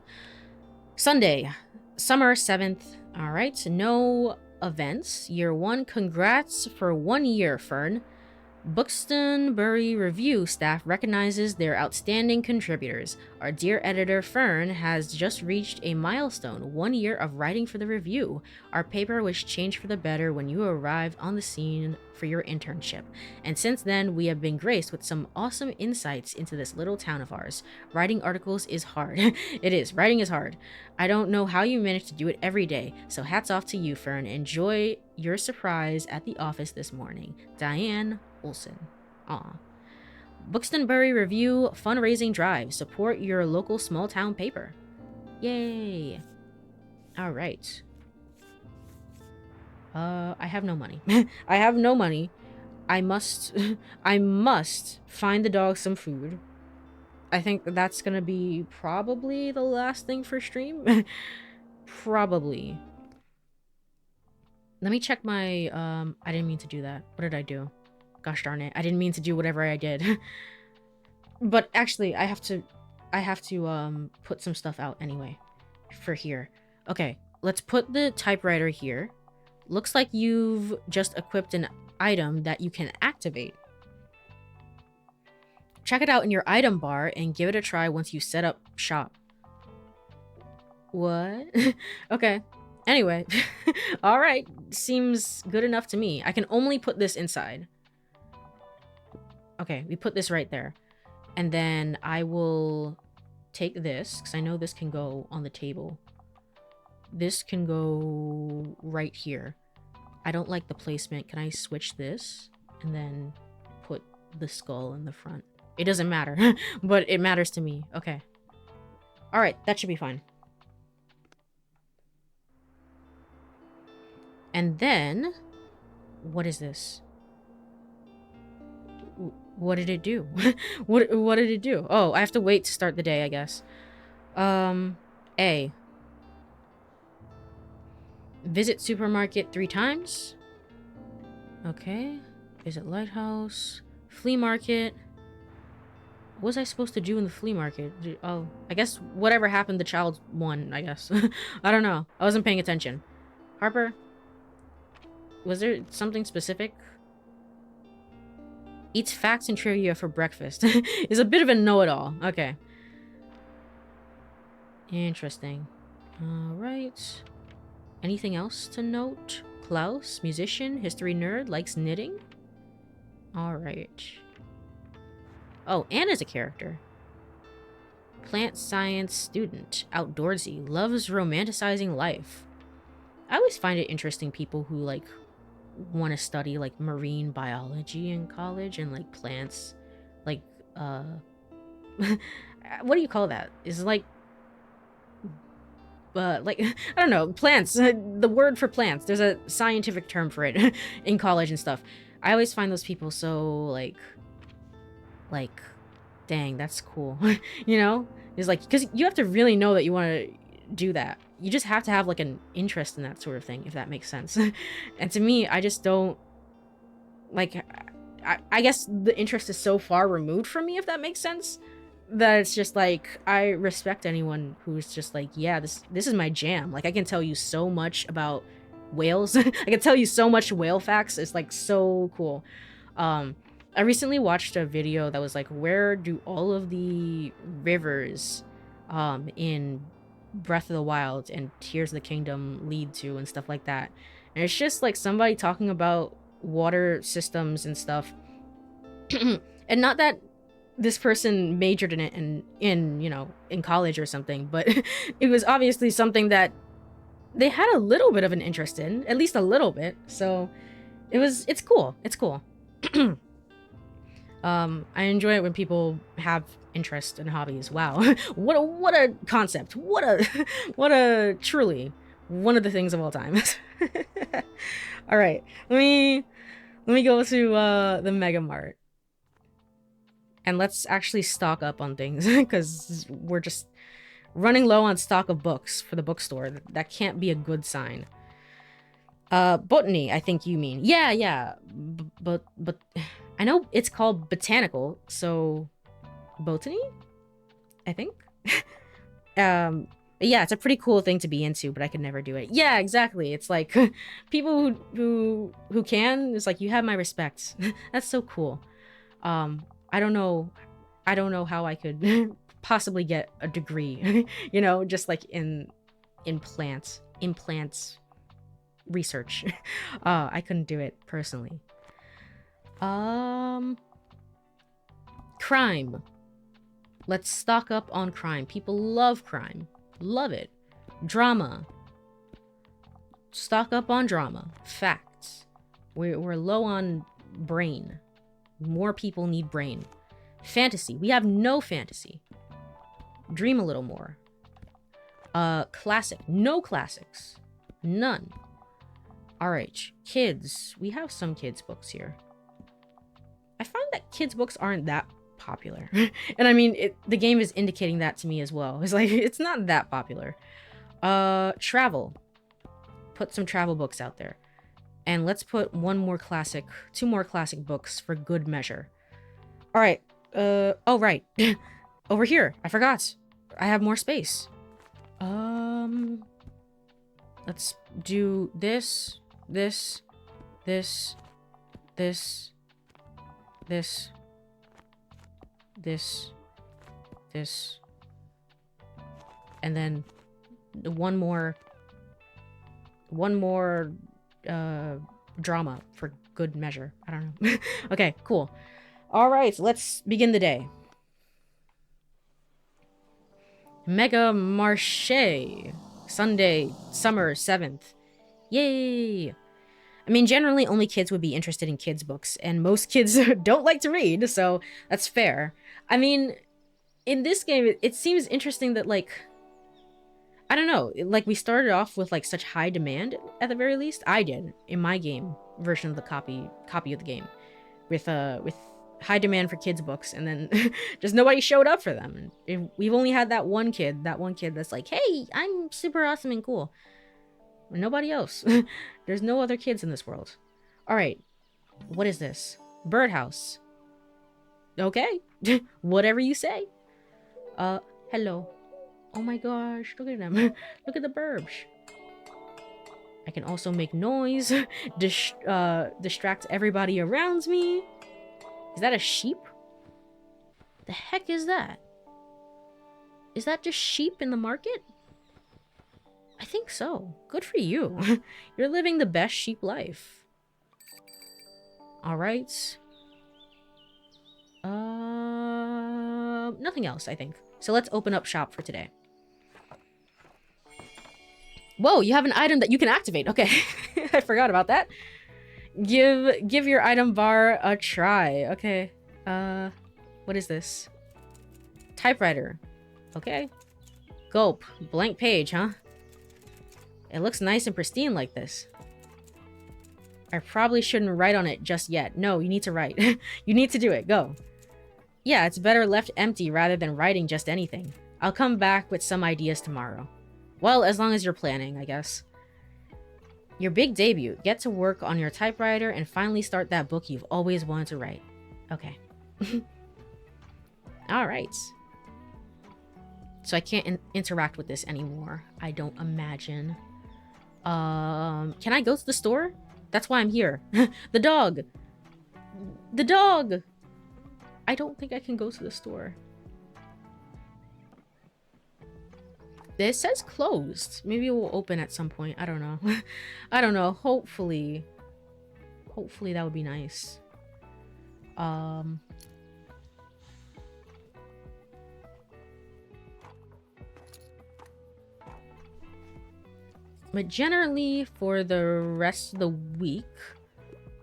Speaker 1: Sunday, summer 7th. Alright, no events. Year 1, congrats for 1 year, Fern. Buxtonbury Review staff recognizes their outstanding contributors. Our dear editor Fern has just reached a milestone, 1 year of writing for the review. Our paper was changed for the better when you arrived on the scene for your internship. And since then, we have been graced with some awesome insights into this little town of ours. Writing articles is hard. It is. Writing is hard. I don't know how you manage to do it every day, so hats off to you, Fern. Enjoy your surprise at the office this morning. Diane Olson. Aw. Buxtonbury Review fundraising drive. Support your local small town paper. Yay. Alright. I have no money. I have no money. I must find the dog some food. I think that's gonna be probably the last thing for stream. Probably. Let me check my, I didn't mean to do that. What did I do? Gosh darn it. I didn't mean to do whatever I did. But actually, I have to put some stuff out anyway. For here. Okay, let's put the typewriter here. Looks like you've just equipped an item that you can activate. Check it out in your item bar and give it a try once you set up shop. What? Okay. Anyway. Alright. Seems good enough to me. I can only put this inside. Okay, we put this right there. And then I will take this, because I know this can go on the table. This can go right here. I don't like the placement. Can I switch this? And then put the skull in the front. It doesn't matter, but it matters to me. Okay. All right, that should be fine. And then, what is this? What did it do? What did it do? Oh, I have to wait to start the day, I guess. A. Visit supermarket 3 times. Okay. Visit lighthouse. Flea market. What was I supposed to do in the flea market? Oh, I guess whatever happened, the child won, I guess. I don't know. I wasn't paying attention. Harper, was there something specific? Eats facts and trivia for breakfast. Is a bit of a know-it-all. Okay. Interesting. Alright. Anything else to note? Klaus, musician, history nerd, likes knitting? Alright. Oh, Anna's a character. Plant science student, outdoorsy, loves romanticizing life. I always find it interesting people who, like, want to study, like, marine biology in college and, like, plants. Like, what do you call that? Is like, like, I don't know, plants. The word for plants. There's a scientific term for it in college and stuff. I always find those people so, like, dang, that's cool. You know? It's like, because you have to really know that you want to do that. You just have to have, like, an interest in that sort of thing, if that makes sense. And to me, I just don't, like, I guess the interest is so far removed from me, if that makes sense, that it's just like, I respect anyone who's just like, yeah, this is my jam. Like, I can tell you so much about whales. I can tell you so much whale facts. It's like so cool. I recently watched a video that was like, where do all of the rivers in Breath of the Wild and Tears of the Kingdom lead to and stuff like that. And it's just like somebody talking about water systems and stuff. And not that this person majored in it in you know, in college or something, but it was obviously something that they had a little bit of an interest in, at least a little bit. So it's cool. It's cool. I enjoy it when people have interest and hobbies. Wow. what a concept. What a truly one of the things of all time. All right. Let me go to the Mega Mart. And let's actually stock up on things because we're just running low on stock of books for the bookstore. That can't be a good sign. Botany, I think you mean. Yeah. But I know it's called botanical, so botany, I think. Yeah, it's a pretty cool thing to be into, but I could never do it. Yeah, exactly. It's like people who can, it's like, you have my respect. That's so cool. I don't know how I could possibly get a degree, you know, just like in plants research. I couldn't do it personally. Crime. Let's stock up on crime. People love crime. Love it. Drama. Stock up on drama. Facts. We're low on brain. More people need brain. Fantasy. We have no fantasy. Dream a little more. Classic. No classics. None. Alright. Kids. We have some kids' books here. I find that kids' books aren't that popular. And I mean, the game is indicating that to me as well. It's like, it's not that popular. Travel. Put some travel books out there. And let's put two more classic books for good measure. All right. Oh, right. Over here. I forgot. I have more space. Let's do this, this, this, this, this, this, this, and then one more drama for good measure. I don't know. Okay, cool. All right, let's begin the day. Mega Marché, Sunday, summer 7th. Yay! I mean, generally only kids would be interested in kids books, and most kids don't like to read, so that's fair. I mean, in this game, it seems interesting that, like, I don't know, like, we started off with, like, such high demand, at the very least. I did, in my game version of the copy of the game, with high demand for kids books, and then just nobody showed up for them. We've only had that one kid that's like, hey, I'm super awesome and cool. Nobody else. There's no other kids in this world. All right, what is this? Birdhouse. Okay, whatever you say. Hello. Oh my gosh, look at them. Look at the burbs. I can also make noise, distract everybody around me. Is that a sheep? The heck is that? Is that just sheep in the market? I think so. Good for you. You're living the best sheep life. Alright. Nothing else, I think. So let's open up shop for today. Whoa, you have an item that you can activate. Okay. I forgot about that. Give your item bar a try. Okay. What is this? Typewriter. Okay. Gulp. Blank page, huh? It looks nice and pristine like this. I probably shouldn't write on it just yet. No, you need to write. You need to do it. Go. Yeah, it's better left empty rather than writing just anything. I'll come back with some ideas tomorrow. Well, as long as you're planning, I guess. Your big debut. Get to work on your typewriter and finally start that book you've always wanted to write. Okay. Alright. So I can't interact with this anymore, I don't imagine. Can I go to the store? That's why I'm here. The dog! The dog! I don't think I can go to the store. This says closed. Maybe it will open at some point. I don't know. I don't know. Hopefully. Hopefully that would be nice. But generally, for the rest of the week,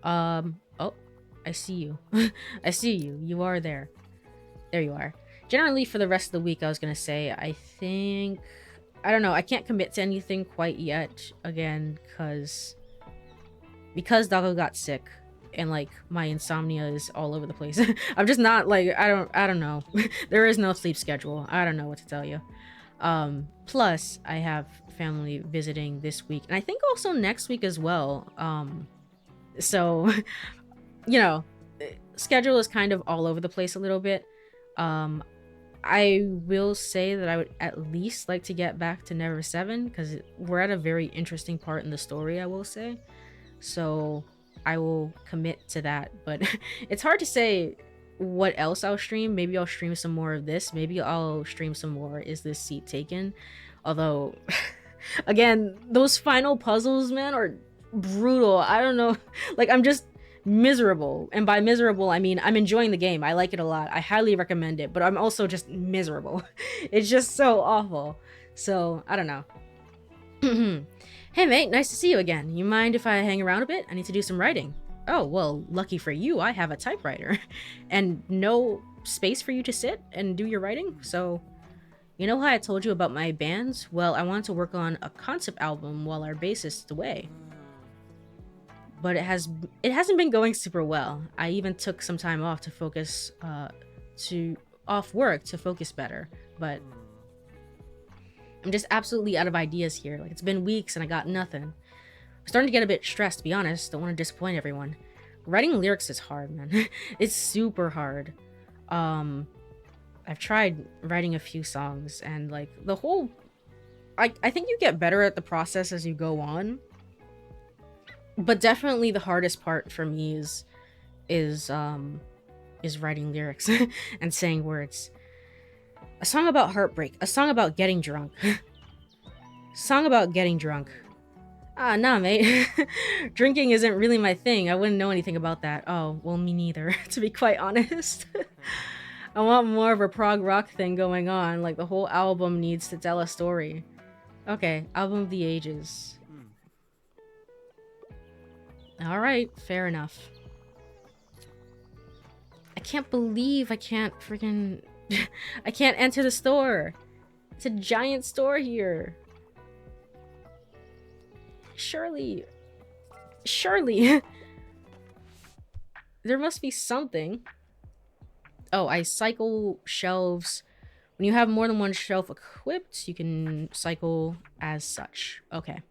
Speaker 1: oh, I see you. I see you. You are there. There you are. Generally, for the rest of the week, I was gonna say, I think, I don't know, I can't commit to anything quite yet, again, because Doggo got sick, and, like, my insomnia is all over the place. I'm just not, like, I don't know. There is no sleep schedule. I don't know what to tell you. Plus, I have family visiting this week, and I think also next week as well. So, you know, schedule is kind of all over the place a little bit. I will say that I would at least like to get back to Never 7, because we're at a very interesting part in the story, I will say. So I will commit to that, but it's hard to say what else I'll stream. Maybe I'll stream some more of this. Maybe I'll stream some more Is This Seat Taken? Although, again, those final puzzles, man, are brutal. I don't know. Like, I'm just miserable. And by miserable, I mean I'm enjoying the game. I like it a lot. I highly recommend it. But I'm also just miserable. It's just so awful. So, I don't know. Hey, mate. Nice to see you again. You mind if I hang around a bit? I need to do some writing. Oh, well, lucky for you, I have a typewriter. And no space for you to sit and do your writing, so... You know how I told you about my bands? Well, I wanted to work on a concept album while our bassist is away. But it hasn't been going super well. I even took some time off to focus, off work to focus better. But I'm just absolutely out of ideas here. Like, it's been weeks and I got nothing. I'm starting to get a bit stressed, to be honest. Don't want to disappoint everyone. Writing lyrics is hard, man. It's super hard. I've tried writing a few songs, and like the whole, I think you get better at the process as you go on. But definitely the hardest part for me is writing lyrics and saying words. A song about heartbreak. A song about getting drunk. Song about getting drunk. Ah, nah, mate. Drinking isn't really my thing. I wouldn't know anything about that. Oh, well, me neither, to be quite honest. I want more of a prog rock thing going on. Like, the whole album needs to tell a story. Okay, Album of the Ages. All right, fair enough. I can't believe I can't freaking... I can't enter the store. It's a giant store here. Surely. There must be something. Oh, I cycle shelves. When you have more than one shelf equipped, you can cycle as such. Okay.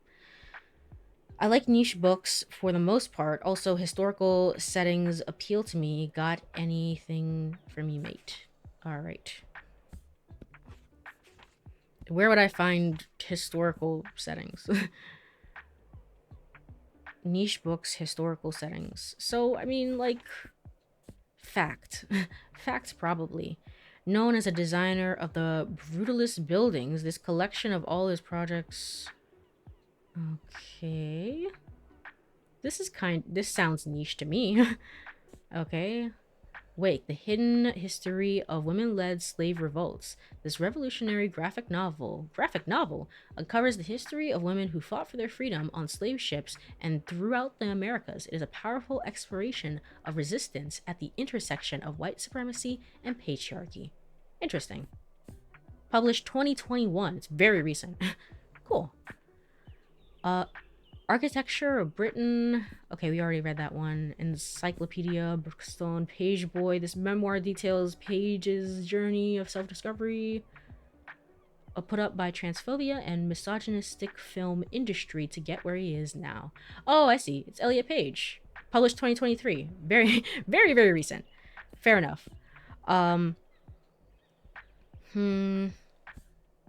Speaker 1: I like niche books for the most part. Also, historical settings appeal to me. Got anything for me, mate? All right. Where would I find historical settings? Niche books, historical settings. So, I mean, like, fact. Fact, probably. Known as a designer of the brutalist buildings, this collection of all his projects... Okay. This sounds niche to me. Okay. Wait, the hidden history of women-led slave revolts. This revolutionary graphic novel uncovers the history of women who fought for their freedom on slave ships and throughout the Americas. It is a powerful exploration of resistance at the intersection of white supremacy and patriarchy. Interesting. Published 2021. It's very recent. Cool. Architecture of Britain. Okay, we already read that one. Encyclopedia, Brookstone, Page Boy. This memoir details Page's journey of self-discovery. Put up by transphobia and misogynistic film industry to get where he is now. Oh, I see. It's Elliot Page. Published 2023. Very, very, very recent. Fair enough.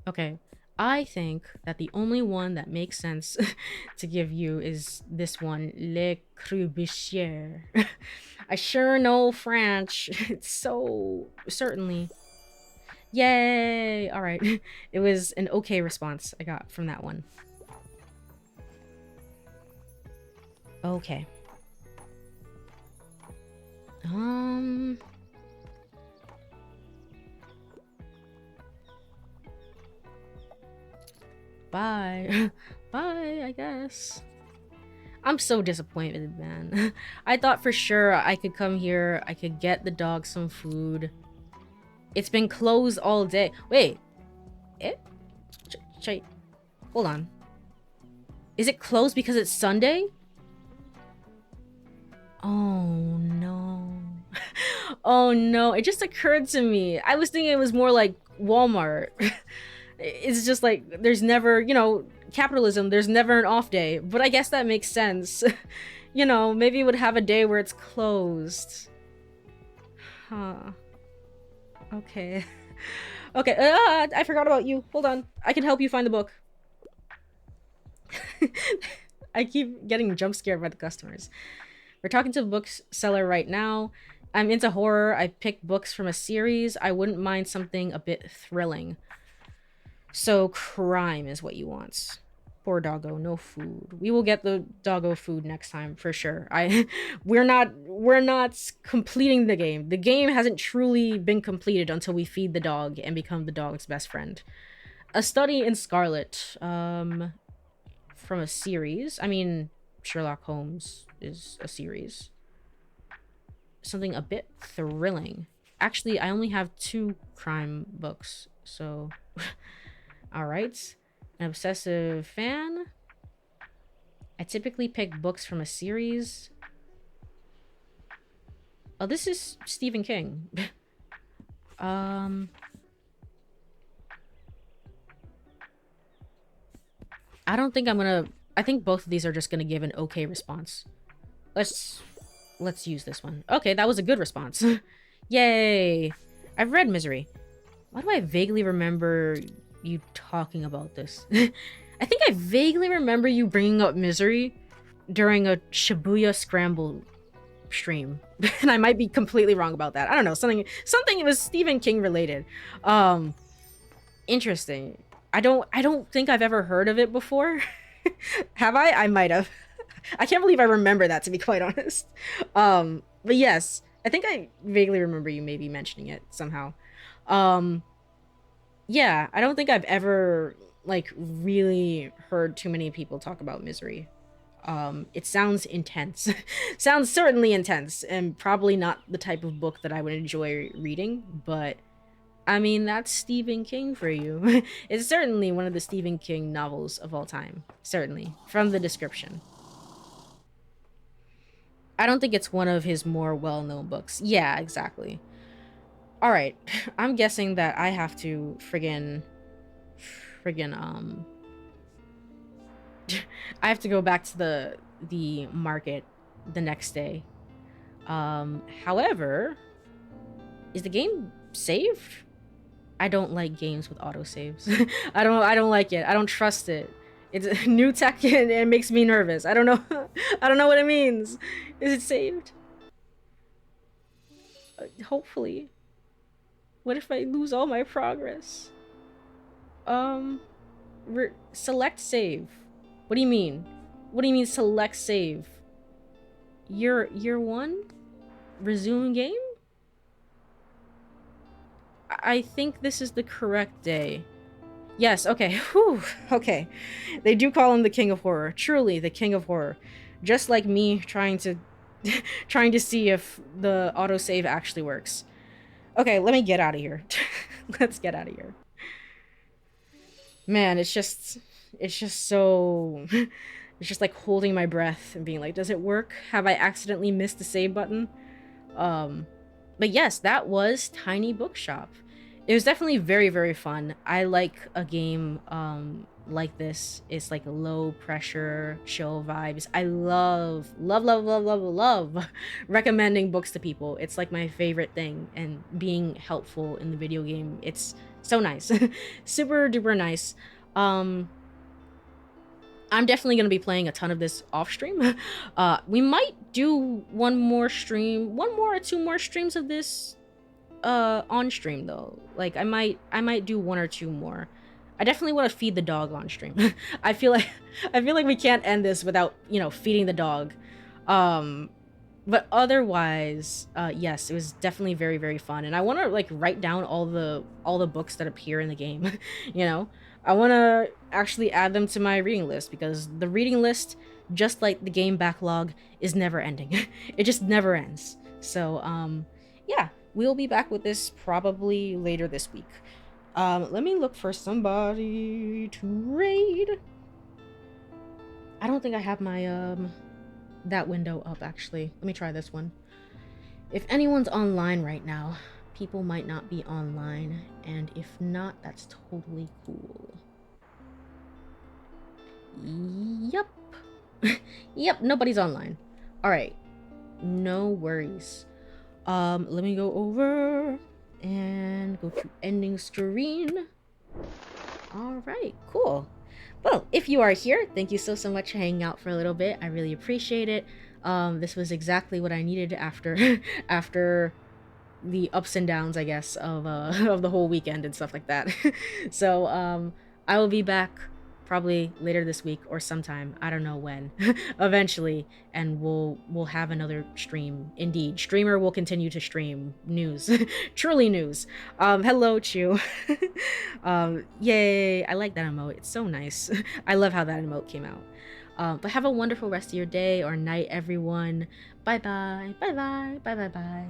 Speaker 1: Okay. I think that the only one that makes sense to give you is this one, Le Crubissier. I sure know French. It's so... certainly. Yay! Alright. It was an okay response I got from that one. Okay. Bye. Bye, I guess. I'm so disappointed, man. I thought for sure I could come here, I could get the dog some food. It's been closed all day. Wait. Hold on. Is it closed because it's Sunday? Oh, no. Oh, no. It just occurred to me. I was thinking it was more like Walmart. It's just like, there's never, you know, capitalism, there's never an off day. But I guess that makes sense. You know, maybe it would have a day where it's closed. Huh. Okay. Okay, I forgot about you. Hold on. I can help you find the book. I keep getting jump scared by the customers. We're talking to the bookseller right now. I'm into horror. I picked books from a series. I wouldn't mind something a bit thrilling. So crime is what you want. Poor doggo, no food. We will get the doggo food next time for sure. We're not completing the game. The game hasn't truly been completed until we feed the dog and become the dog's best friend. A Study in Scarlet, from a series. I mean, Sherlock Holmes is a series. Something a bit thrilling. Actually, I only have 2 crime books, so alright. An obsessive fan. I typically pick books from a series. Oh, this is Stephen King. I don't think I'm gonna... I think both of these are just gonna give an okay response. Let's use this one. Okay, that was a good response. Yay! I've read Misery. Why do I vaguely remember you talking about this? I think I vaguely remember you bringing up Misery during a Shibuya Scramble stream. And I might be completely wrong about that. I don't know, something it was Stephen King related. Interesting. I don't think I've ever heard of it before. Have I? I might have. I can't believe I remember that, to be quite honest. But yes, I think I vaguely remember you maybe mentioning it somehow. Yeah, I don't think I've ever, like, really heard too many people talk about Misery. It sounds intense. Sounds certainly intense, and probably not the type of book that I would enjoy reading, but I mean, that's Stephen King for you. It's certainly one of the Stephen King novels of all time. Certainly, from the description. I don't think it's one of his more well known books. Yeah, exactly. Alright, I'm guessing that I have to friggin', I have to go back to the market the next day. However, is the game saved? I don't like games with autosaves. I don't like it. I don't trust it. It's new tech and it makes me nervous. I don't know. I don't know what it means. Is it saved? Hopefully. What if I lose all my progress? Um, select save. What do you mean? What do you mean select save? Year one? Resume game? I think this is the correct day. Yes, okay. Whew, okay. They do call him the King of Horror. Truly, the King of Horror. Just like me trying to trying to see if the autosave actually works. Okay, let me get out of here. Let's get out of here. Man, it's just so it's just like holding my breath and being like, does it work? Have I accidentally missed the save button? Um but yes, that was Tiny Bookshop. It was definitely very, very fun. I like a game like this. It's like low pressure, chill vibes. I love recommending books to people. It's like my favorite thing, and being helpful in the video game. It's so nice. Super duper nice. Um I'm definitely going to be playing a ton of this off stream. We might do one more stream, one more or two more streams of this on stream though. Like I might do one or two more. I definitely want to feed the dog on stream. I feel like I feel like we can't end this without, feeding the dog. Um but otherwise, yes, it was definitely very, very fun, and I want to like write down all the books that appear in the game. you know I want to actually add them to my reading list, because the reading list, just like the game backlog, is never ending. It just never ends. So yeah, we'll be back with this probably later this week. Let me look for somebody to raid. I don't think I have my that window up, actually. Let me try this one. If anyone's online right now, people might not be online, and if not, that's totally cool. Yep. Yep, nobody's online. All right. No worries. Let me go over and go to ending screen. All right, cool. Well, if you are here, thank you so much for hanging out for a little bit. I really appreciate it. This was exactly what I needed after after the ups and downs, I guess, of of the whole weekend and stuff like that. So I will be back probably later this week or sometime, I don't know when, eventually, and we'll have another stream. Indeed, streamer will continue to stream news. Truly news. Hello Chew. Yay, I like that emote. It's so nice. I love how that emote came out. But have a wonderful rest of your day or night, everyone. Bye bye. Bye bye. Bye bye bye.